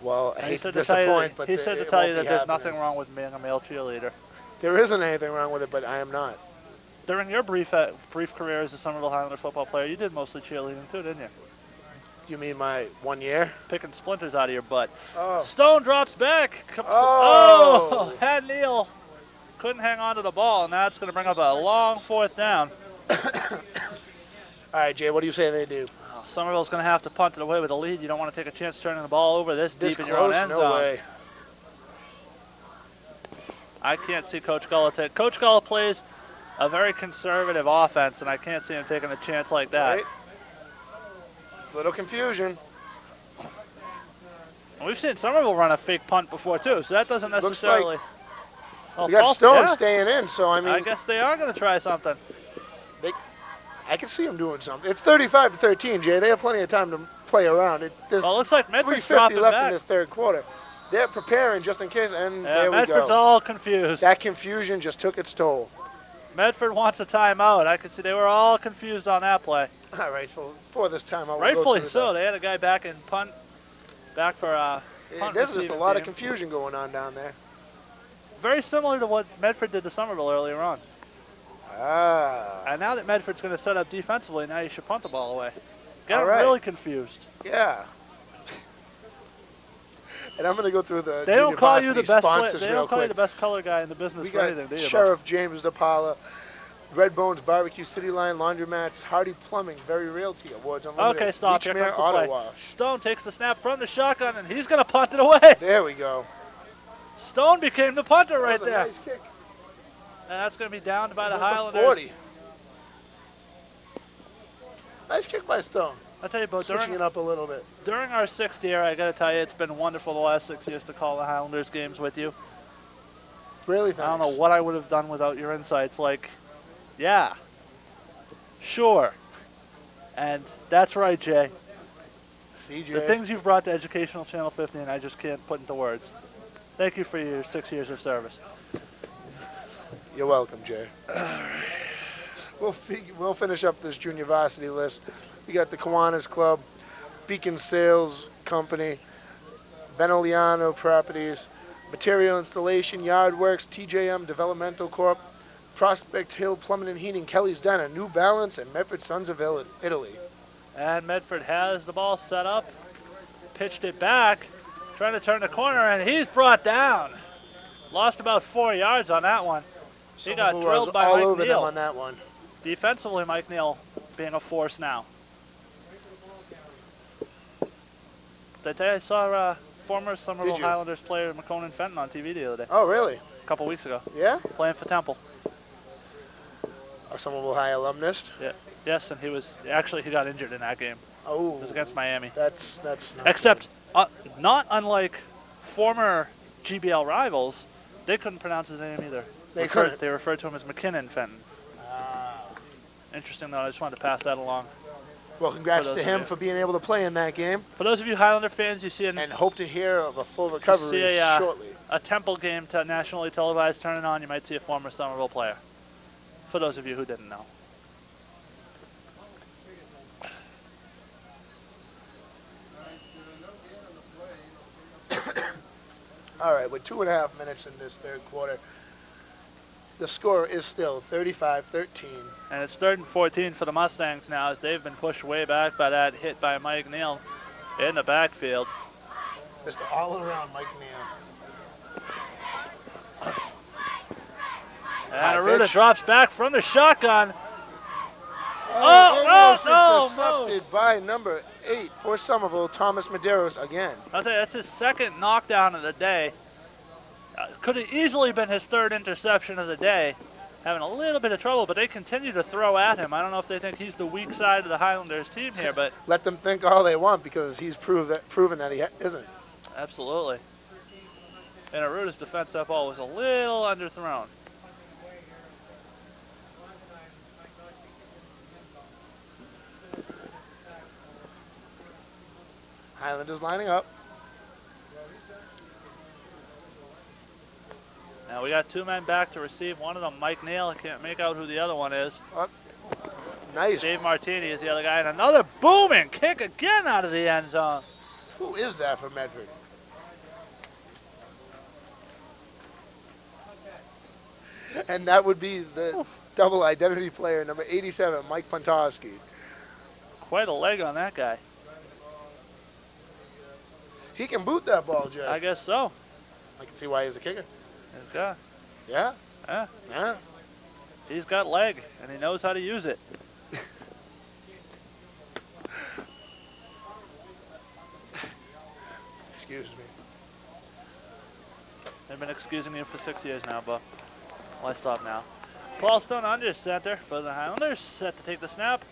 Speaker 2: Well, I
Speaker 1: And
Speaker 2: hate to disappoint, but
Speaker 1: he said to
Speaker 2: it
Speaker 1: tell you
Speaker 2: won't
Speaker 1: that
Speaker 2: be
Speaker 1: there's
Speaker 2: happening.
Speaker 1: nothing wrong with being a male cheerleader.
Speaker 2: There isn't anything wrong with it, but I am not.
Speaker 1: During your brief career as a Somerville Highlander football player, you did mostly cheerleading too, didn't you?
Speaker 2: You mean my 1 year?
Speaker 1: Picking splinters out of your butt.
Speaker 2: Oh.
Speaker 1: Stone drops back.
Speaker 2: Oh.
Speaker 1: Had Neal. Couldn't hang on to the ball, and that's going to bring up a long 4th down.
Speaker 2: All right, Jay, what do you say they do?
Speaker 1: Somerville's going to have to punt it away with a lead. You don't want to take a chance turning the ball over this
Speaker 2: This
Speaker 1: deep in your own
Speaker 2: close?
Speaker 1: end
Speaker 2: No
Speaker 1: zone.
Speaker 2: way.
Speaker 1: I can't see Coach Gullah take. Coach Gullah plays a very conservative offense, and I can't see him taking a chance like that.
Speaker 2: Right. Little confusion.
Speaker 1: And we've seen Somerville run a fake punt before too, so that doesn't
Speaker 2: Looks
Speaker 1: necessarily. Oh,
Speaker 2: We got
Speaker 1: false-
Speaker 2: Stone
Speaker 1: yeah.
Speaker 2: staying in, so I mean,
Speaker 1: I guess they are going to try something.
Speaker 2: I can see them doing something. It's 35-13, Jay. They have plenty of time to play around. There's
Speaker 1: Well, it looks like Medford's
Speaker 2: 3:50
Speaker 1: dropping
Speaker 2: left
Speaker 1: back.
Speaker 2: in this third quarter. They're preparing just in case, and
Speaker 1: Yeah,
Speaker 2: there we
Speaker 1: Medford's
Speaker 2: go.
Speaker 1: all confused.
Speaker 2: That confusion just took its toll.
Speaker 1: Medford wants a timeout. I could see they were all confused on that play.
Speaker 2: All right, so for this time, I will
Speaker 1: Rightfully
Speaker 2: go through
Speaker 1: so. They had a guy back in punt, back for punt
Speaker 2: There's just a
Speaker 1: receiving
Speaker 2: lot of
Speaker 1: team.
Speaker 2: confusion going on down there.
Speaker 1: Very similar to what Medford did to Somerville earlier on.
Speaker 2: Ah,
Speaker 1: And now that Medford's going to set up defensively, now you should punt the ball away. Get
Speaker 2: All
Speaker 1: them
Speaker 2: right.
Speaker 1: really confused.
Speaker 2: yeah. And I'm going to go through the
Speaker 1: They don't call you the best
Speaker 2: sponsors
Speaker 1: They
Speaker 2: real
Speaker 1: don't call you
Speaker 2: quick.
Speaker 1: the best color guy in the business
Speaker 2: We
Speaker 1: for
Speaker 2: got
Speaker 1: anything, do you?
Speaker 2: Sheriff James DePaula, Red Bones Barbecue, City Line Laundromats, Hardy Plumbing, Very Realty, Awards Unlimited.
Speaker 1: Okay, stop. Here
Speaker 2: Beachmere
Speaker 1: comes the
Speaker 2: Auto
Speaker 1: play.
Speaker 2: Wash.
Speaker 1: Stone takes the snap from the shotgun, and he's going to punt it away.
Speaker 2: There we go.
Speaker 1: Stone became the punter right
Speaker 2: That was a
Speaker 1: there.
Speaker 2: nice kick.
Speaker 1: And that's going to be downed by the
Speaker 2: About
Speaker 1: Highlanders.
Speaker 2: 40. Nice kick by Stone.
Speaker 1: I'll tell you, Beau,
Speaker 2: Switching it up a little bit.
Speaker 1: during our 6th year, I got to tell you, it's been wonderful the last 6 years to call the Highlanders games with you.
Speaker 2: Really,
Speaker 1: I
Speaker 2: thanks.
Speaker 1: don't know what I would have done without your insights. Like, yeah, sure. And that's right, Jay.
Speaker 2: CJ.
Speaker 1: The things you've brought to Educational Channel 15, I just can't put into words. Thank you for your 6 years of service.
Speaker 2: You're welcome, Jay. We'll finish up this junior varsity list. We got the Kiwanis Club, Beacon Sales Company, Venoliano Properties, Material Installation, Yard Works, TJM Developmental Corp., Prospect Hill Plumbing and Heating, Kelly's Diner, New Balance, and Medford Sons of Italy.
Speaker 1: And Medford has the ball set up, pitched it back, trying to turn the corner, and he's brought down. Lost about 4 yards on that one. He got
Speaker 2: Someone
Speaker 1: drilled
Speaker 2: was
Speaker 1: by
Speaker 2: all
Speaker 1: Mike
Speaker 2: over
Speaker 1: Neal.
Speaker 2: them on that one.
Speaker 1: Defensively, Mike Neal being a force now. Did I tell you I saw former Somerville
Speaker 2: Did you?
Speaker 1: Highlanders player McConan Fenton on TV the other day,
Speaker 2: Oh, really?
Speaker 1: a couple weeks ago,
Speaker 2: Yeah?
Speaker 1: playing for Temple.
Speaker 2: A Somerville High alumnus?
Speaker 1: Yeah. Yes, and he got injured in that game.
Speaker 2: Oh,
Speaker 1: It was against Miami.
Speaker 2: that's not
Speaker 1: Except, not unlike former GBL rivals, they couldn't pronounce his name either.
Speaker 2: They couldn't.
Speaker 1: They referred to him as McKinnon Fenton. Interesting, though. I just wanted to pass that along.
Speaker 2: Well, congrats
Speaker 1: For those
Speaker 2: to
Speaker 1: of
Speaker 2: him
Speaker 1: you.
Speaker 2: for being able to play in that game,
Speaker 1: For those of you Highlander fans, you see
Speaker 2: and hope to hear of a full recovery shortly.
Speaker 1: a Temple game nationally televised turning on, you might see a former Somerville player. For those of you who didn't know.
Speaker 2: All right, with 2.5 minutes in this third quarter, the score is still 35-13.
Speaker 1: And it's 3rd and 14 for the Mustangs now as they've been pushed way back by that hit by Mike Neal in the backfield.
Speaker 2: Mr. All-Around Mike Neal.
Speaker 1: And Aruda drops back from the shotgun.
Speaker 2: Almost
Speaker 1: no,
Speaker 2: intercepted by number 8 for Somerville, Thomas Medeiros again.
Speaker 1: I'll tell you, that's his 2nd knockdown of the day. Could have easily been his 3rd interception of the day. Having a little bit of trouble, but they continue to throw at him. I don't know if they think he's the weak side of the Highlanders team here, but
Speaker 2: let them think all they want because he's proven that he isn't.
Speaker 1: Absolutely. And Aruda's defense that ball was a little underthrown.
Speaker 2: Highlanders lining up.
Speaker 1: Now we got 2 men back to receive. One of them, Mike Neal. I can't make out who the other one is.
Speaker 2: Nice.
Speaker 1: Dave Martini is the other guy. And another booming kick again out of the end zone.
Speaker 2: Who is that for Medford? And that would be the double identity player, number 87, Mike Pontowski.
Speaker 1: Quite a leg on that guy.
Speaker 2: He can boot that ball, Jay.
Speaker 1: I guess so.
Speaker 2: I can see why he's a kicker.
Speaker 1: This guy.
Speaker 2: Yeah?
Speaker 1: Yeah.
Speaker 2: Yeah.
Speaker 1: He's got leg, and he knows how to use it.
Speaker 2: Excuse me.
Speaker 1: They've been excusing you for 6 years now, Beau. Why stop now? Paul Stone under center for the Highlanders. Set to take the snap.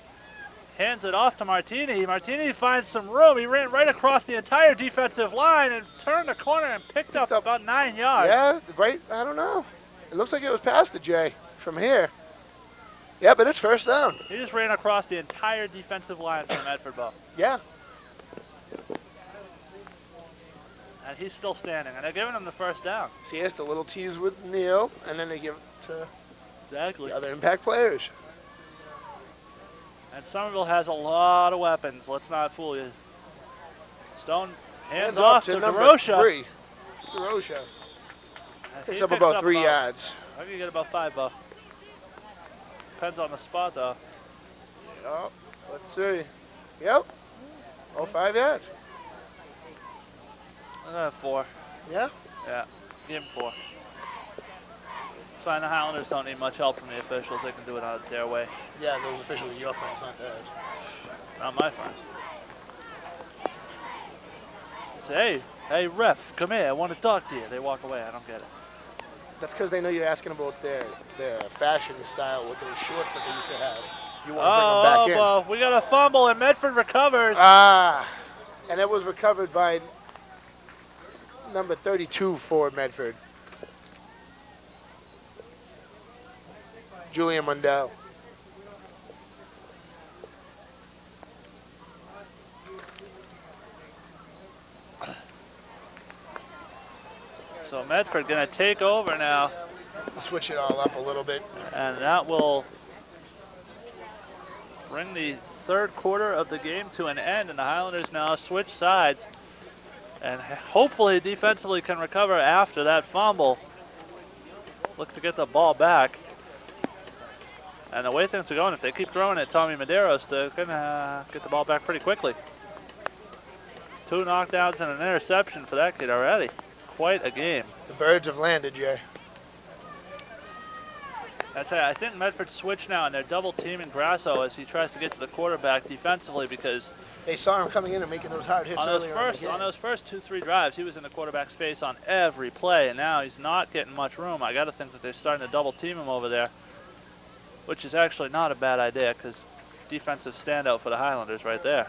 Speaker 1: Hands it off to Martini. Martini finds some room. He ran right across the entire defensive line and turned the corner and picked up about 9 yards.
Speaker 2: Yeah, right. I don't know. It looks like it was past the J from here. Yeah, but it's first down.
Speaker 1: He just ran across the entire defensive line for Medford, Beau.
Speaker 2: Yeah.
Speaker 1: And he's still standing, and they're giving him the first down.
Speaker 2: See, it's the little tease with Neal, and then they give it to
Speaker 1: Exactly.
Speaker 2: the other impact players.
Speaker 1: And Somerville has a lot of weapons. Let's not fool you. Stone hands off to
Speaker 2: number
Speaker 1: DeRocha.
Speaker 2: 3. DeRocha. Picks up about 3 yards.
Speaker 1: I can get about 5, Beau. Depends on the spot, though.
Speaker 2: Yep. Let's see. Yep. Oh, 5 yards.
Speaker 1: I'm gonna have 4.
Speaker 2: Yeah?
Speaker 1: Yeah, give him 4. It's fine. The Highlanders don't need much help from the officials. They can do it on their way.
Speaker 2: Yeah, those officials are your friends, not theirs.
Speaker 1: Not my friends. Say, hey, ref, come here. I want to talk to you. They walk away. I don't get it.
Speaker 2: That's because they know you're asking about their fashion style with those shorts that they used to have. You want to bring them back in.
Speaker 1: We got a fumble, and Medford recovers.
Speaker 2: And it was recovered by number 32 for Medford. Julian Mundell.
Speaker 1: So Medford going to take over now.
Speaker 2: Switch it all up a little bit.
Speaker 1: And that will bring the 3rd quarter of the game to an end. And the Highlanders now switch sides. And hopefully defensively can recover after that fumble. Look to get the ball back. And the way things are going, if they keep throwing at Tommy Medeiros, they're going to get the ball back pretty quickly. 2 knockdowns and an interception for that kid already. Quite a game.
Speaker 2: The birds have landed, Jay.
Speaker 1: That's it. I think Medford switched now, and they're double teaming Grasso as he tries to get to the quarterback defensively because
Speaker 2: they saw him coming in and making those hard hits
Speaker 1: on those first 2-3 drives, he was in the quarterback's face on every play, and now he's not getting much room. I got to think that they're starting to double team him over there, which is actually not a bad idea because defensive standout for the Highlanders right there.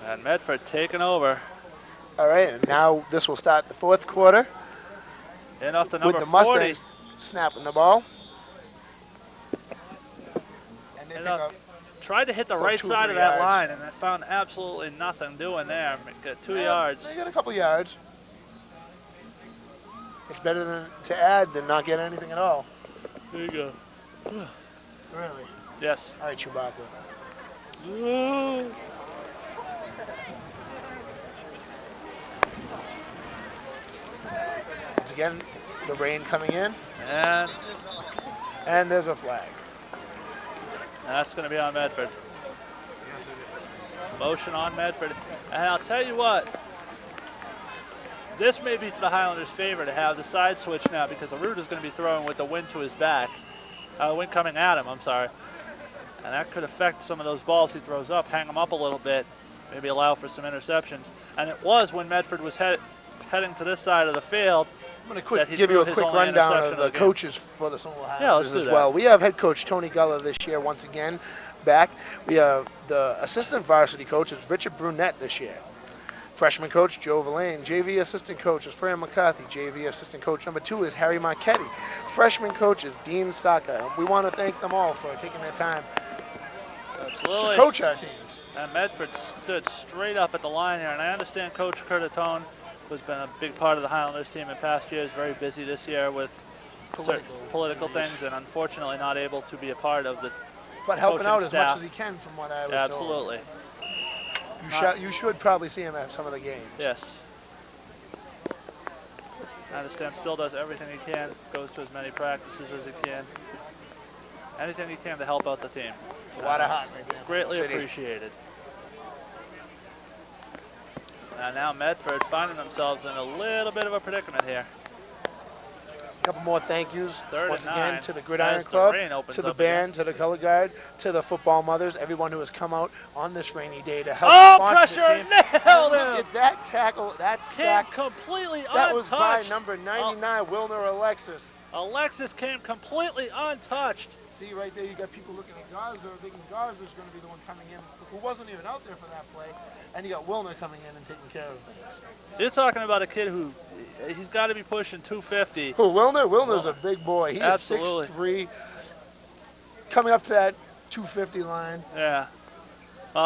Speaker 1: And Medford taking over.
Speaker 2: All right, and now this will start the 4th quarter.
Speaker 1: And off the number
Speaker 2: with the Mustangs
Speaker 1: 40.
Speaker 2: Snapping the ball. And they pick up
Speaker 1: tried to hit the right side of that line, and I found absolutely nothing doing there. Got 2 yards.
Speaker 2: They got a couple yards. It's better to add than not get anything at all.
Speaker 1: There you go.
Speaker 2: Really?
Speaker 1: Yes.
Speaker 2: All right, Chewbacca. Once again, The rain coming in,
Speaker 1: And
Speaker 2: there's a flag.
Speaker 1: that's going to be on Medford. Motion on Medford. And I'll tell you what, this may be to the Highlanders' favor to have the side switch now because Arud is going to be throwing with the wind to his back. Wind coming at him, I'm sorry. And that could affect some of those balls he throws up, hang them up a little bit, maybe allow for some interceptions. And it was when Medford was heading to this side of the field.
Speaker 2: I'm going to give you a quick rundown of the coaches for the Somerville Highlanders as well. We have head coach Tony Guller this year once again back. We have the assistant varsity coach is Richard Brunette this year. Freshman coach Joe Verlaine. JV assistant coach is Fran McCarthy. JV assistant coach number 2 is Harry Marchetti. Freshman coach is Dean Saka. We want to thank them all for taking their time
Speaker 1: Absolutely.
Speaker 2: to coach our teams.
Speaker 1: And Medford stood straight up at the line here. And I understand Coach Curtatone, who's been a big part of the Highlanders team in past years, very busy this year with political things and unfortunately not able to be a part of the
Speaker 2: But helping out as much
Speaker 1: staff.
Speaker 2: as he can from what I was
Speaker 1: Absolutely.
Speaker 2: told. You should probably see him at some of the games.
Speaker 1: Yes. I understand still does everything he can, goes to as many practices as he can. Anything he can to help out the team.
Speaker 2: It's a lot of heart right there.
Speaker 1: Greatly
Speaker 2: City.
Speaker 1: appreciated. And now Medford finding themselves in a little bit of a predicament here.
Speaker 2: A couple more thank yous once again
Speaker 1: 9
Speaker 2: to the Gridiron
Speaker 1: as the
Speaker 2: Club,
Speaker 1: rain opens
Speaker 2: to the
Speaker 1: up
Speaker 2: band, to the color guard, to the football mothers, everyone who has come out on this rainy day to help
Speaker 1: Oh,
Speaker 2: sponsor
Speaker 1: pressure!
Speaker 2: the team.
Speaker 1: Nailed
Speaker 2: Look
Speaker 1: him!
Speaker 2: at that tackle, that
Speaker 1: Came
Speaker 2: sack.
Speaker 1: completely
Speaker 2: That was by
Speaker 1: untouched.
Speaker 2: number 99, Wilner Alexis.
Speaker 1: Alexis came completely untouched.
Speaker 2: See right there, you got people looking at Gosler, thinking Gosler's going to be the one coming in, who wasn't even out there for that play. And you got Wilner coming in and taking care of things.
Speaker 1: You're talking about a kid who, he's got to be pushing 250.
Speaker 2: Who, Wilner? Wilner's a big boy. He
Speaker 1: Absolutely.
Speaker 2: is 6'3", coming up to that 250 line.
Speaker 1: Yeah.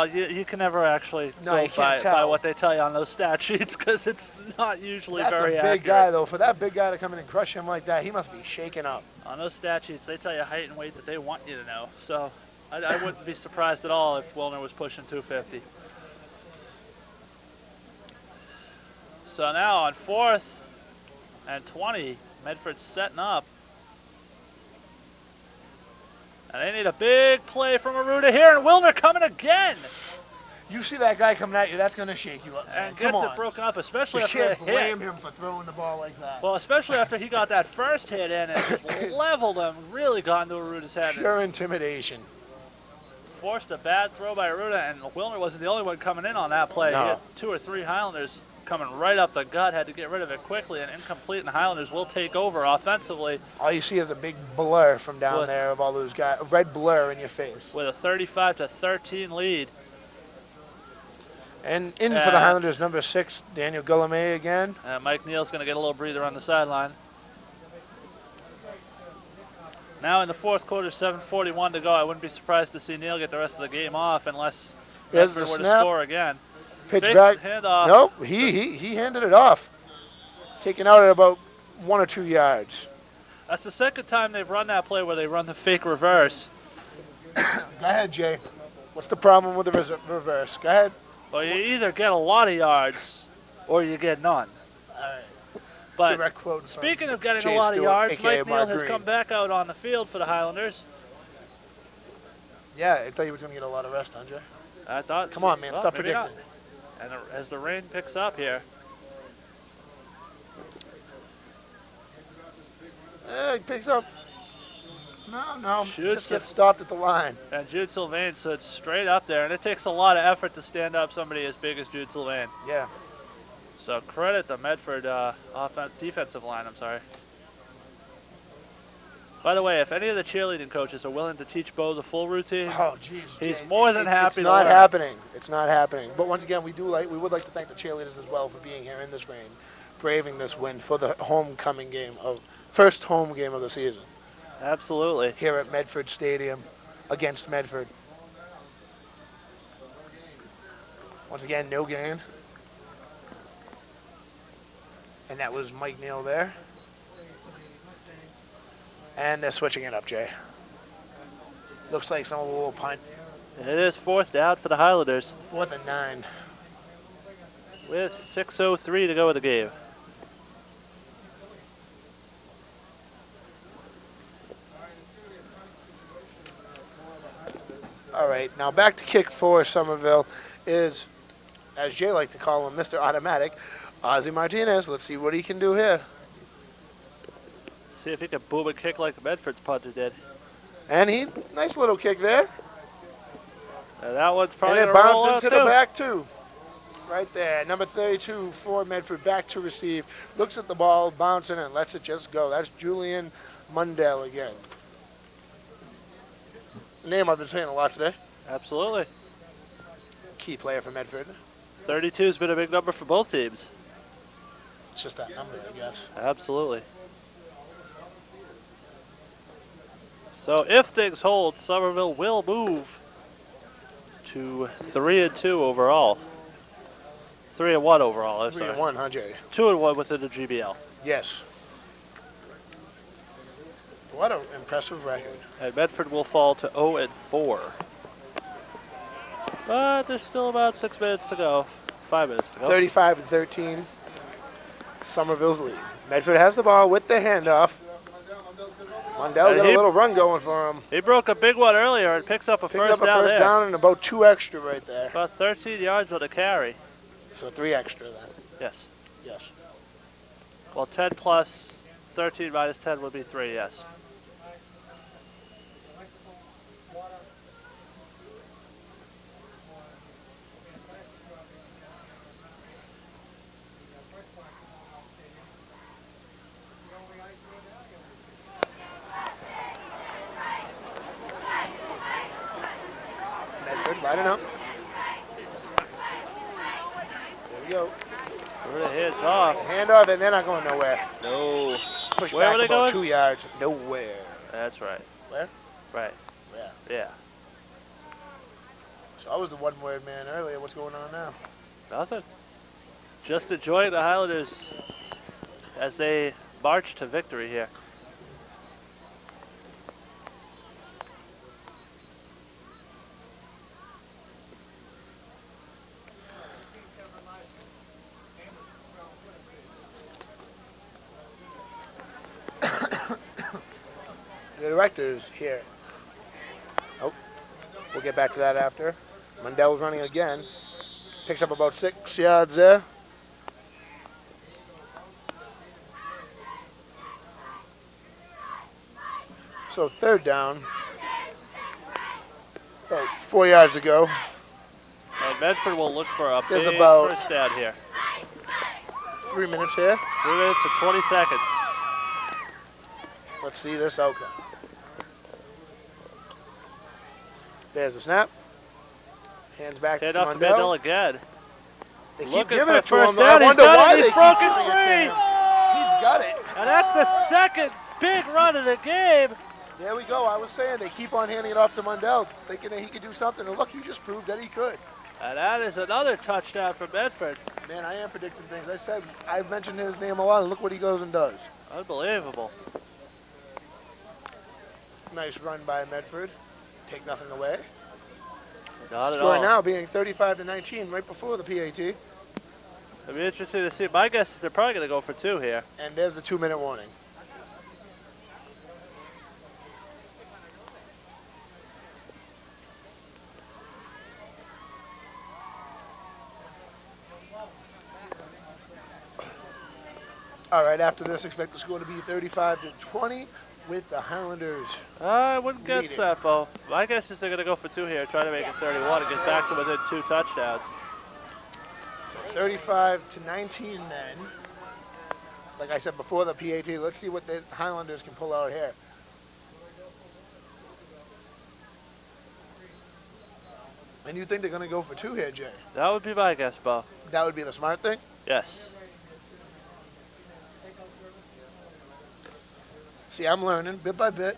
Speaker 1: You can never actually
Speaker 2: No, you
Speaker 1: go
Speaker 2: can't
Speaker 1: by
Speaker 2: tell.
Speaker 1: what they tell you on those stat sheets because it's not usually
Speaker 2: That's
Speaker 1: very
Speaker 2: a big
Speaker 1: accurate.
Speaker 2: guy, though. For that big guy to come in and crush him like that, he must be shaken up.
Speaker 1: On those stat sheets, they tell you height and weight that they want you to know. So I wouldn't be surprised at all if Wilner was pushing 250. So now on 4th and 20, Medford's setting up. And they need a big play from Aruda here, and Wilner coming again.
Speaker 2: You see that guy coming at you, that's going to shake you up, man.
Speaker 1: And
Speaker 2: Come
Speaker 1: gets
Speaker 2: on.
Speaker 1: it broken up, especially
Speaker 2: You
Speaker 1: after
Speaker 2: can't
Speaker 1: the
Speaker 2: blame
Speaker 1: hit.
Speaker 2: him for throwing the ball like that.
Speaker 1: Well, especially after he got that first hit in and just leveled him, really got into Aruda's head.
Speaker 2: Pure intimidation.
Speaker 1: Forced a bad throw by Aruda, and Wilner wasn't the only one coming in on that play.
Speaker 2: No.
Speaker 1: He had 2 or 3 Highlanders coming right up the gut, had to get rid of it quickly, and incomplete, and Highlanders will take over offensively
Speaker 2: All you see is a big blur from down
Speaker 1: What?
Speaker 2: there of all those guys, a red blur in your face.
Speaker 1: with a 35-13 lead.
Speaker 2: And in for the Highlanders, number 6, Daniel Guillemay again.
Speaker 1: Mike Neal's going to get a little breather on the sideline. Now in the 4th quarter, 7:41 to go. I wouldn't be surprised to see Neal get the rest of the game off unless
Speaker 2: There's
Speaker 1: Medford
Speaker 2: the
Speaker 1: were to
Speaker 2: snap.
Speaker 1: score again.
Speaker 2: Pitch
Speaker 1: Fakes
Speaker 2: back.
Speaker 1: the handoff.
Speaker 2: Nope, he handed it off. Taken out at about 1 or 2 yards.
Speaker 1: That's the second time they've run that play where they run the fake reverse.
Speaker 2: Go ahead, Jay. What's the problem with the reverse? Go ahead.
Speaker 1: Well, you either get a lot of yards or you get none.
Speaker 2: All right.
Speaker 1: But
Speaker 2: Direct quote from
Speaker 1: speaking of getting
Speaker 2: Jay
Speaker 1: a lot of
Speaker 2: Stuart,
Speaker 1: yards,
Speaker 2: aka
Speaker 1: Mike Neal
Speaker 2: Mark
Speaker 1: has
Speaker 2: Green.
Speaker 1: come back out on the field for the Highlanders.
Speaker 2: Yeah, I thought you was going to get a lot of rest, Andre.
Speaker 1: I thought.
Speaker 2: Come on, man.
Speaker 1: well,
Speaker 2: Stop
Speaker 1: maybe not.
Speaker 2: predicting.
Speaker 1: And as the rain picks up here,
Speaker 2: He picks up. No.
Speaker 1: Shoots
Speaker 2: Just
Speaker 1: it.
Speaker 2: gets stopped at the line.
Speaker 1: and Jude Sylvain sits straight up there, and it takes a lot of effort to stand up somebody as big as Jude Sylvain.
Speaker 2: Yeah.
Speaker 1: So credit the Medford defensive line, I'm sorry. By the way, if any of the cheerleading coaches are willing to teach Beau the full routine,
Speaker 2: Oh, jeez.
Speaker 1: he's
Speaker 2: Jay.
Speaker 1: more than happy to
Speaker 2: It's not
Speaker 1: learn.
Speaker 2: happening. It's not happening. But once again, we would like to thank the cheerleaders as well for being here in this rain, braving this wind for the first home game of the season
Speaker 1: Absolutely.
Speaker 2: here at Medford Stadium against Medford. Once again, no gain. And that was Mike Neal there. And they're switching it up, Jay. Looks like some little punt.
Speaker 1: It is 4th down for the Highlanders
Speaker 2: 4th and 9.
Speaker 1: with 6:03 to go in the game.
Speaker 2: All right, now back to kick for Somerville is, as Jay liked to call him, Mr. Automatic, Ozzy Martinez. Let's see what he can do here.
Speaker 1: See if he can boom a kick like Medford's punter did.
Speaker 2: And he, nice little kick there.
Speaker 1: And that one's probably
Speaker 2: And it
Speaker 1: going to roll
Speaker 2: bounced
Speaker 1: out
Speaker 2: into the
Speaker 1: too.
Speaker 2: back, too. Right there, number 32 for Medford, back to receive. Looks at the ball, bouncing, and lets it just go. That's Julian Mundell again. Name I've been saying a lot today.
Speaker 1: Absolutely.
Speaker 2: Key player for Medford.
Speaker 1: 32's been a big number for both teams.
Speaker 2: It's just that number, I guess.
Speaker 1: Absolutely. So if things hold, Somerville will move to 3-2 overall. 3-1 overall. I'm sorry.
Speaker 2: 3-1, huh, Jay?
Speaker 1: 2-1 within the GBL.
Speaker 2: Yes. What an impressive record.
Speaker 1: And Medford will fall to 0-4. But there's still about 6 minutes to go. 5 minutes to go.
Speaker 2: 35-13. Somerville's lead. Medford has the ball with the handoff. Mundell got a little run going for him.
Speaker 1: He broke a big one earlier and picks up a first down
Speaker 2: first
Speaker 1: there.
Speaker 2: down and about 2 extra right there.
Speaker 1: About 13 yards on the carry.
Speaker 2: So 3 extra then.
Speaker 1: Yes.
Speaker 2: Yes.
Speaker 1: Well, 10 plus 13 minus 10 would be 3, yes.
Speaker 2: Medford lining up. There we go.
Speaker 1: Where the hands off.
Speaker 2: Handoff, and they're not going nowhere.
Speaker 1: No.
Speaker 2: Push
Speaker 1: Where
Speaker 2: back
Speaker 1: were they
Speaker 2: about
Speaker 1: going?
Speaker 2: 2 yards. Nowhere.
Speaker 1: That's right.
Speaker 2: Where?
Speaker 1: Right.
Speaker 2: Yeah.
Speaker 1: Yeah.
Speaker 2: So I was the one-word man earlier. What's going on now?
Speaker 1: Nothing. Just enjoying the Highlanders as they march to victory here.
Speaker 2: The director's here. Oh, we'll get back to that after. Mundell's running again. Picks up about 6 yards there. So 3rd down. About 4 yards to go.
Speaker 1: And Medford will look for a
Speaker 2: There's
Speaker 1: big
Speaker 2: about-
Speaker 1: first down here.
Speaker 2: 3 minutes here.
Speaker 1: 3 minutes and 20 seconds.
Speaker 2: Let's see this outcome. There's the snap. Hands back
Speaker 1: Hand
Speaker 2: to
Speaker 1: off to Mundell
Speaker 2: Mundell.
Speaker 1: again.
Speaker 2: They keep
Speaker 1: Looking
Speaker 2: giving
Speaker 1: for
Speaker 2: it to
Speaker 1: first
Speaker 2: him.
Speaker 1: down.
Speaker 2: I
Speaker 1: He's
Speaker 2: wonder
Speaker 1: got
Speaker 2: why
Speaker 1: it.
Speaker 2: they
Speaker 1: He's
Speaker 2: keep
Speaker 1: broken
Speaker 2: giving it to
Speaker 1: free.
Speaker 2: him. He's got it.
Speaker 1: And that's the second big run of the game.
Speaker 2: There we go. I was saying they keep on handing it off to Mundell, thinking that he could do something. And look, he just proved that he could.
Speaker 1: And that is another touchdown for Medford.
Speaker 2: Man, I am predicting things. I said I've mentioned his name a lot, and look what he goes and does.
Speaker 1: Unbelievable.
Speaker 2: Nice run by Medford. Take nothing away.
Speaker 1: Not at
Speaker 2: Score
Speaker 1: all.
Speaker 2: now being 35-19, right before the PAT.
Speaker 1: It'll be interesting to see. My guess is they're probably going to go for 2 here.
Speaker 2: And there's the 2-minute warning. All right, after this, expect the score to be 35-20 with the Highlanders.
Speaker 1: I wouldn't guess
Speaker 2: Leading.
Speaker 1: that, Beau. My guess is they're going to go for 2 here, try to make it 31 and get back to within 2 touchdowns.
Speaker 2: So 35-19 then. Like I said before the PAT, let's see what the Highlanders can pull out here. And you think they're going to go for 2 here, Jay?
Speaker 1: That would be my guess, Beau.
Speaker 2: That would be the smart thing?
Speaker 1: Yes.
Speaker 2: See, I'm learning bit by bit.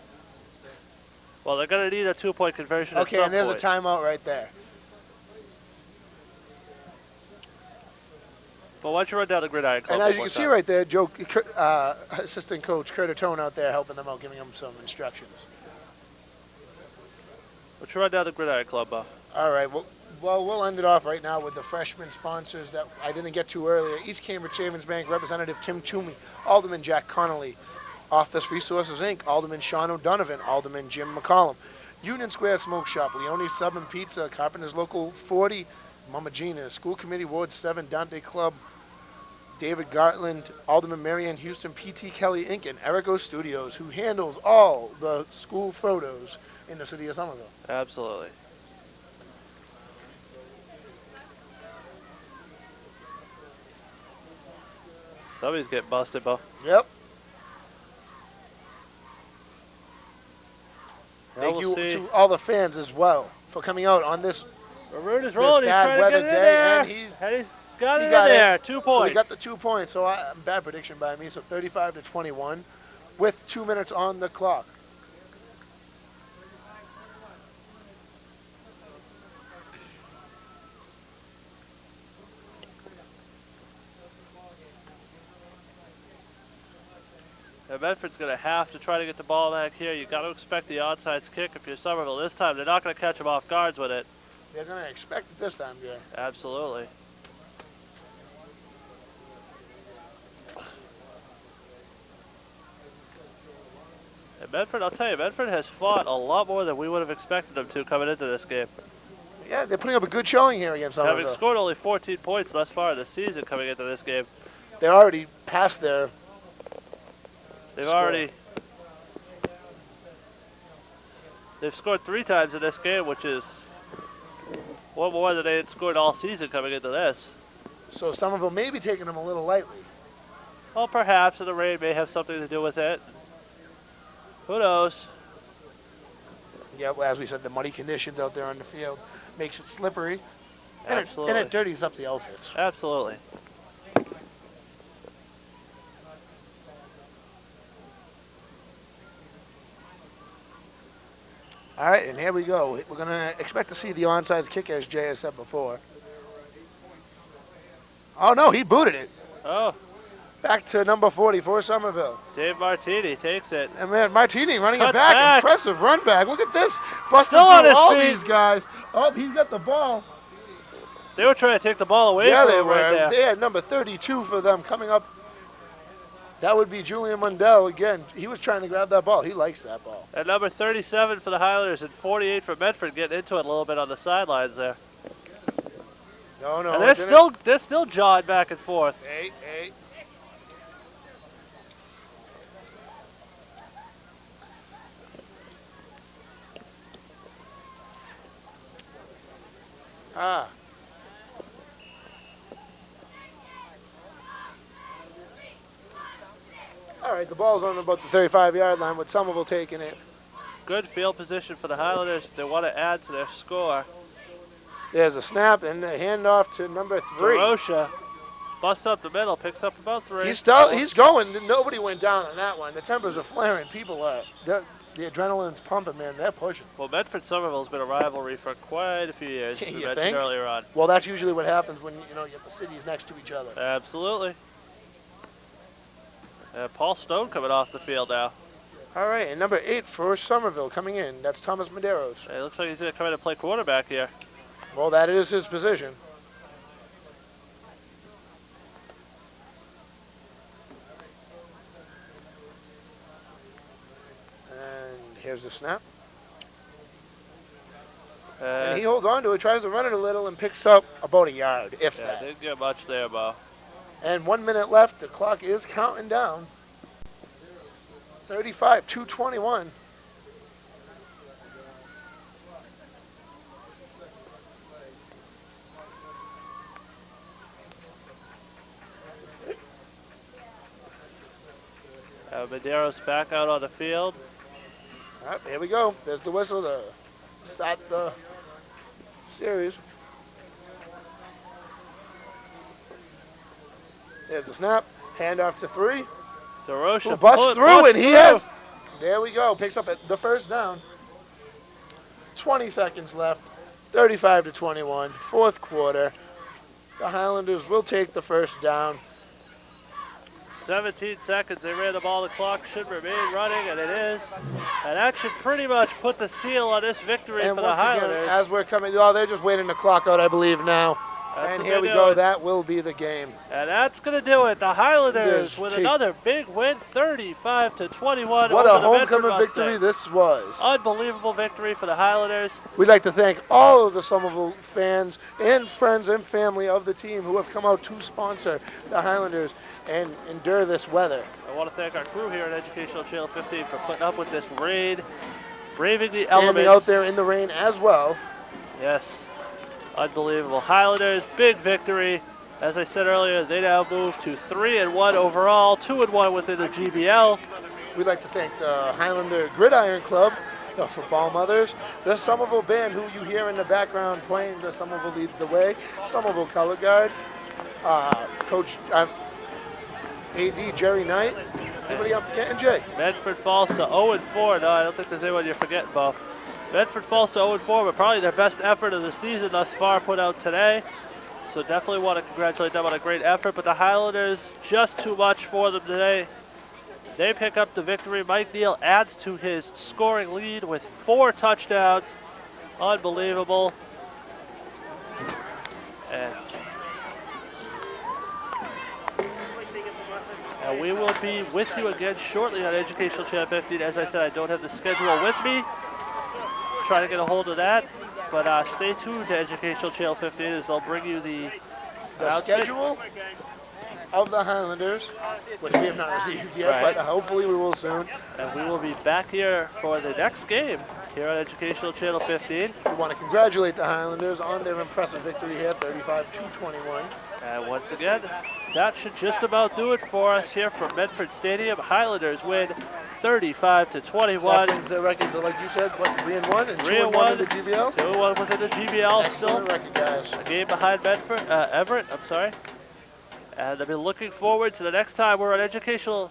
Speaker 1: Well, they're going to need a 2-point conversion at
Speaker 2: Okay,
Speaker 1: some
Speaker 2: and there's
Speaker 1: point.
Speaker 2: a timeout right there.
Speaker 1: But why don't you run down the Gridiron Club
Speaker 2: And
Speaker 1: one
Speaker 2: as you
Speaker 1: more
Speaker 2: can see
Speaker 1: time?
Speaker 2: right there, assistant coach Curtatone out there helping them out, giving them some instructions.
Speaker 1: Why don't you run down the Gridiron Club, Beau?
Speaker 2: All right, well, we'll end it off right now with the freshman sponsors that I didn't get to earlier. East Cambridge Savings Bank Representative Tim Toomey, Alderman Jack Connolly, Office Resources, Inc., Alderman Sean O'Donovan, Alderman Jim McCollum, Union Square Smoke Shop, Leone's Sub and Pizza, Carpenter's Local 40, Mama Gina, School Committee Ward 7, Dante Club, David Gartland, Alderman Marianne Houston, P.T. Kelly Inc., and Erico Studios, who handles all the school photos in the city of Somerville.
Speaker 1: Absolutely. Somebody's getting busted, Beau.
Speaker 2: Yep.
Speaker 1: Well,
Speaker 2: Thank
Speaker 1: we'll
Speaker 2: you
Speaker 1: see.
Speaker 2: to all the fans as well for coming out on this.
Speaker 1: Maroon is rolling. He's
Speaker 2: bad
Speaker 1: trying to
Speaker 2: weather
Speaker 1: get it in
Speaker 2: day,
Speaker 1: there.
Speaker 2: and he's
Speaker 1: got it in
Speaker 2: got it.
Speaker 1: there. 2 points.
Speaker 2: So we got the 2 points. So bad prediction by me. So 35-21 with 2 minutes on the clock.
Speaker 1: Now Medford's going to have to try to get the ball back here. You've got to expect the onside kick if you're Somerville. This time, they're not going to catch them off guards with it.
Speaker 2: They're going to expect it this time, Jay.
Speaker 1: Absolutely. And Medford, I'll tell you, Medford has fought a lot more than we would have expected them to coming into this game.
Speaker 2: Yeah, they're putting up a good showing here against Somerville.
Speaker 1: Having scored only 14 points thus far this season coming into this game.
Speaker 2: They're already past their
Speaker 1: They've They've scored 3 times in this game, which is one more than they had scored all season coming into this.
Speaker 2: So Somerville may be taking them a little lightly.
Speaker 1: Well, perhaps, and the rain may have something to do with it. Who knows?
Speaker 2: Yeah, well, as we said, the muddy conditions out there on the field makes it slippery. And
Speaker 1: Absolutely.
Speaker 2: it dirties up the outfits.
Speaker 1: Absolutely.
Speaker 2: All right, and here we go. We're going to expect to see the onside kick, as Jay has said before. Oh, no, he booted it.
Speaker 1: Oh,
Speaker 2: Back to number 40 for Somerville.
Speaker 1: Dave Martini takes it.
Speaker 2: And man, Martini running
Speaker 1: Cuts
Speaker 2: it back.
Speaker 1: back.
Speaker 2: Impressive run back. Look at this. Busting
Speaker 1: Still on
Speaker 2: through
Speaker 1: his
Speaker 2: all
Speaker 1: feet.
Speaker 2: these guys. Oh, he's got the ball.
Speaker 1: They were trying to take the ball away
Speaker 2: Yeah,
Speaker 1: from
Speaker 2: they
Speaker 1: him
Speaker 2: were.
Speaker 1: right there.
Speaker 2: They had number 32 for them coming up. That would be Julian Mundell again. He was trying to grab that ball. He likes that ball.
Speaker 1: And number 37 for the Highlanders and 48 for Medford getting into it a little bit on the sidelines there.
Speaker 2: No,
Speaker 1: And they're still jawing back and forth.
Speaker 2: Hey. Ah. All right, the ball's on about the 35-yard line with Somerville taking it.
Speaker 1: Good field position for the Highlanders if they want to add to their score.
Speaker 2: There's a snap and a handoff to number 3.
Speaker 1: DeRocha busts up the middle, picks up about 3.
Speaker 2: He's going. Nobody went down on that one. The tempers are flaring. People are. The adrenaline's pumping, man. They're pushing.
Speaker 1: Well, Medford-Somerville's been a rivalry for quite a few years, as we
Speaker 2: You
Speaker 1: mentioned
Speaker 2: think?
Speaker 1: earlier on.
Speaker 2: Well, that's usually what happens when you get the cities next to each other.
Speaker 1: Absolutely. Paul Stone coming off the field now.
Speaker 2: All right, and number 8 for Somerville coming in. That's Thomas Medeiros.
Speaker 1: It looks like he's going to come in and play quarterback here.
Speaker 2: Well, that is his position. And here's the snap. And he holds on to it, tries to run it a little, and picks up about a yard, if
Speaker 1: Yeah,
Speaker 2: that.
Speaker 1: didn't get much there, Beau.
Speaker 2: And 1 minute left. The clock is counting down. 35-221.
Speaker 1: Medeiros back out on the field.
Speaker 2: All right, here we go. There's the whistle to start the series. There's the snap. Handoff to 3.
Speaker 1: DeRocha
Speaker 2: Who busts through, and he has. There we go. Picks up the first down. 20 seconds left. 35-21. Fourth quarter. The Highlanders will take the first down.
Speaker 1: 17 seconds. They ran the ball. The clock should remain running, and it is. And that should pretty much put the seal on this victory
Speaker 2: And
Speaker 1: for the
Speaker 2: once again,
Speaker 1: Highlanders.
Speaker 2: as we're coming, they're just waiting the clock out, I believe, now.
Speaker 1: That's
Speaker 2: And
Speaker 1: what
Speaker 2: here
Speaker 1: they
Speaker 2: we
Speaker 1: do
Speaker 2: go.
Speaker 1: it.
Speaker 2: That will be the game.
Speaker 1: And that's going to do it. The Highlanders
Speaker 2: This
Speaker 1: with
Speaker 2: team-
Speaker 1: another big win, 35-21
Speaker 2: What
Speaker 1: over
Speaker 2: a
Speaker 1: the Medford
Speaker 2: homecoming victory
Speaker 1: Mustangs.
Speaker 2: this was.
Speaker 1: Unbelievable victory for the Highlanders.
Speaker 2: We'd like to thank all of the Somerville fans and friends and family of the team who have come out to sponsor the Highlanders and endure this weather.
Speaker 1: I want to thank our crew here at Educational Channel 15 for putting up with this rain, braving the
Speaker 2: Standing
Speaker 1: elements.
Speaker 2: out there in the rain as well.
Speaker 1: Yes, unbelievable. Highlanders, big victory. As I said earlier, they now move to 3-1 overall, 2-1 within the GBL.
Speaker 2: We'd like to thank the Highlander Gridiron Club, the Football Mothers, the Somerville Band, who you hear in the background playing the Somerville Leads the Way, Somerville Color Guard, Coach AD Jerry Knight. Anybody I'm forgetting, Jay?
Speaker 1: Medford falls to 0-4. No, I don't think there's anyone you're forgetting, Beau. Medford falls to 0-4, but probably their best effort of the season thus far put out today. So definitely want to congratulate them on a great effort. But the Highlanders, just too much for them today. They pick up the victory. Mike Neal adds to his scoring lead with 4 touchdowns. Unbelievable. And we will be with you again shortly on Educational Channel 15. As I said, I don't have the schedule with me. Trying to get a hold of that. But stay tuned to Educational Channel 15 as they'll bring you the announcement.
Speaker 2: Schedule of the Highlanders, which we have not received yet,
Speaker 1: Right.
Speaker 2: but hopefully we will soon.
Speaker 1: And we will be back here for the next game here on Educational Channel 15.
Speaker 2: We want to congratulate the Highlanders on their impressive victory here, 35-21.
Speaker 1: And once again, that should just about do it for us here from Medford Stadium. Highlanders win 35-21.
Speaker 2: That brings their record to, like you said, what, 3-1 and 2-1
Speaker 1: 3-1
Speaker 2: in the GBL?
Speaker 1: 2-1 within the GBL. Still
Speaker 2: Excellent record, guys.
Speaker 1: a game behind Everett. I'm sorry. And I've been looking forward to the next time we're on Educational